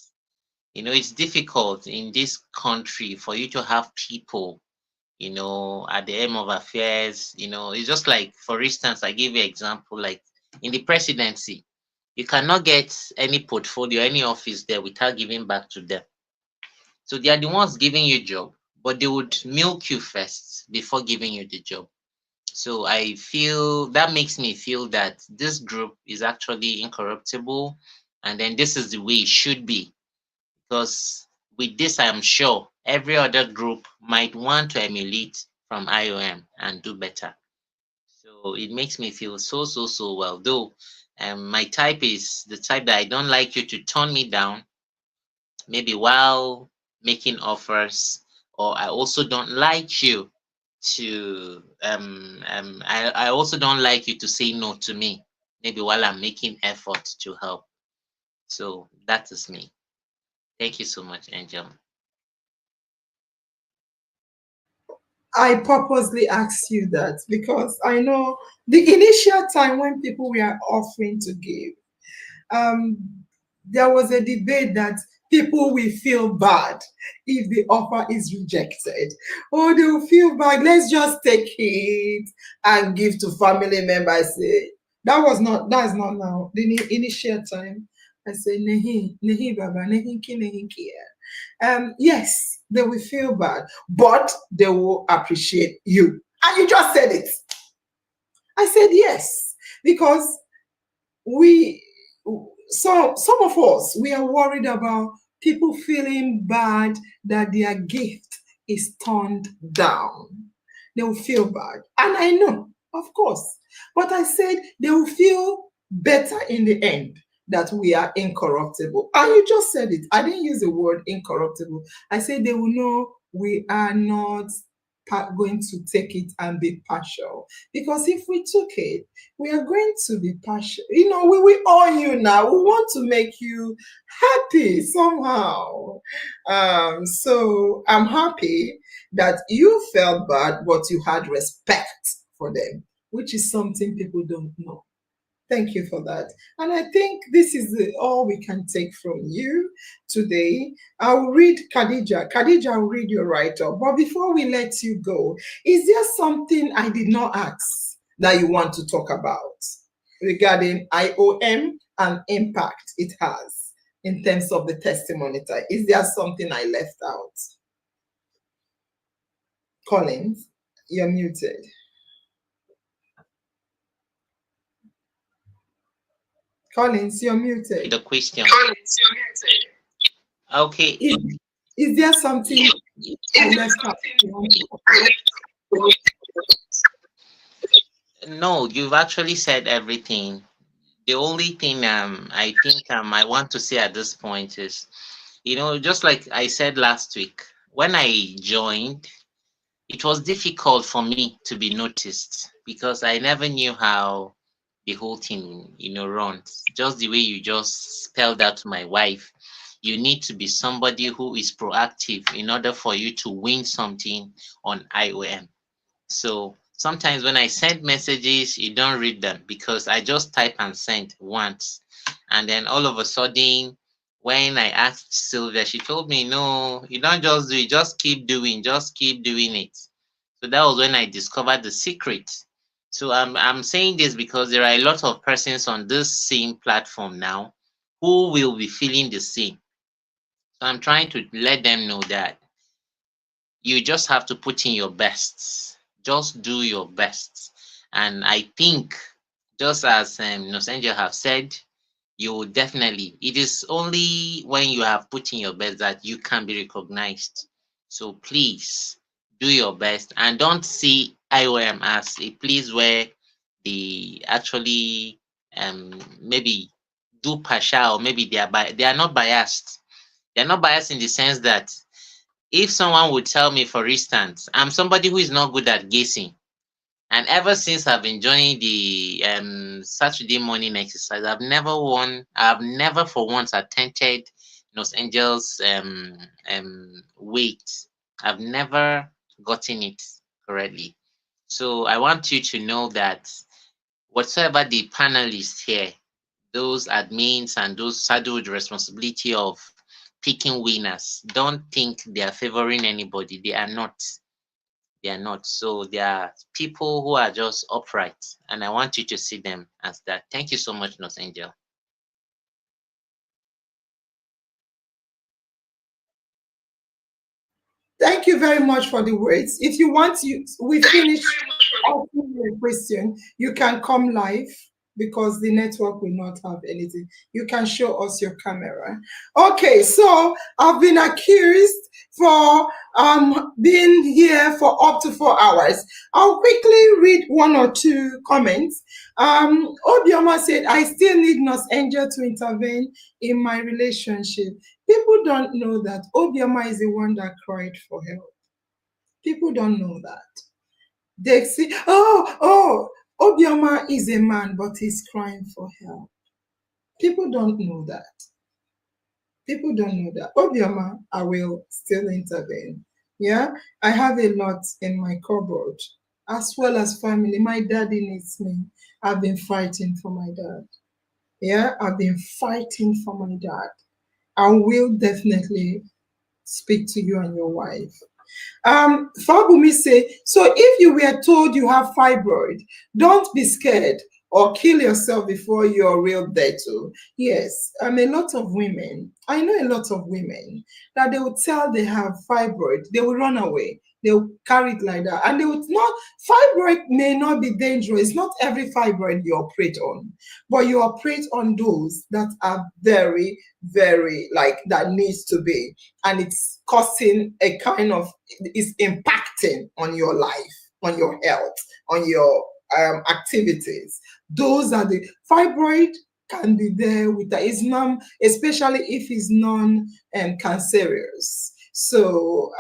it's difficult in this country for you to have people, at the aim of affairs. It's just like, for instance, I give you an example, like in the presidency, you cannot get any portfolio, any office there without giving back to them. So they are the ones giving you a job, but they would milk you first before giving you the job. So I feel that makes me feel that this group is actually incorruptible, and then this is the way it should be. Because with this, I am sure every other group might want to emulate from IOM and do better. So it makes me feel so well. Though my type is the type that I don't like you to turn me down, maybe while making offers, or I also don't like you to I also don't like you to say no to me, maybe while I'm making effort to help. So that is me. Thank you so much, Angel. I purposely asked you that because I know the initial time when people were offering to give, there was a debate that people will feel bad if the offer is rejected. Oh, they will feel bad. Let's just take it and give to family members. That's not now. The initial time, I say, nehi baba, nehi ki, nehi ki. Yes, they will feel bad, but they will appreciate you. And you just said it. I said yes, because some of us, we are worried about people feeling bad that their gift is turned down. They will feel bad. And I know, of course. But I said they will feel better in the end that we are incorruptible. And you just said it. I didn't use the word incorruptible. I said they will know we are not going to take it and be partial. Because if we took it, we are going to be partial. You know, we own you now. We want to make you happy somehow. So I'm happy that you felt bad, but you had respect for them, which is something people don't know. Thank you for that. And I think this is all we can take from you today. I'll read Khadija. Khadija, I'll read your write-up. But before we let you go, is there something I did not ask that you want to talk about regarding IOM and impact it has in terms of the testimony type? Is there something I left out? Collins, you're muted. Collins, you're muted. The question. Collins, you're muted. Okay. Is there something I left out? No, you've actually said everything. The only thing I think I want to say at this point is, you know, just like I said last week, when I joined, it was difficult for me to be noticed because I never knew how the whole thing, you know, runs. Just the way you just spelled out to my wife, you need to be somebody who is proactive in order for you to win something on IOM. So sometimes when I send messages, you don't read them because I just type and send once. And then all of a sudden, when I asked Sylvia, she told me, no, you don't just do it, just keep doing it. So that was when I discovered the secret. So I'm saying this because there are a lot of persons on this same platform now who will be feeling the same. So I'm trying to let them know that you just have to put in your best. Just do your best. And I think, just as Nos Angel have said, you will definitely, it is only when you have put in your best that you can be recognized. So please do your best and don't see IOM as a place where they actually maybe do partial, or maybe they are not biased. They are not biased in the sense that if someone would tell me, for instance, I'm somebody who is not good at guessing, and ever since I've been joining the Saturday morning exercise, I've never for once attempted Los Angeles weight. I've never gotten it correctly. So I want you to know that whatsoever the panelists here, those admins and those saddled with the responsibility of picking winners, don't think they are favoring anybody. They are not. They are not. So they are people who are just upright, and I want you to see them as that. Thank you so much, Nos Angel. Thank you very much for the words. If you want to, we finish asking your question, you can come live because the network will not have anything. You can show us your camera. Okay, so I've been accused for being here for up to 4 hours. I'll quickly read one or two comments. Obioma said, I still need Nos Angel to intervene in my relationship. People don't know that Obioma is the one that cried for help. People don't know that. They say, Obioma is a man, but he's crying for help. People don't know that. People don't know that. Obioma, I will still intervene. Yeah, I have a lot in my cupboard, as well as family. My daddy needs me. I've been fighting for my dad. Yeah, I've been fighting for my dad. I will definitely speak to you and your wife. Fabumi say, so if you were told you have fibroid, don't be scared or kill yourself before you're real dead too. Yes, a lot of women, I know a lot of women that they would tell they have fibroid, they will run away. They'll carry it like that. And they would not, fibroid may not be dangerous. Not every fibroid you operate on, but you operate on those that are very, very, like, that needs to be. And it's causing a kind of, it's impacting on your life, on your health, on your activities. Those are the fibroid can be there with that. It's non, especially if it's non-cancerous. So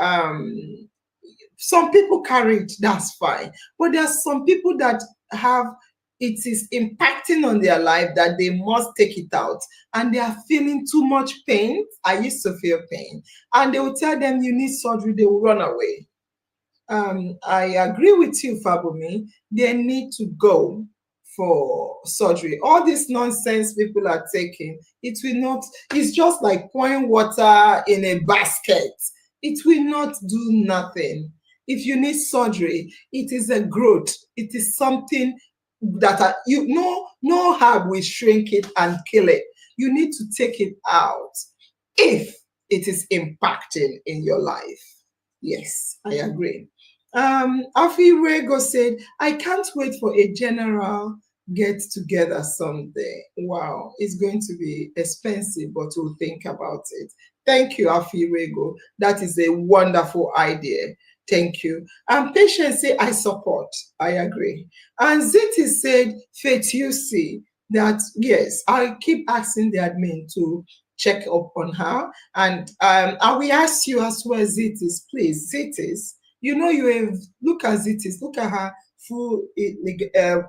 some people carry it, that's fine. But there are some people that have, it is impacting on their life that they must take it out, and they are feeling too much pain. I used to feel pain, and they will tell them you need surgery, they will run away. I agree with you, Fabumi. They need to go for surgery. All this nonsense people are taking, it will not, it's just like pouring water in a basket. It will not do nothing. If you need surgery, it is a growth. It is something that no herb will shrink it and kill it. You need to take it out if it is impacting in your life. Yes, I agree. Afi Rego said, I can't wait for a general get together someday. Wow, it's going to be expensive, but we'll think about it. Thank you, Afi Rego. That is a wonderful idea. Thank you. And Patience say, I support. I agree. And Ziti said, Faith, you see that, yes, I keep asking the admin to check up on her. And I will ask you as well, Zitis, please. Zitis, you know, you have, look at Zitis, look at her full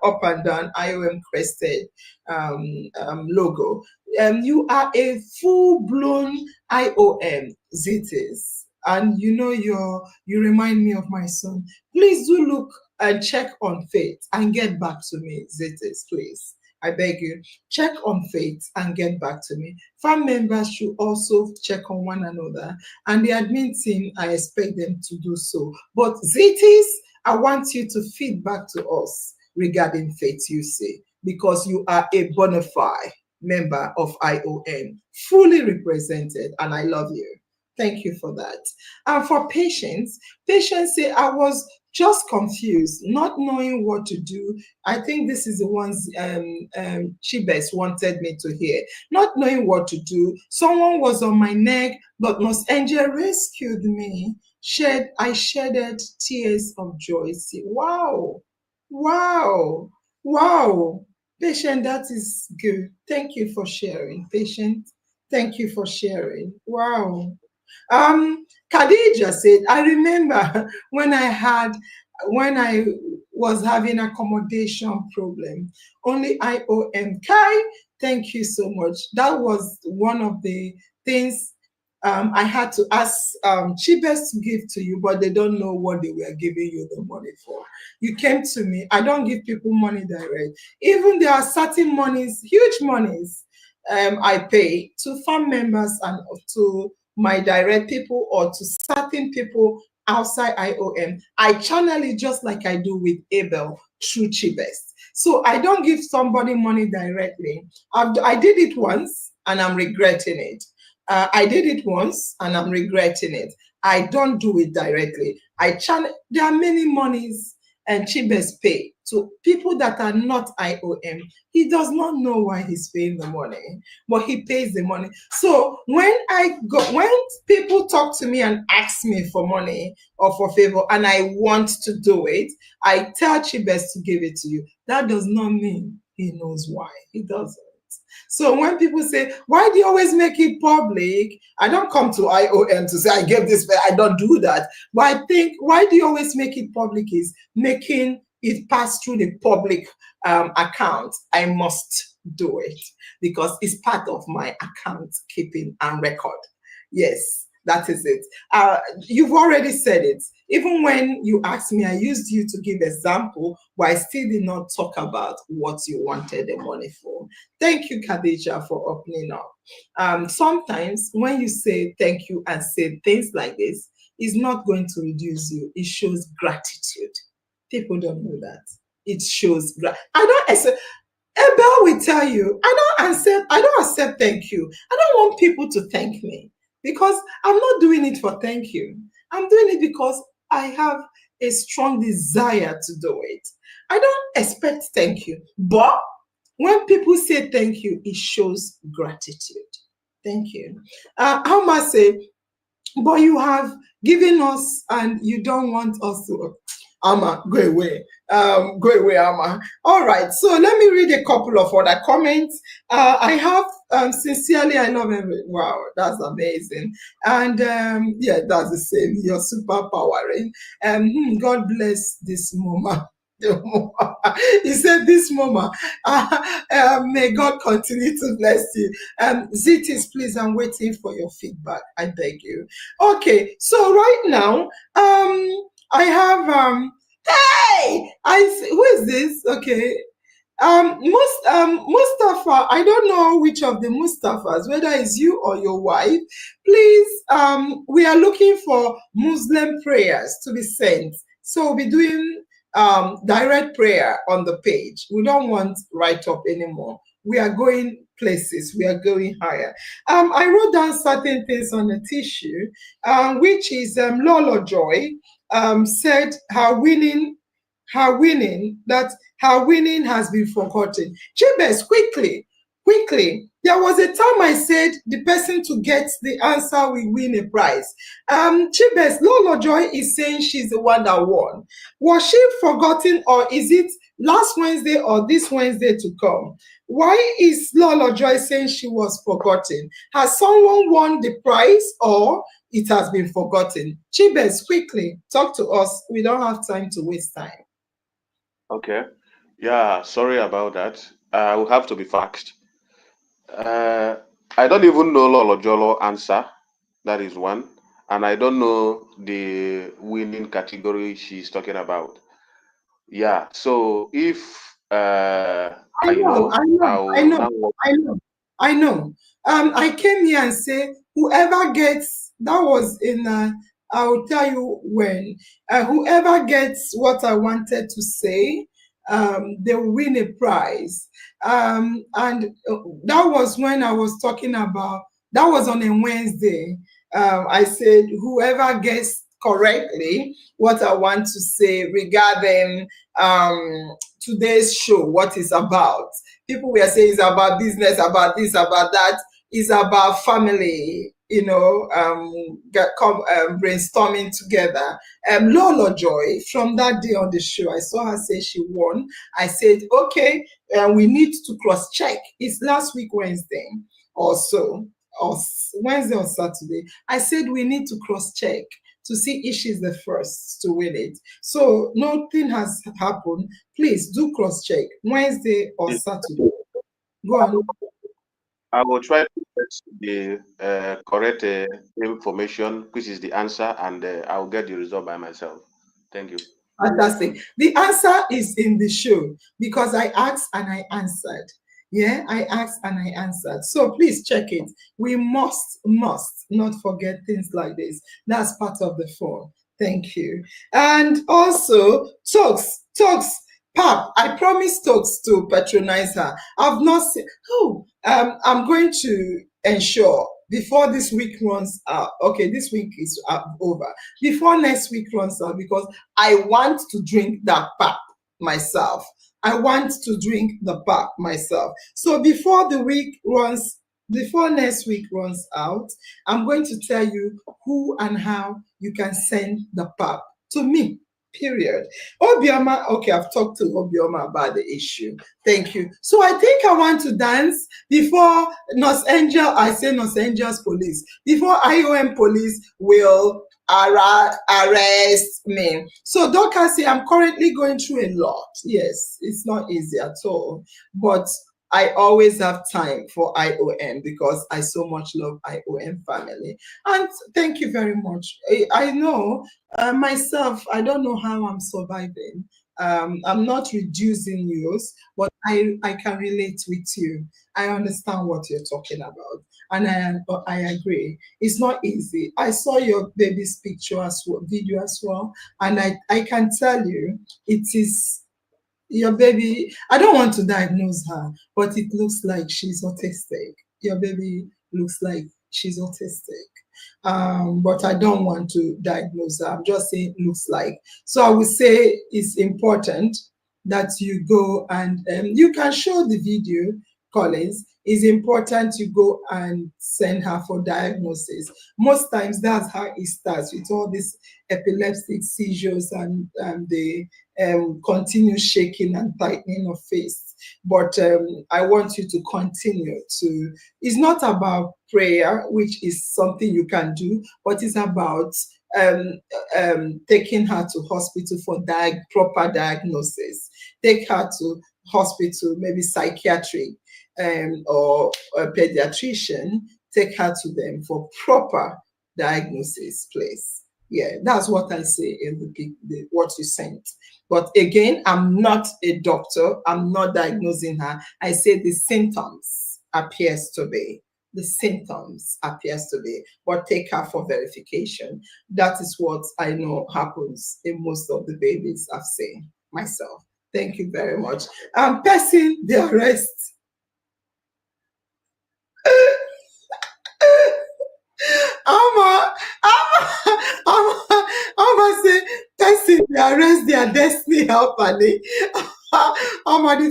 up and down IOM crested logo. You are a full-blown IOM, Zitis. And you know, you remind me of my son. Please do look and check on Faith and get back to me, Zitis, please. I beg you, check on Faith and get back to me. Farm members should also check on one another, and the admin team, I expect them to do so. But Zitis, I want you to feed back to us regarding Faith, you say, because you are a bona fide member of IOM, fully represented, and I love you. Thank you for that. And for Patience say, I was just confused, not knowing what to do. I think this is the ones Chibes wanted me to hear. Not knowing what to do. Someone was on my neck, but Miss Angel rescued me. I shedded tears of joy. See, wow, wow, wow. Patient, that is good. Thank you for sharing. Patient, thank you for sharing. Wow. Khadija said, I remember when I was having accommodation problem, only IOM. Kai, thank you so much. That was one of the things I had to ask Chibes to give to you, but they don't know what they were giving you the money for. You came to me. I don't give people money direct. Even there are certain monies, huge monies, I pay to farm members and to my direct people or to certain people outside IOM. I channel it just like I do with Abel through Chibes. So I don't give somebody money directly. I did it once and I'm regretting it. I did it once and I'm regretting it. I don't do it directly. I channel. There are many monies and Chibes pay to people that are not IOM. He does not know why he's paying the money, but he pays the money. So when people talk to me and ask me for money or for favor and I want to do it, I tell Chibes to give it to you. That does not mean he knows why. He doesn't. So when people say, why do you always make it public? I don't come to IOM to say I gave this, I don't do that. But I think why do you always make it public is making it pass through the public account. I must do it because it's part of my account keeping and record. Yes, that is it. You've already said it. Even when you asked me, I used you to give example, but I still did not talk about what you wanted the money for. Thank you, Khadija, for opening up. Sometimes when you say thank you and say things like this, it's not going to reduce you. It shows gratitude. People don't know that. It shows gratitude. I don't accept. Abel will tell you, I don't accept thank you. I don't want people to thank me because I'm not doing it for thank you. I'm doing it because I have a strong desire to do it. I don't expect thank you. But when people say thank you, it shows gratitude. Thank you. I must say, but you have given us and you don't want us to. Amma, go away. Go away, Amma. All right. So let me read a couple of other comments. I have sincerely, I love every. Wow, that's amazing. And yeah, that's the same. You're super powering. God bless this mama. He said this mama. May God continue to bless you. Zitis, please, I'm waiting for your feedback. I beg you. Okay, so right now, I have hey, who is this? Okay. Mustafa, I don't know which of the Mustafas, whether it's you or your wife. Please, we are looking for Muslim prayers to be sent. So we'll be doing direct prayer on the page. We don't want write-up anymore. We are going places. We are going higher. I wrote down certain things on the tissue, which is Lolo Joy said her winning has been forgotten. Chibes, quickly. There was a time I said the person to get the answer will win a prize. Chibes, Lolo Joy is saying she's the one that won. Was she forgotten or is it last Wednesday or this Wednesday to come? Why is Lolo Joy saying she was forgotten? Has someone won the prize or it has been forgotten? Chibes, quickly, talk to us. We don't have time to waste time. Okay. Yeah, sorry about that. I will have to be faxed. I don't even know Lolo Jolo answer. That is one. And I don't know the winning category she's talking about. Yeah. So if I know. I came here and say whoever gets, that was in I will tell you when, whoever gets what I wanted to say, they will win a prize. And that was when I was talking about, that was on a Wednesday. I said whoever gets correctly what I want to say regarding today's show, what it's about. People were saying it's about business, about this, about that. It's about family, brainstorming together. Lolo Joy, from that day on the show, I saw her say she won. I said, okay, we need to cross-check. It's last week Wednesday or so, or Wednesday or Saturday. I said we need to cross-check to see if she's the first to win it. So nothing has happened. Please do cross-check Wednesday or Saturday. Go on. I will try to get the correct information, which is the answer, and I will get the result by myself. Thank you. Fantastic. The answer is in the show because I asked and I answered. Yeah, I asked and I answered. So please check it. We must not forget things like this. That's part of the fun. Thank you. And also, Talks, Pap, I promised Talks to patronize her. I've not seen, I'm going to ensure before this week runs out. Okay, this week is over. Before next week runs out, because I want to drink that Pap myself. I want to drink the Pap myself. So before next week runs out, I'm going to tell you who and how you can send the Pap to me. Period. Obioma, okay, I've talked to Obioma about the issue. Thank you. So I think I want to dance before Los Angeles police, before IOM police will arrest me. So Dorcas, I'm currently going through a lot. Yes, it's not easy at all, but I always have time for IOM because I so much love IOM family. And thank you very much. I know myself, I don't know how I'm surviving. I'm not reducing yours, but I can relate with you. I understand what you're talking about. And I agree. It's not easy. I saw your baby's picture as well, video as well. And I can tell you, it is your baby. I don't want to diagnose her, but it looks like she's autistic. Your baby looks like she's autistic. But I don't want to diagnose her. I'm just saying it looks like. So I would say it's important that you go and you can show the video, Collins. It's important you go and send her for diagnosis. Most times that's how it starts, with all these epileptic seizures and the continue shaking and tightening of face. But I want you to continue to, it's not about prayer, which is something you can do, but it's about taking her to hospital for proper diagnosis. Take her to hospital, maybe psychiatric or a pediatrician. Take her to them for proper diagnosis, please. Yeah, that's what I say in what you sent. But again, I'm not a doctor. I'm not diagnosing her. I say the symptoms appears to be. The symptoms appears to be. But take her for verification. That is what I know happens in most of the babies I've seen myself. Thank you very much. Passing the arrest. I'm say, person they arrest their destiny helper. The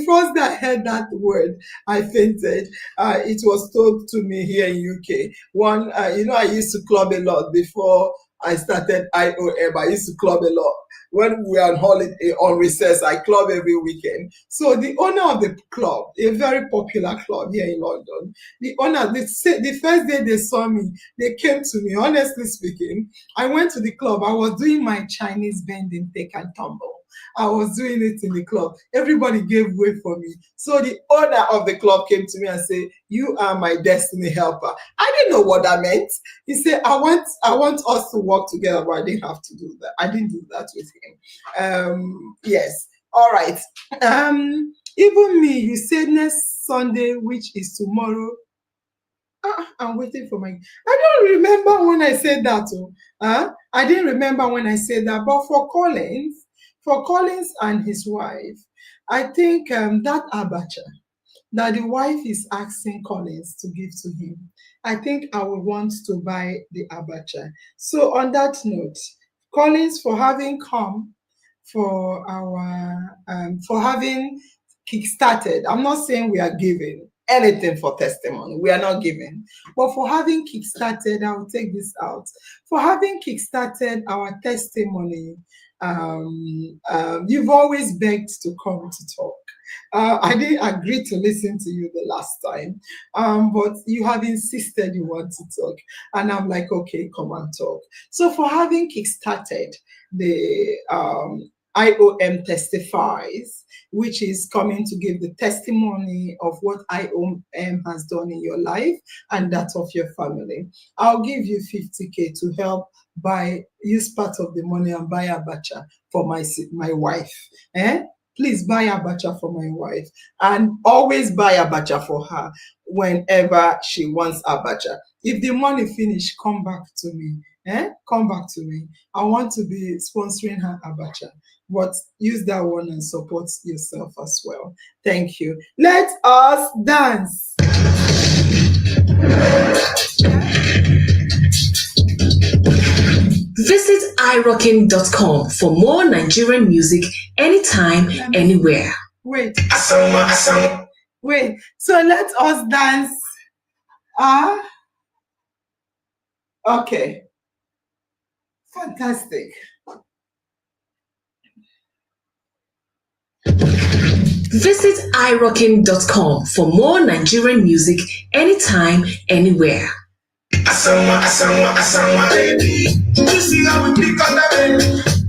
first that I heard that word, I fainted. It was told to me here in UK. One, I used to club a lot before I started IOM. I used to club a lot. When we were on holiday, on recess, I club every weekend. So the owner of the club, a very popular club here in London, the owner, the first day they saw me, they came to me. Honestly speaking, I went to the club. I was doing my Chinese bending, take and tumble. I was doing it in the club. Everybody gave way for me. So the owner of the club came to me and said, "You are my destiny helper." I didn't know what that meant. He said, I want us to work together, but I didn't have to do that. I didn't do that with him. Yes. All right. Even me, you said next Sunday, which is tomorrow. I'm waiting for my. I don't remember when I said that. I didn't remember when I said that. But for Collins and his wife, I think that abacha that the wife is asking Collins to give to him, I think I would want to buy the abacha. So on that note, Collins, for having come for our for having kickstarted. I'm not saying we are giving anything for testimony. We are not giving. But for having kickstarted, I will take this out. For having kickstarted our testimony, you've always begged to come to talk. I didn't agree to listen to you the last time, but you have insisted you want to talk. And I'm like, okay, come and talk. So for having kickstarted the IOM Testifies, which is coming to give the testimony of what IOM has done in your life and that of your family. I'll give you 50K to help use part of the money and buy abacha for my wife. Please buy abacha for my wife, and always buy abacha for her whenever she wants abacha. If the money finish, come back to me. Come back to me. I want to be sponsoring her abacha, but use that one and support yourself as well. Thank you. Let us dance. Visit irocking.com for more Nigerian music anytime, anywhere. Wait. So let us dance. Okay. Fantastic. Visit irockin.com for more Nigerian music anytime, anywhere. Asangwa, baby. You see how we pick on that baby,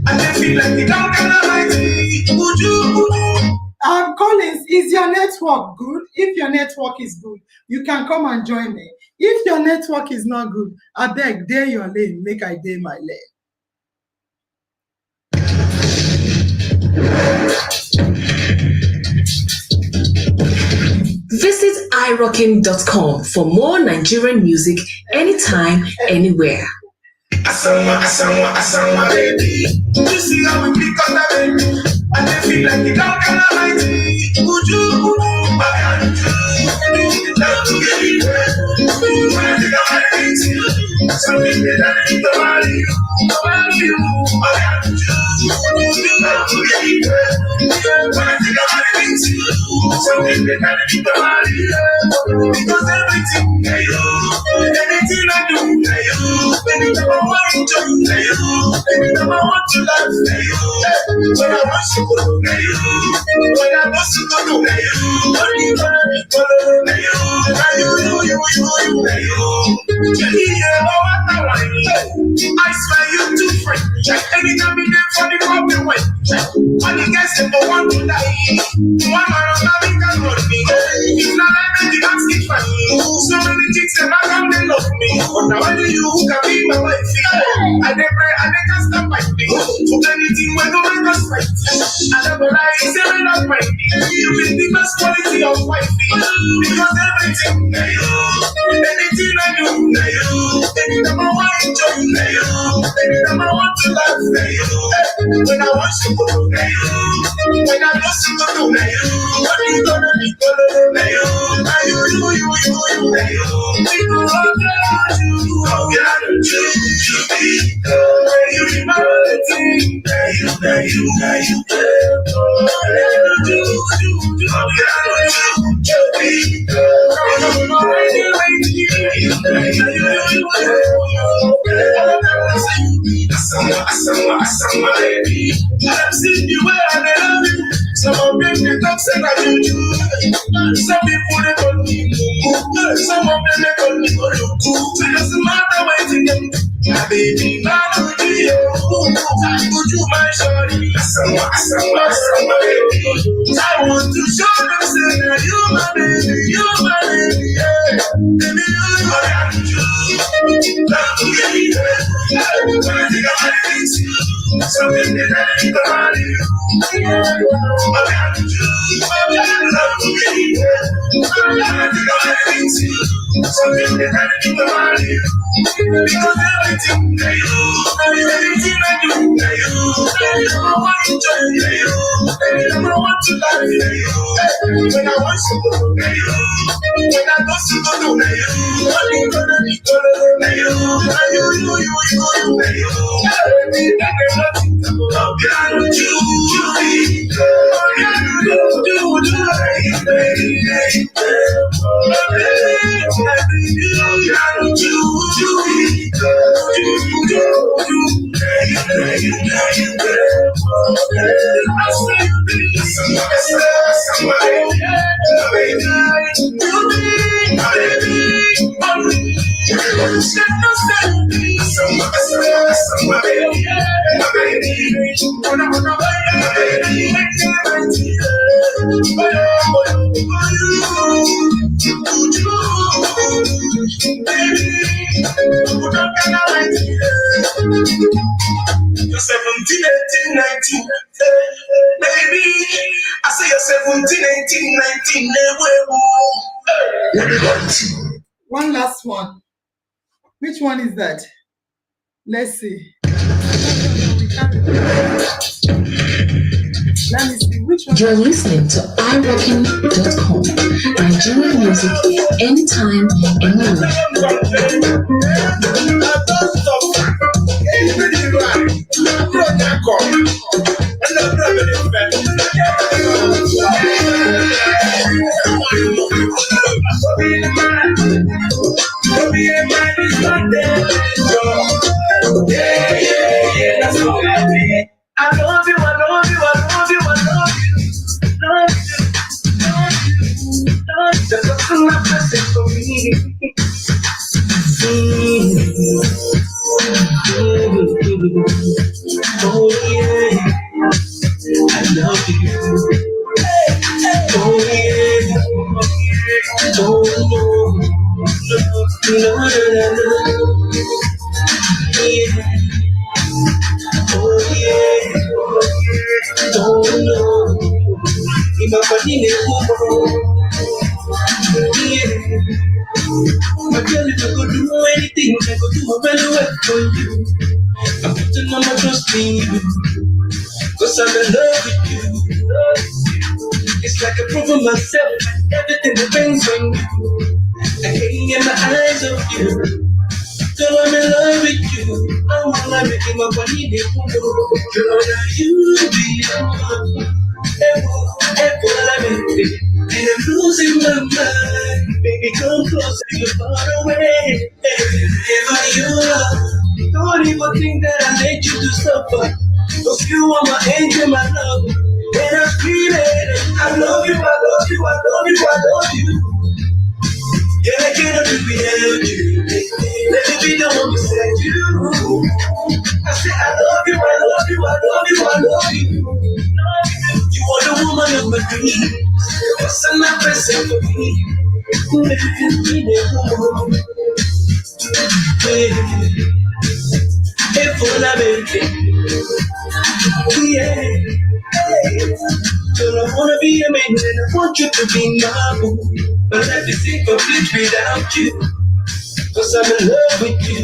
and they feel like they don't get almighty. Collins, is your network good? If your network is good, you can come and join me. If your network is not good, I beg, dare your lane, make I dare my lane. Visit irockin.com for more Nigerian music anytime, anywhere. Asangwa, baby. You see how we pick on that baby, and they feel like they don't get almighty. Something that I need to value. When I think about it, something that I need to value. Because everything that you, anything I do, that you, anytime I want to do, that you, anytime I want to love, that you, when I want to go, that you, when I want to go, that you, when you want to follow, that you, that I swear you too free. Anytime you there for the problem way. When you guys say the one to die, one man on the can run me. If not like the ask it for me. So many chicks and I come they love me. But now only you who can be my wife. I they pray and they can't stop my thing. So anything when no make us fight. I never lie, say me not my thing. You be the best quality of wifey. Because everything that you, anything I do, that you, anytime I want to enjoy, that you, anytime I want to laugh, that you, when I want to go, that you, when I want to go, that you, what you gonna be, that you, that you, that you, people love you, how can you be, you be my thing, that you, how can you be, Asangwa, baby. I've seen you where I love you. Some of them they talk say that you do. Some people they call me Mumu. Some of them they call me Oluku. It doesn't matter what you do. My baby, my baby, would you my shorty? Asangwa, baby. I want to show them say that you my baby, yeah. Baby, you my angel. When I think about it, something that I need to value. I got you, love me. When I think about it, something that I need to value. Because everything that you, everything I do, that you, anytime I want to enjoy, that you, anytime I want to love, that you, when I want to go, that you, when I go to go, that you, when you gonna be good, that you, that you, that you, everything that I want to do, how can you be good? How can you do, baby, You're 17, 18, 19, baby. I say you're 17, 18, 19, One last one. Which one is that? Let's see. Let me see. Which one? You're listening to irockin.com. Nigerian music anytime, anywhere. I love you, I love you, I love you, I love you. Oh yeah, I love you. Oh yeah, oh no, no, no, no, yeah. Oh yeah, oh no, if my body is yeah. My girl, if I could do anything, I could do a better work for you. I'm putting all my trust in you, cause I'm in love with you. It's like I prove of myself, everything depends on you. I can't get my eyes off you, so I'm in love with you. I wanna make my body the girl, you be the one. And I'm losing my mind. Baby, come closer, you're far away. Wherever you are, don't even think that I let you to suffer. Cause you are my angel, my love. And I'm screaming, I love you, I love you, I love you, I love you. Yeah, I cannot do without you. Let me be the one to set you. I say I love you, I love you, I love you, I love you. You are the woman of my dreams. What's another person for me? Hey, for la baby. Yeah. Girl, I wanna be a man and I want you to be my boo. But life is incomplete without you. Cause I'm in love with you.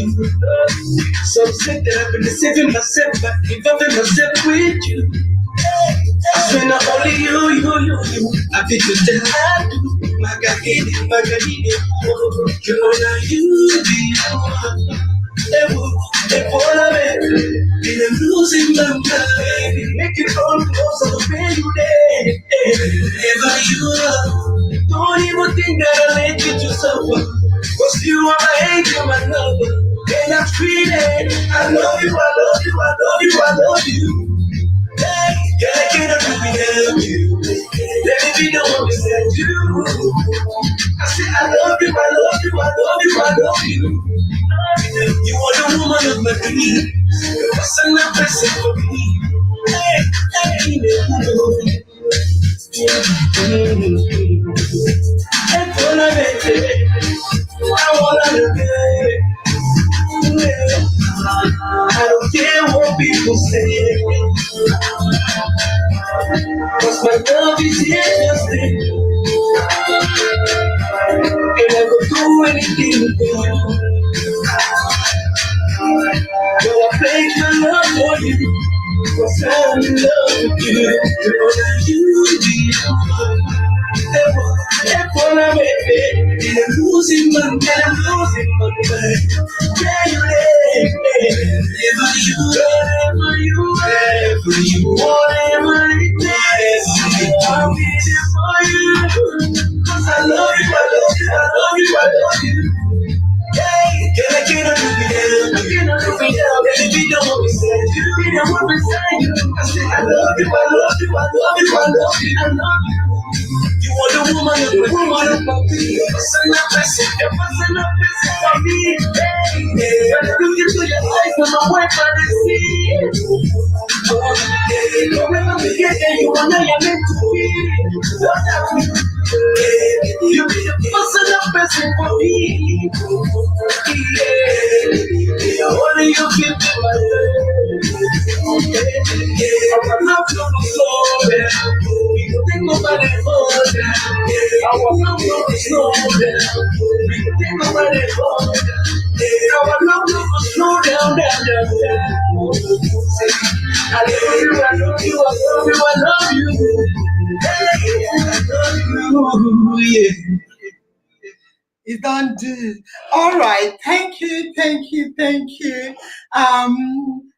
So sick that I've been deceiving myself by involving myself with you. I swear not only you. I feel to tell I do. Magadini. You know now you be the one. And I'm losing my mind. Make it all closer when you there. Wherever you are, don't even think that I'll let you to suffer. Cause you are my angel, my lover. And I'm screaming, I love you, I love you, I love you, I love you. Girl, I cannot do without you. Let me be the one to set you. I say I love you, I love you, I love you, I love you. You are the woman of my dreams. What's another person for me? Hey, for la baby, I wanna be. I don't care what people say, cause my love is here to stay. And I will do anything for you. Girl, I pledge my love for you, cause I'm in love with you. Girl, you be the one. For la baby, and I'm losing my mind. Yeah, you let whatever you, whatever it takes, I'll be there for you. Cause I love you, I love you, I love you, I love you. Girl, I cannot do without you. Let me be the one beside you. Be the one beside you. I say I love you, I love you, I love you, I love you, I love you. You are the woman of my dreams. What's another person? What's another person for me? Hey, I look into your eyes and my wife I see. Wherever we get there, you and I are meant to be. You be the personal person for me. Only you give me my love. I'm not gonna slow down. You think nobody hold down. Our love gonna slow down. You think nobody hold down. Our love gonna slow down. I love you, I love you, I love you, I love you. I love you, yeah. It's done do. All right. Thank you.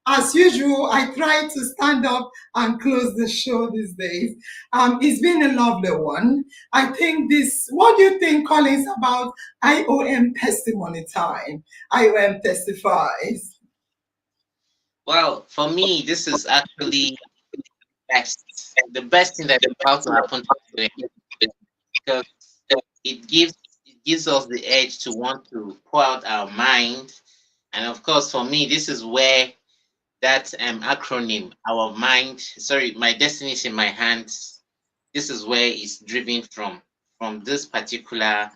As usual, I try to stand up and close the show these days. It's been a lovely one. I think what do you think, Collins, about IOM testimony time? IOM testifies. Well, for me, this is actually the best thing that's about to happen to me, because it gives us the edge to want to pour out our mind And of course, for me, this is where that acronym, my destiny is in my hands. This is where it's driven from this particular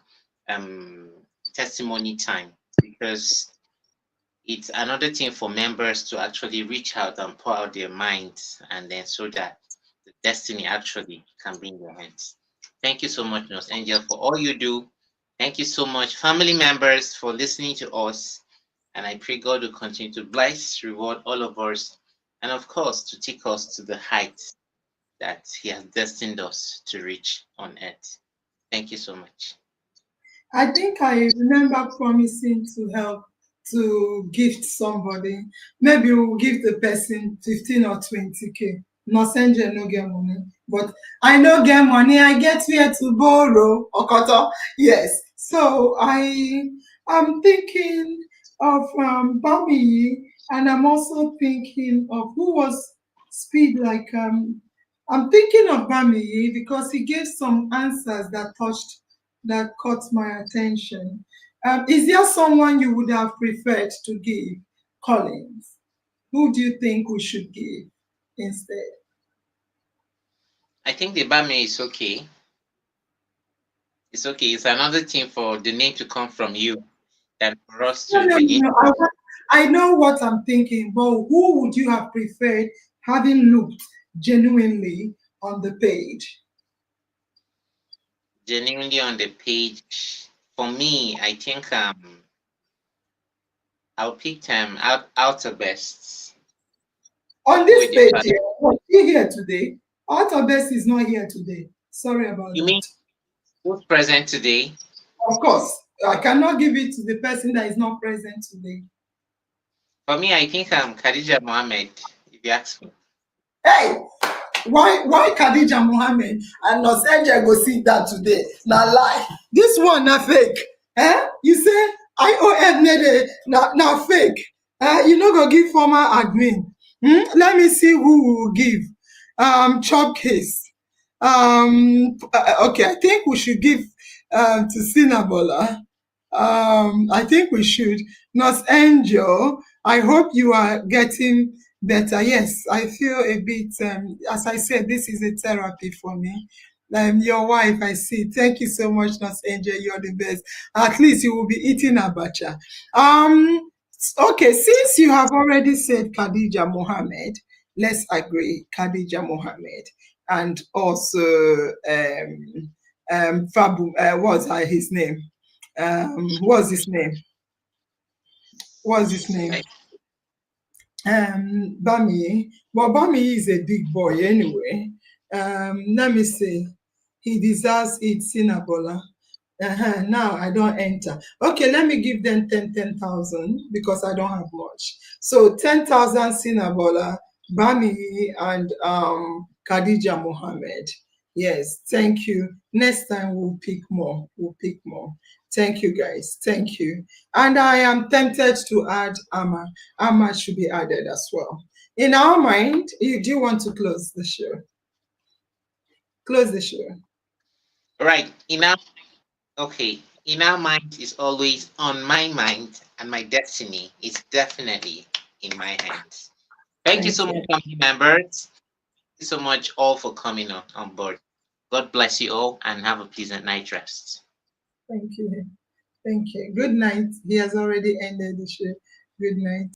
testimony time, because it's another thing for members to actually reach out and pour out their minds, and then so that the destiny actually can be in your hands. Thank you so much, Nurse Angel, for all you do. Thank you so much, family members, for listening to us. And I pray God will continue to bless, reward all of us, and of course, to take us to the heights that He has destined us to reach on earth. Thank you so much. I think I remember promising to help to gift somebody. Maybe we'll give the person 15 or 20K. No Angel no get money, but I no get money. I get here to borrow. Okoto, yes. So I'm thinking of Bami, and I'm also thinking of who was Speed like. I'm thinking of Bami because he gave some answers that caught my attention. Is there someone you would have preferred to give, Collins? Who do you think we should give instead? I think the Bame is okay. It's okay. It's another thing for the name to come from you than for us to begin. No. I know what I'm thinking, but who would you have preferred having looked genuinely on the page? Genuinely on the page, for me, I think I'll pick Outer Best. On this page here, was he here today? Outer Best is not here today. Sorry about that. You mean who's present today? Of course. I cannot give it to the person that is not present today. For me, I think Khadija Mohammed, if you ask me. Hey! Why Khadija Mohammed and Nurse Angel go see that today? Now lie. This one na fake. You say IOM na fake. You no go give former admin. Let me see who will give. Chop case. Okay, I think we should give to Sinabola. I think we should. Nurse Angel, I hope you are getting better. Yes, I feel a bit, as I said, this is a therapy for me. Your wife, I see. Thank you so much, Nurse Angel. You're the best. At least you will be eating abacha. Okay, since you have already said Khadija Mohammed, let's agree Khadija Mohammed, and also Fabu. What's his name? What's his name? Bami. Well, Bami is a big boy anyway. Let me see. He deserves it, Sinabola. Now I don't enter. Okay, let me give them 10,000 because I don't have much. So 10,000 Sinabola, Bami, and Khadija Mohammed. Yes, thank you. Next time we'll pick more. Thank you, guys. Thank you. And I am tempted to add Amma. Amma should be added as well. In our mind, do you want to close the show? Close the show. Right. In our mind is always on my mind, and my destiny is definitely in my hands. Thank you so much, family members. Thank you so much all for coming on board. God bless you all and have a pleasant night rest. Thank you. Thank you. Good night. He has already ended the show. Good night.